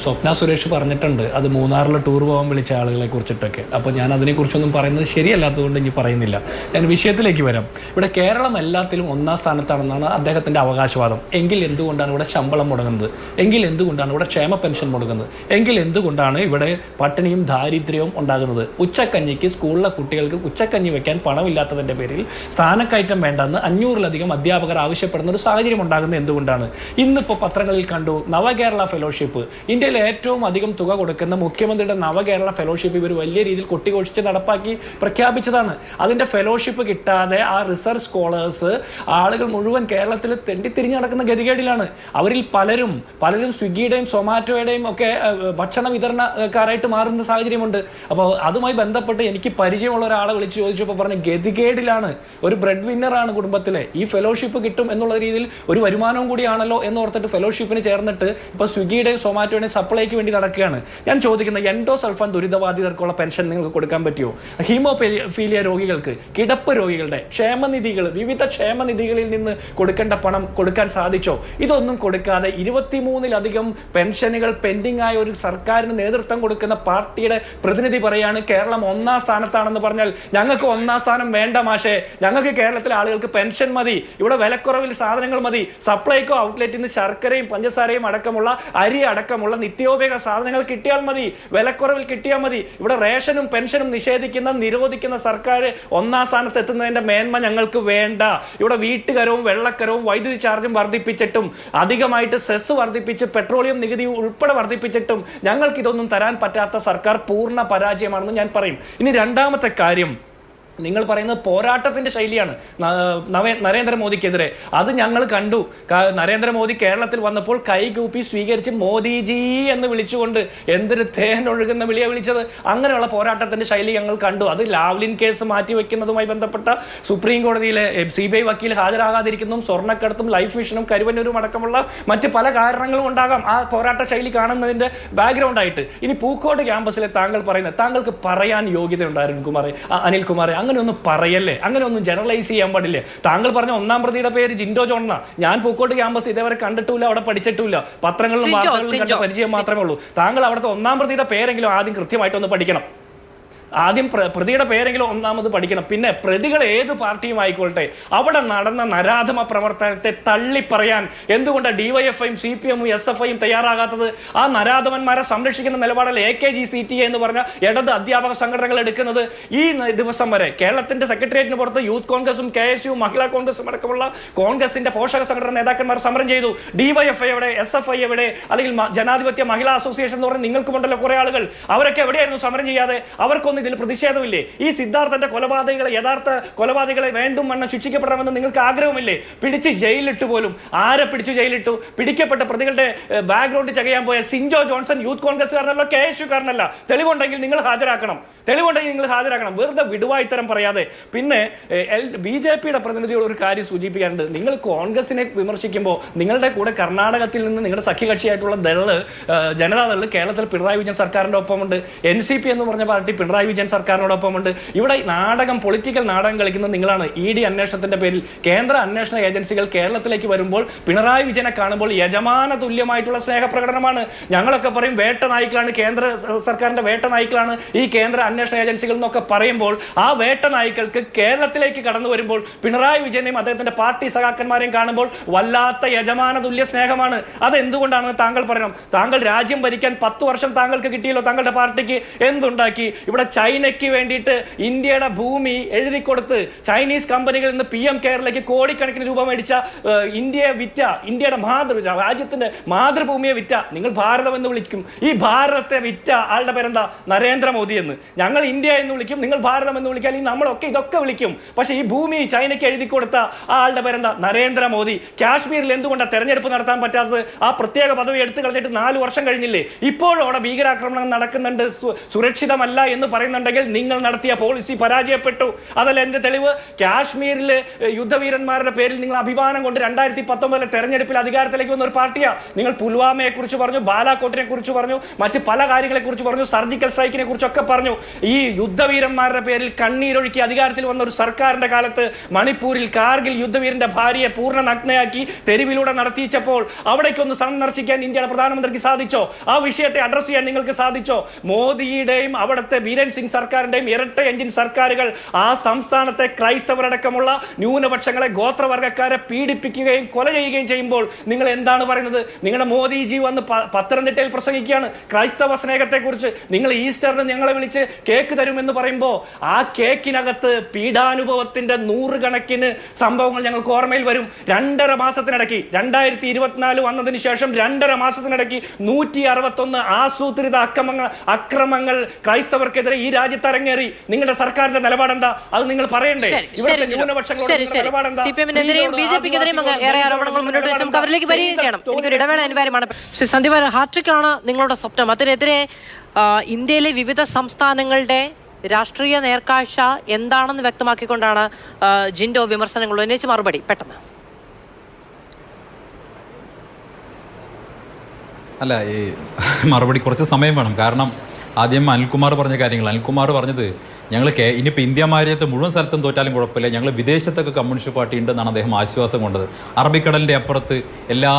സ്വപ്ന സുരേഷ് പറഞ്ഞിട്ടുണ്ട് അത് മൂന്നാറിൽ ടൂർ പോകാൻ വിളിച്ച ആളുകളെ കുറിച്ചിട്ടൊക്കെ. അപ്പോൾ ഞാൻ അതിനെക്കുറിച്ചൊന്നും പറയുന്നത് ശരിയല്ലാത്തതുകൊണ്ട് ഇനി പറയുന്നില്ല. ഞാൻ വിഷയത്തിലേക്ക് വരാം. ഇവിടെ കേരളം എല്ലാത്തിലും ഒന്നാം സ്ഥാനത്താണെന്നാണ് അദ്ദേഹത്തിൻ്റെ അവകാശവാദം. എങ്കിൽ എന്തുകൊണ്ടാണ് ഇവിടെ ശമ്പളം മുടങ്ങുന്നത്? എങ്കിൽ എന്തുകൊണ്ടാണ് ഇവിടെ ക്ഷേമ പെൻഷൻ മുടങ്ങുന്നത്? എങ്കിൽ കൊണ്ടാണ് ഇവിടെ പട്ടിണിയും ദാരിദ്ര്യവും ഉണ്ടാകുന്നത്? ഉച്ചക്കഞ്ഞിക്ക് സ്കൂളിലെ കുട്ടികൾക്ക് ഉച്ചക്കഞ്ഞി വെക്കാൻ പണമില്ലാത്തതിന്റെ പേരിൽ സ്ഥാനക്കയറ്റം വേണ്ടെന്ന് 500-ലധികം അധ്യാപകർ ആവശ്യപ്പെടുന്ന ഒരു സാഹചര്യം ഉണ്ടാകുന്നത് എന്തുകൊണ്ടാണ്? ഇന്നിപ്പോൾ പത്രങ്ങളിൽ കണ്ടു നവകേരള ഫെലോഷിപ്പ്, ഇന്ത്യയിലെ ഏറ്റവും അധികം തുക കൊടുക്കുന്ന മുഖ്യമന്ത്രിയുടെ നവകേരള ഫെലോഷിപ്പ് ഇവർ വലിയ രീതിയിൽ കൊട്ടിഘോഷിച്ച് നടപ്പാക്കി പ്രഖ്യാപിച്ചതാണ്. അതിന്റെ ഫെലോഷിപ്പ് കിട്ടാതെ ആ റിസർച്ച് സ്കോളേഴ്സ് ആളുകൾ മുഴുവൻ കേരളത്തിൽ തെണ്ടിത്തിരിഞ്ഞ് നടക്കുന്ന ഗതികേടിലാണ്. അവരിൽ പലരും സ്വിഗ്ഗിയുടെയും സൊമാറ്റോയുടെയും ഒക്കെ ഭക്ഷണ വിതരണക്കാരായിട്ട് മാറുന്ന സാഹചര്യമുണ്ട്. അപ്പോൾ അതുമായി ബന്ധപ്പെട്ട് എനിക്ക് പരിചയമുള്ള ഒരാളെ വിളിച്ച് ചോദിച്ചപ്പോൾ പറഞ്ഞ ഗതികേടിലാണ്. ഒരു ബ്രെഡ് വിന്നറാണ് കുടുംബത്തിലെ, ഈ ഫെലോഷിപ്പ് കിട്ടും എന്നുള്ള രീതിയിൽ ഒരു വരുമാനവും കൂടിയാണല്ലോ എന്നോർത്തിട്ട് ഫെലോഷിപ്പിന് ചേർന്നിട്ട് ഇപ്പോൾ സ്വിഗ്ഗിയുടെയും സൊമാറ്റോയുടെയും സപ്ലൈക്ക് വേണ്ടി നടക്കുകയാണ്. ഞാൻ ചോദിക്കുന്നത്, എൻഡോസൾഫാൻ ദുരിതബാധിതർക്കുള്ള പെൻഷൻ നിങ്ങൾക്ക് കൊടുക്കാൻ പറ്റുമോ? ഹീമോഫീലിയ രോഗികൾക്ക്, കിടപ്പ് രോഗികളുടെ ക്ഷേമനിധികൾ, വിവിധ ക്ഷേമനിധികളിൽ നിന്ന് കൊടുക്കേണ്ട പണം കൊടുക്കാൻ സാധിച്ചോ? ഇതൊന്നും കൊടുക്കാതെ 23-ലധികം പെൻഷനുകൾ പെൻഡിംഗ് ആയ ഒരു സർക്കാരിന് നേതൃത്വം കൊടുക്കുന്ന പാർട്ടിയുടെ പ്രതിനിധി പറയാണ് കേരളം ഒന്നാം സ്ഥാനത്താണെന്ന് പറഞ്ഞാൽ ഞങ്ങൾക്ക് ഒന്നാം സ്ഥാനം വേണ്ട മാഷേ, ഞങ്ങൾക്ക് കേരളത്തിലെ ആളുകൾക്ക് പെൻഷൻ മതി, ഇവിടെ വിലക്കുറവിൽ സാധനങ്ങൾ മതി, സപ്ലൈകോ ഔട്ട്ലെറ്റിൽ നിന്ന് ശർക്കരയും പഞ്ചസാരയും അടക്കമുള്ള അരി അടക്കമുള്ള നിത്യോപയോഗ സാധനങ്ങൾ കിട്ടിയാൽ മതി, വിലക്കുറവിൽ കിട്ടിയാൽ മതി. ഇവിടെ റേഷനും പെൻഷനും നിരോധിക്കുന്ന സർക്കാർ ഒന്നാം സ്ഥാനത്ത് എത്തുന്നതിന്റെ മേന്മ ഞങ്ങൾക്ക് വേണ്ട. ഇവിടെ വീട്ടുകരവും വെള്ളക്കരവും വൈദ്യുതി ചാർജും വർദ്ധിപ്പിച്ചിട്ടും അധികമായിട്ട് സെസ് വർദ്ധിപ്പിച്ച് പെട്രോളിയം നികുതി ഉൾപ്പെടെ വർദ്ധിപ്പിച്ചിട്ടും ഞങ്ങൾക്ക് ഇതൊന്നും തരാൻ പറ്റാത്ത സർക്കാർ പൂർണ്ണ പരാജയമാണെന്ന് ഞാൻ പറയും. ഇനി രണ്ടാമത്തെ കാര്യം, നിങ്ങൾ പറയുന്നത് പോരാട്ടത്തിന്റെ ശൈലിയാണ് നരേന്ദ്രമോദിക്കെതിരെ. അത് ഞങ്ങൾ കണ്ടു. നരേന്ദ്രമോദി കേരളത്തിൽ വന്നപ്പോൾ കൈകൂപ്പി സ്വീകരിച്ച് മോദിജി എന്ന് വിളിച്ചുകൊണ്ട് എന്തൊരു തേൻ ഒഴുകുന്ന വിളിയെ വിളിച്ചത്. അങ്ങനെയുള്ള പോരാട്ടത്തിന്റെ ശൈലി ഞങ്ങൾ കണ്ടു. അത് ലാവ്ലിൻ കേസ് മാറ്റിവെക്കുന്നതുമായി ബന്ധപ്പെട്ട സുപ്രീം കോടതിയിലെ CBI വക്കീൽ ഹാജരാകാതിരിക്കുന്നതും സ്വർണ്ണക്കടത്തും ലൈഫ് മിഷനും കരുവന്നൂരും അടക്കമുള്ള മറ്റ് പല കാരണങ്ങളും ഉണ്ടാകാം ആ പോരാട്ട ശൈലി കാണുന്നതിന്റെ ബാക്ക്ഗ്രൗണ്ട് ആയിട്ട്. ഇനി പൂക്കോട് ക്യാമ്പസിലെ താങ്കൾ പറയുന്നത്, താങ്കൾക്ക് പറയാൻ യോഗ്യത അനിൽകുമാറെ, അങ്ങനെ ഒന്നും പറയല്ലേ, അങ്ങനെ ഒന്നും ജനറലൈസ് ചെയ്യാൻ പാടില്ലേ. താങ്കൾ പറഞ്ഞ ഒന്നാം പ്രതിയുടെ പേര് ജിൻഡോ ജോൺ എന്നാ. ഞാൻ പൂക്കോട്ട് ക്യാമ്പസ് ഇതേവരെ കണ്ടിട്ടില്ല, അവിടെ പഠിച്ചിട്ടില്ല, പത്രങ്ങളിലും വാർത്തകളിലും കണ്ട പരിചയം മാത്രമേ ഉള്ളൂ. താങ്കൾ അവിടുത്തെ ഒന്നാം പ്രതിയുടെ പേരെങ്കിലും ആദ്യം കൃത്യമായിട്ടൊന്ന് പഠിക്കണം. ആദ്യം പ്രതിയുടെ പേരെങ്കിലും ഒന്നാമത് പഠിക്കണം. പിന്നെ പ്രതികൾ ഏത് പാർട്ടിയും ആയിക്കോട്ടെ, അവിടെ നടന്ന നരാധമ പ്രവർത്തനത്തെ തള്ളിപ്പറയാൻ എന്തുകൊണ്ടാണ് DYFIയും CPMഉം SFIയും തയ്യാറാകാത്തത്? ആ നരാധമന്മാരെ സംരക്ഷിക്കുന്ന നിലപാടല്ല AKG-CTA എന്ന് പറഞ്ഞ ഇടത് അധ്യാപക സംഘടനകൾ എടുക്കുന്നത്. ഈ ദിവസം വരെ കേരളത്തിന്റെ സെക്രട്ടേറിയറ്റിന് പുറത്ത് യൂത്ത് കോൺഗ്രസും KSUവും മഹിളാ കോൺഗ്രസും അടക്കമുള്ള കോൺഗ്രസിന്റെ പോഷക സംഘടന നേതാക്കന്മാർ സമരം ചെയ്തു. DYFI എവിടെ, SFI എവിടെ, അല്ലെങ്കിൽ ജനാധിപത്യ മഹിളാ അസോസിയേഷൻ എന്ന് പറഞ്ഞാൽ നിങ്ങൾക്കുമുണ്ടല്ലോ കുറെ ആളുകൾ, അവരൊക്കെ എവിടെയായിരുന്നു സമരം ചെയ്യാതെ? അവർക്കൊന്നും ഇതിൽ പ്രതിഷേധമില്ലേ? ഈ സിദ്ധാർത്ഥന്റെ കൊലപാതകളെ, യഥാർത്ഥ കൊലപാതകളെ വേണ്ടും വണ്ണം ശിക്ഷിക്കപ്പെടണമെന്ന് നിങ്ങൾക്ക് ആഗ്രഹമില്ലേ? പിടിച്ച് ജയിലിലിട്ട് പോലും. ആരെ പിടിച്ചു ജയിലിട്ടു? പിടിക്കപ്പെട്ട പ്രതികളുടെ ബാക്ക്ഗ്രൗണ്ട് ചകയാൻ പോയ സിൻജോ ജോൺസൺ യൂത്ത് കോൺഗ്രസ്സുകാരനല്ലോ, KSUകാരനല്ല. തെളിവുണ്ടെങ്കിൽ നിങ്ങൾ ഹാജരാക്കണം. തെളിവുണ്ടെങ്കിൽ നിങ്ങൾ ഹാജരാക്കണം. വെറുതെ വിടുവായിത്തരം പറയാതെ. പിന്നെ BJPയുടെ പ്രതിനിധികൾ ഒരു കാര്യം സൂചിപ്പിക്കാറുണ്ട്. നിങ്ങൾ കോൺഗ്രസിനെ വിമർശിക്കുമ്പോൾ നിങ്ങളുടെ കൂടെ കർണാടകത്തിൽ നിന്ന് നിങ്ങളുടെ സഖ്യകക്ഷിയായിട്ടുള്ള ജനതാദൾ കേരളത്തിൽ പിണറായി വിജയൻ സർക്കാരിന്റെ ഒപ്പമുണ്ട്. NCP എന്ന് പറഞ്ഞ പാർട്ടി പിണറായി വിജയൻ സർക്കാരിനോടൊപ്പമുണ്ട്. ഇവിടെ പൊളിറ്റിക്കൽ നാടകം കളിക്കുന്ന നിങ്ങളാണ്. ED അന്വേഷണത്തിന്റെ പേരിൽ കേന്ദ്ര അന്വേഷണ ഏജൻസികൾ കേരളത്തിലേക്ക് വരുമ്പോൾ പിണറായി വിജയനെ കാണുമ്പോൾ യജമാന തുല്യമായിട്ടുള്ള സ്നേഹപ്രകടനമാണ്. ഞങ്ങളൊക്കെ പറയും വേട്ട നായ്ക്കളാണ്, കേന്ദ്ര സർക്കാരിന്റെ വേട്ട നായ്ക്കളാണ് ഈ കേന്ദ്ര അന്വേഷണ ഏജൻസികൾ എന്നൊക്കെ പറയുമ്പോൾ ആ വേട്ട നായ്ക്കൾക്ക് കേരളത്തിലേക്ക് കടന്നു വരുമ്പോൾ പിണറായി വിജയനെയും അദ്ദേഹത്തിന്റെ പാർട്ടി സഖാക്കന്മാരെയും കാണുമ്പോൾ വല്ലാത്ത യജമാന തുല്യ സ്നേഹമാണ്. അത് എന്തുകൊണ്ടാണെന്ന് താങ്കൾ പറയണം. താങ്കൾ രാജ്യം ഭരിക്കാൻ 10 വർഷം താങ്കൾക്ക് കിട്ടിയല്ലോ. താങ്കളുടെ പാർട്ടിക്ക് എന്തുണ്ടാക്കി? ഇവിടെ ചൈനയ്ക്ക് വേണ്ടിയിട്ട് ഇന്ത്യയുടെ ഭൂമി എഴുതി കൊടുത്ത് ചൈനീസ് കമ്പനികളിൽ നിന്ന് PM കെയറിലേക്ക് കോടിക്കണക്കിന് രൂപ മേടിച്ച ഇന്ത്യയെ വിറ്റ, ഇന്ത്യയുടെ രാജ്യത്തിന്റെ മാതൃഭൂമിയെ വിറ്റ നിങ്ങൾ ഭാരതം എന്ന് വിളിക്കും. ഈ ഭാരതത്തെ വിറ്റ ആളുടെ പേരെന്താ? നരേന്ദ്രമോദി എന്ന്. ഞങ്ങൾ ഇന്ത്യ എന്ന് വിളിക്കും, നിങ്ങൾ ഭാരതം എന്ന് വിളിക്കാൻ നമ്മളൊക്കെ ഇതൊക്കെ വിളിക്കും. പക്ഷേ ഈ ഭൂമി ചൈനയ്ക്ക് എഴുതി കൊടുത്ത ആളുടെ പേരെന്താ? നരേന്ദ്രമോദി. കാശ്മീരിൽ എന്തുകൊണ്ടാണ് തെരഞ്ഞെടുപ്പ് നടത്താൻ പറ്റാത്തത്? ആ പ്രത്യേക പദവി എടുത്തു കളഞ്ഞിട്ട് 4 വർഷം കഴിഞ്ഞില്ലേ? ഇപ്പോഴും അവിടെ ഭീകരാക്രമണം നടക്കുന്നുണ്ട്, സുരക്ഷിതമല്ല എന്ന് പറയുന്നുണ്ടെങ്കിൽ നിങ്ങൾ നടത്തിയ പോളിസി പരാജയപ്പെട്ടു. അതല്ല എന്റെ തെളിവ്. കാശ്മീരിൽ യുദ്ധവീരന്മാരുടെ പേരിൽ നിങ്ങൾ അഭിമാനം കൊണ്ട് 2019 തെരഞ്ഞെടുപ്പിൽ അധികാരത്തിലേക്ക് വന്ന ഒരു പാർട്ടിയാ. നിങ്ങൾ പുൽവാമയെ കുറിച്ച് പറഞ്ഞു, ബാലാകോട്ടിനെ കുറിച്ച് പറഞ്ഞു, മറ്റ് പല കാര്യങ്ങളെ കുറിച്ച് പറഞ്ഞു, സർജിക്കൽ സ്ട്രൈക്കിനെ കുറിച്ചൊക്കെ പറഞ്ഞു. ഈ യുദ്ധവീരന്മാരുടെ പേരിൽ കണ്ണീരൊഴുക്കി അധികാരത്തിൽ വന്ന ഒരു സർക്കാരിന്റെ കാലത്ത് മണിപ്പൂരിൽ കാർഗിൽ യുദ്ധവീരന്റെ ഭാര്യയെ പൂർണ്ണ നഗ്നയാക്കി തെരുവിലൂടെ നടത്തിച്ചപ്പോൾ അവിടേക്കൊന്ന് സന്ദർശിക്കാൻ ഇന്ത്യയുടെ പ്രധാനമന്ത്രിക്ക് സാധിച്ചോ? ആ വിഷയത്തെ അഡ്രസ് ചെയ്യാൻ നിങ്ങൾക്ക് സാധിച്ചോ? മോദിയുടെയും അവിടുത്തെ ബീരൻ സിംഗ് സർക്കാരിന്റെയും ഇരട്ട എഞ്ചിൻ സർക്കാരുകൾ ആ സംസ്ഥാനത്തെ ക്രൈസ്തവരടക്കമുള്ള ന്യൂനപക്ഷങ്ങളെ, ഗോത്രവർഗക്കാരെ പീഡിപ്പിക്കുകയും കൊല ചെയ്യുകയും ചെയ്യുമ്പോൾ നിങ്ങൾ എന്താണ് പറയുന്നത്? നിങ്ങളുടെ മോദിജി വന്ന് പത്തനംതിട്ടയിൽ പ്രസംഗിക്കുകയാണ് ക്രൈസ്തവ സ്നേഹത്തെ കുറിച്ച്. നിങ്ങൾ ഈസ്റ്ററിന് ഞങ്ങളെ വിളിച്ച് കേക്ക് തരുമെന്ന് പറയുമ്പോൾ ആ കേക്കിനകത്ത് പീഡാനുഭവത്തിന്റെ 100 കണക്കിന് സംഭവങ്ങൾ ഞങ്ങൾക്ക് ഓർമ്മയിൽ വരും. 2.5 മാസത്തിനിടയ്ക്ക് 2024 വന്നതിന് ശേഷം 2.5 മാസത്തിനിടയ്ക്ക് 161 ആസൂത്രിത അക്രമങ്ങൾ ക്രൈസ്തവർക്കെതിരെ ഈ രാജ്യത്ത് അരങ്ങേറി. നിങ്ങളുടെ സർക്കാരിന്റെ നിലപാടെന്താ? അത് നിങ്ങൾ പറയണ്ടേ? ഇവിടുത്തെ ന്യൂനപക്ഷങ്ങളുടെ നിലപാടെന്താ? CPM-നെതിരെയും BJP-ക്കെതിരെയും ഏറെ ആരോപണങ്ങൾ മുന്നോട്ട് വെച്ച് നമുക്ക് അവരിലേക്ക് വരികയും ചെയ്യണം. എനിക്കൊരു ഇടവേള അനിവാര്യമാണ്. ശ്രീ സന്ദീപ്, ഹാട്രിക്കാണ് നിങ്ങളുടെ സ്വപ്നം. അതിനെതിരെ ഇന്ത്യയിലെ വിവിധ സംസ്ഥാനങ്ങളുടെ രാഷ്ട്രീയ നേർക്കാഴ്ച എന്താണെന്ന് വ്യക്തമാക്കിക്കൊണ്ടാണ് ജിൻഡോ വിമർശനങ്ങൾ ഉന്നയിച്ച് മറുപടി പെട്ടെന്ന്. അല്ല, ഈ മറുപടി കുറച്ച് സമയം വേണം. കാരണം ആദ്യം അനിൽകുമാർ പറഞ്ഞ കാര്യങ്ങൾ. അനിൽകുമാർ പറഞ്ഞത് ഞങ്ങൾ ഇനിയിപ്പോൾ ഇന്ത്യ മാര്യത്ത് മുഴുവൻ സ്ഥലത്തും തോറ്റാലും കുഴപ്പമില്ല, ഞങ്ങൾ വിദേശത്തൊക്കെ കമ്മ്യൂണിസ്റ്റ് പാർട്ടി ഉണ്ടെന്നാണ് അദ്ദേഹം ആശ്വാസം കൊണ്ടത്. അറബിക്കടലിൻ്റെ അപ്പുറത്ത് എല്ലാ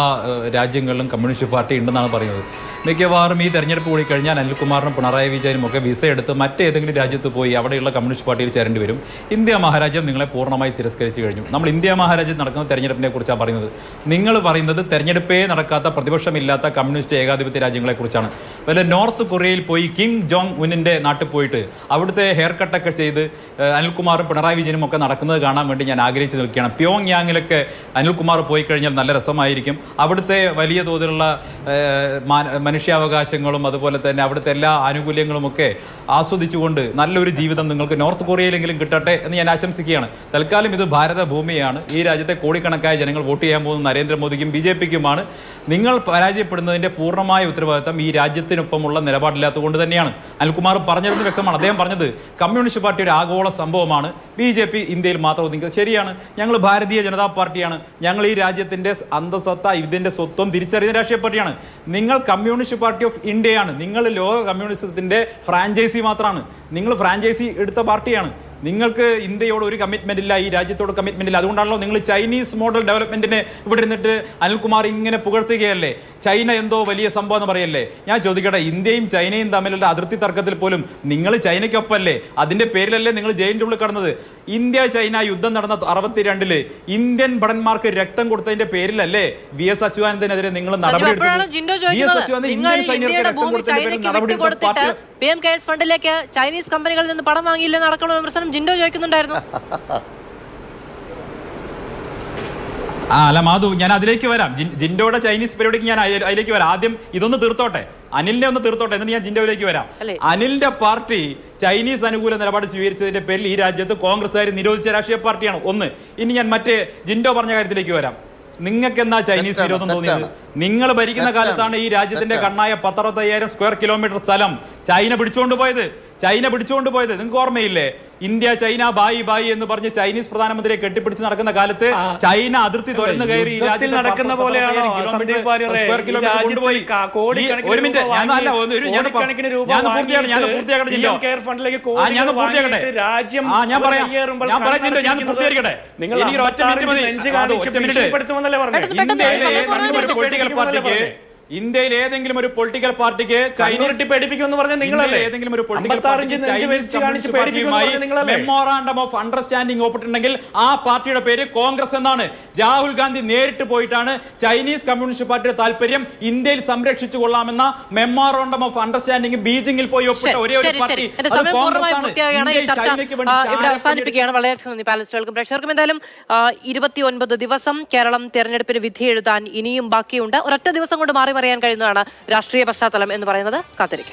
രാജ്യങ്ങളിലും കമ്മ്യൂണിസ്റ്റ് പാർട്ടി ഉണ്ടെന്നാണ് പറയുന്നത്. മിക്കവാറും ഈ തെരഞ്ഞെടുപ്പ് കൂടി കഴിഞ്ഞാൽ അനിൽകുമാറിനും പിണറായി വിജയനും ഒക്കെ വിസ എടുത്ത് മറ്റേതെങ്കിലും രാജ്യത്ത് പോയി അവിടെയുള്ള കമ്മ്യൂണിസ്റ്റ് പാർട്ടിയിൽ ചേരേണ്ടി വരും. ഇന്ത്യ മഹാരാജ്യം നിങ്ങളെ പൂർണ്ണമായി തിരസ്കരിച്ചു കഴിഞ്ഞു. നമ്മൾ ഇന്ത്യ മഹാരാജ്യം നടക്കുന്ന തെരഞ്ഞെടുപ്പിനെ കുറിച്ചാണ് പറയുന്നത്. നിങ്ങൾ പറയുന്നത് തെരഞ്ഞെടുപ്പേ നടക്കാത്ത, പ്രതിപക്ഷമില്ലാത്ത കമ്മ്യൂണിസ്റ്റ് ഏകാധിപത്യ രാജ്യങ്ങളെക്കുറിച്ചാണ്. വല്ല നോർത്ത് കൊറിയയിൽ പോയി കിം ജോങ് ഉന്നിൻ്റെ നാട്ടിൽ പോയിട്ട് അവിടുത്തെ ഹെയർ കട്ടൊക്കെ ചെയ്ത് അനിൽകുമാറും പിണറായി വിജയനും ഒക്കെ നടക്കുന്നത് കാണാൻ വേണ്ടി ഞാൻ ആഗ്രഹിച്ചു നിൽക്കുകയാണ്. പ്യോങ് യാങ്ങിലൊക്കെ അനിൽകുമാർ പോയി കഴിഞ്ഞാൽ നല്ല രസമായിരിക്കും. അവിടുത്തെ വലിയ തോതിലുള്ള മനുഷ്യാവകാശങ്ങളും അതുപോലെ തന്നെ അവിടുത്തെ എല്ലാ ആനുകൂല്യങ്ങളുമൊക്കെ ആസ്വദിച്ചുകൊണ്ട് നല്ലൊരു ജീവിതം നിങ്ങൾക്ക് നോർത്ത് കൊറിയയിലെങ്കിലും കിട്ടട്ടെ എന്ന് ഞാൻ ആശംസിക്കുകയാണ്. തൽക്കാലം ഇത് ഭാരത ഭൂമിയാണ്. ഈ രാജ്യത്തെ കോടിക്കണക്കായ ജനങ്ങൾ വോട്ട് ചെയ്യാൻ പോകുന്ന നരേന്ദ്രമോദിക്കും BJP-ക്കുമാണ്. നിങ്ങൾ പരാജയപ്പെടുന്നതിൻ്റെ പൂർണ്ണമായ ഉത്തരവാദിത്തം ഈ രാജ്യത്തിനൊപ്പമുള്ള നിലപാടില്ലാത്തത് കൊണ്ട് തന്നെയാണ്. അനിൽകുമാർ പറഞ്ഞത് വ്യക്തമാണ്. അദ്ദേഹം പറഞ്ഞത് കമ്മ്യൂണിസ്റ്റ് പാർട്ടി ഒരു ആഗോള സംഭവമാണ്, BJP ഇന്ത്യയിൽ മാത്രം ഒതുങ്ങിയത്. ശരിയാണ്, ഞങ്ങൾ ഭാരതീയ ജനതാ പാർട്ടിയാണ്. ഞങ്ങൾ ഈ രാജ്യത്തിൻ്റെ അന്തസത്ത, ഇതിൻ്റെ സ്വത്വം തിരിച്ചറിയുന്ന രാഷ്ട്രീയ പാർട്ടിയാണ്. നിങ്ങൾ കമ്മ്യൂണിസ്റ്റ് പാർട്ടി ഓഫ് ഇന്ത്യയാണ്. നിങ്ങൾ ലോക കമ്മ്യൂണിസത്തിൻ്റെ ഫ്രാഞ്ചൈസി മാത്രമാണ്. നിങ്ങൾ ഫ്രാഞ്ചൈസി എടുത്ത പാർട്ടിയാണ്. നിങ്ങൾക്ക് ഇന്ത്യയോട് ഒരു കമ്മിറ്റ്മെന്റ് ഇല്ല, ഈ രാജ്യത്തോട് കമ്മിറ്റ്മെന്റ് ഇല്ല. അതുകൊണ്ടാണല്ലോ നിങ്ങൾ ചൈനീസ് മോഡൽ ഡെവലപ്മെന്റിനെ ഇവിടെ ഇരുന്നിട്ട് അനിൽകുമാർ ഇങ്ങനെ പുകഴ്ത്തുകയല്ലേ. ചൈന എന്തോ വലിയ സംഭവം എന്ന് പറയല്ലേ. ഞാൻ ചോദിക്കട്ടെ, ഇന്ത്യയും ചൈനയും തമ്മിലുള്ള അതിർത്തി തർക്കത്തിൽ പോലും നിങ്ങൾ ചൈനയ്ക്കൊപ്പമല്ലേ? അതിന്റെ പേരിലല്ലേ നിങ്ങൾ ജയിലിന്റെ ഉള്ളിൽ കടന്നത്? ഇന്ത്യ ചൈന യുദ്ധം നടന്ന 62 ഇന്ത്യൻ ഭടന്മാർക്ക് രക്തം കൊടുത്തതിന്റെ പേരിലല്ലേ VS അച്യുതാനന്ദനെതിരെ നിങ്ങൾ നടപടിയെടുത്തത്? VS അച്യുതാനന്ദൻ ഇന്ത്യൻ സൈന്യർക്ക് രക്തം കൊടുത്തതിന്റെ പേരിൽ നടപടിയെടുത്ത പാർട്ടി PM കെയർസ് ഫണ്ടിലേക്ക് ചൈനീസ് കമ്പനികളിൽ നിന്ന് പണം വാങ്ങിയില്ല നടക്കണ വിമർശനം ജിൻഡോ ചോദിക്കുന്നുണ്ടായിരുന്നു. അല്ല മാധു, ഞാൻ അതിലേക്ക് വരാം. ജിൻഡോയുടെ ചൈനീസ് പരിപാടിക്ക് ഞാൻ അതിലേക്ക് വരാം. ആദ്യം ഇതൊന്ന് തീർത്തോട്ടെ, അനിലിനെ ഒന്ന് തീർത്തോട്ടെ, എന്നിട്ട് ഞാൻ ജിൻഡോയിലേക്ക് വരാം. അനിലിന്റെ പാർട്ടി ചൈനീസ് അനുകൂല നിലപാട് സ്വീകരിച്ചതിന്റെ പേരിൽ ഈ രാജ്യത്ത് കോൺഗ്രസ്സുകാർ നിരോധിച്ച രാഷ്ട്രീയ പാർട്ടിയാണ് ഒന്ന്. ഇനി ഞാൻ മറ്റേ ജിൻഡോ പറഞ്ഞ കാര്യത്തിലേക്ക് വരാം. നിങ്ങൾക്ക് എന്നാ ചൈനീസ് വിരോധം തോന്നിയത്? നിങ്ങൾ ഭരിക്കുന്ന കാലത്താണ് ഈ രാജ്യത്തിന്റെ കണ്ണായ 65,000 സ്ക്വയർ കിലോമീറ്റർ സ്ഥലം ചൈന പിടിച്ചുകൊണ്ട് പോയത്. ചൈന പിടിച്ചുകൊണ്ട് പോയത് നിങ്ങൾക്ക് ഓർമ്മയില്ലേ? ഇന്ത്യ ചൈന ബായി ബായി എന്ന് പറഞ്ഞ് ചൈനീസ് പ്രധാനമന്ത്രിയെ കെട്ടിപ്പിടിച്ച് നടക്കുന്ന കാലത്ത് ചൈന അതിർത്തി തുറന്നു കയറി ഈ യുദ്ധത്തിൽ രാജ്യത്തെ നടക്കുന്ന പോലെയാണോ സന്ദീപ് വാര്യരെ സ്ക്വയർ ഈ കിലോമീറ്റർ രാജ്യത്തിൽ കൊണ്ടുപോയി ഒരു മിനിറ്റ് കോടിക്കണക്കിന് രൂപ കെയർ ഫണ്ടിലേക്ക് രാജ്യം നിങ്ങൾ ഇന്ത്യയിൽ ഏതെങ്കിലും ഒരു പൊളിറ്റിക്കൽ പാർട്ടിക്ക് ചൈനീസ് പേടിപ്പിക്കുമെന്ന് പറഞ്ഞ നിങ്ങളല്ലേ? ഏതെങ്കിലും ഒരു പൊളിറ്റിക്കൽ പാർട്ടിക്ക് മെമ്മോറാണ്ടം ഓഫ് അണ്ടർസ്റ്റാൻഡിംഗ് ഒപ്പിട്ടുണ്ടെങ്കിൽ ആ പാർട്ടിയുടെ പേര് കോൺഗ്രസ് എന്നാണ്. രാഹുൽ ഗാന്ധി നേരിട്ട് പോയിട്ടാണ് ചൈനീസ് കമ്മ്യൂണിസ്റ്റ് പാർട്ടിയുടെ താല്പര്യം ഇന്ത്യയിൽ സംരക്ഷിച്ചു കൊള്ളാമെന്ന മെമ്മോറാണ്ടം ഓഫ് അണ്ടർസ്റ്റാൻഡിംഗ് ബീജിംഗിൽ പോയി ഒപ്പിട്ട ഒരേ ഒരു പാർട്ടി അവസാനിപ്പിക്കുകയാണ്. വളരെയധികം നന്ദി പാനലിസ്റ്റുകൾക്കും പ്രേക്ഷകർക്കും. എന്തായാലും 29 ദിവസം കേരളം തെരഞ്ഞെടുപ്പിന് വിധി എഴുതാൻ ഇനിയും ബാക്കിയുണ്ട്. ഒരൊറ്റ ദിവസം കൊണ്ട് മാറി മറിയാൻ കഴിയുന്നതാണ് രാഷ്ട്രീയ പശ്ചാത്തലം എന്ന് പറയുന്നത്. കാത്തിരിക്കും.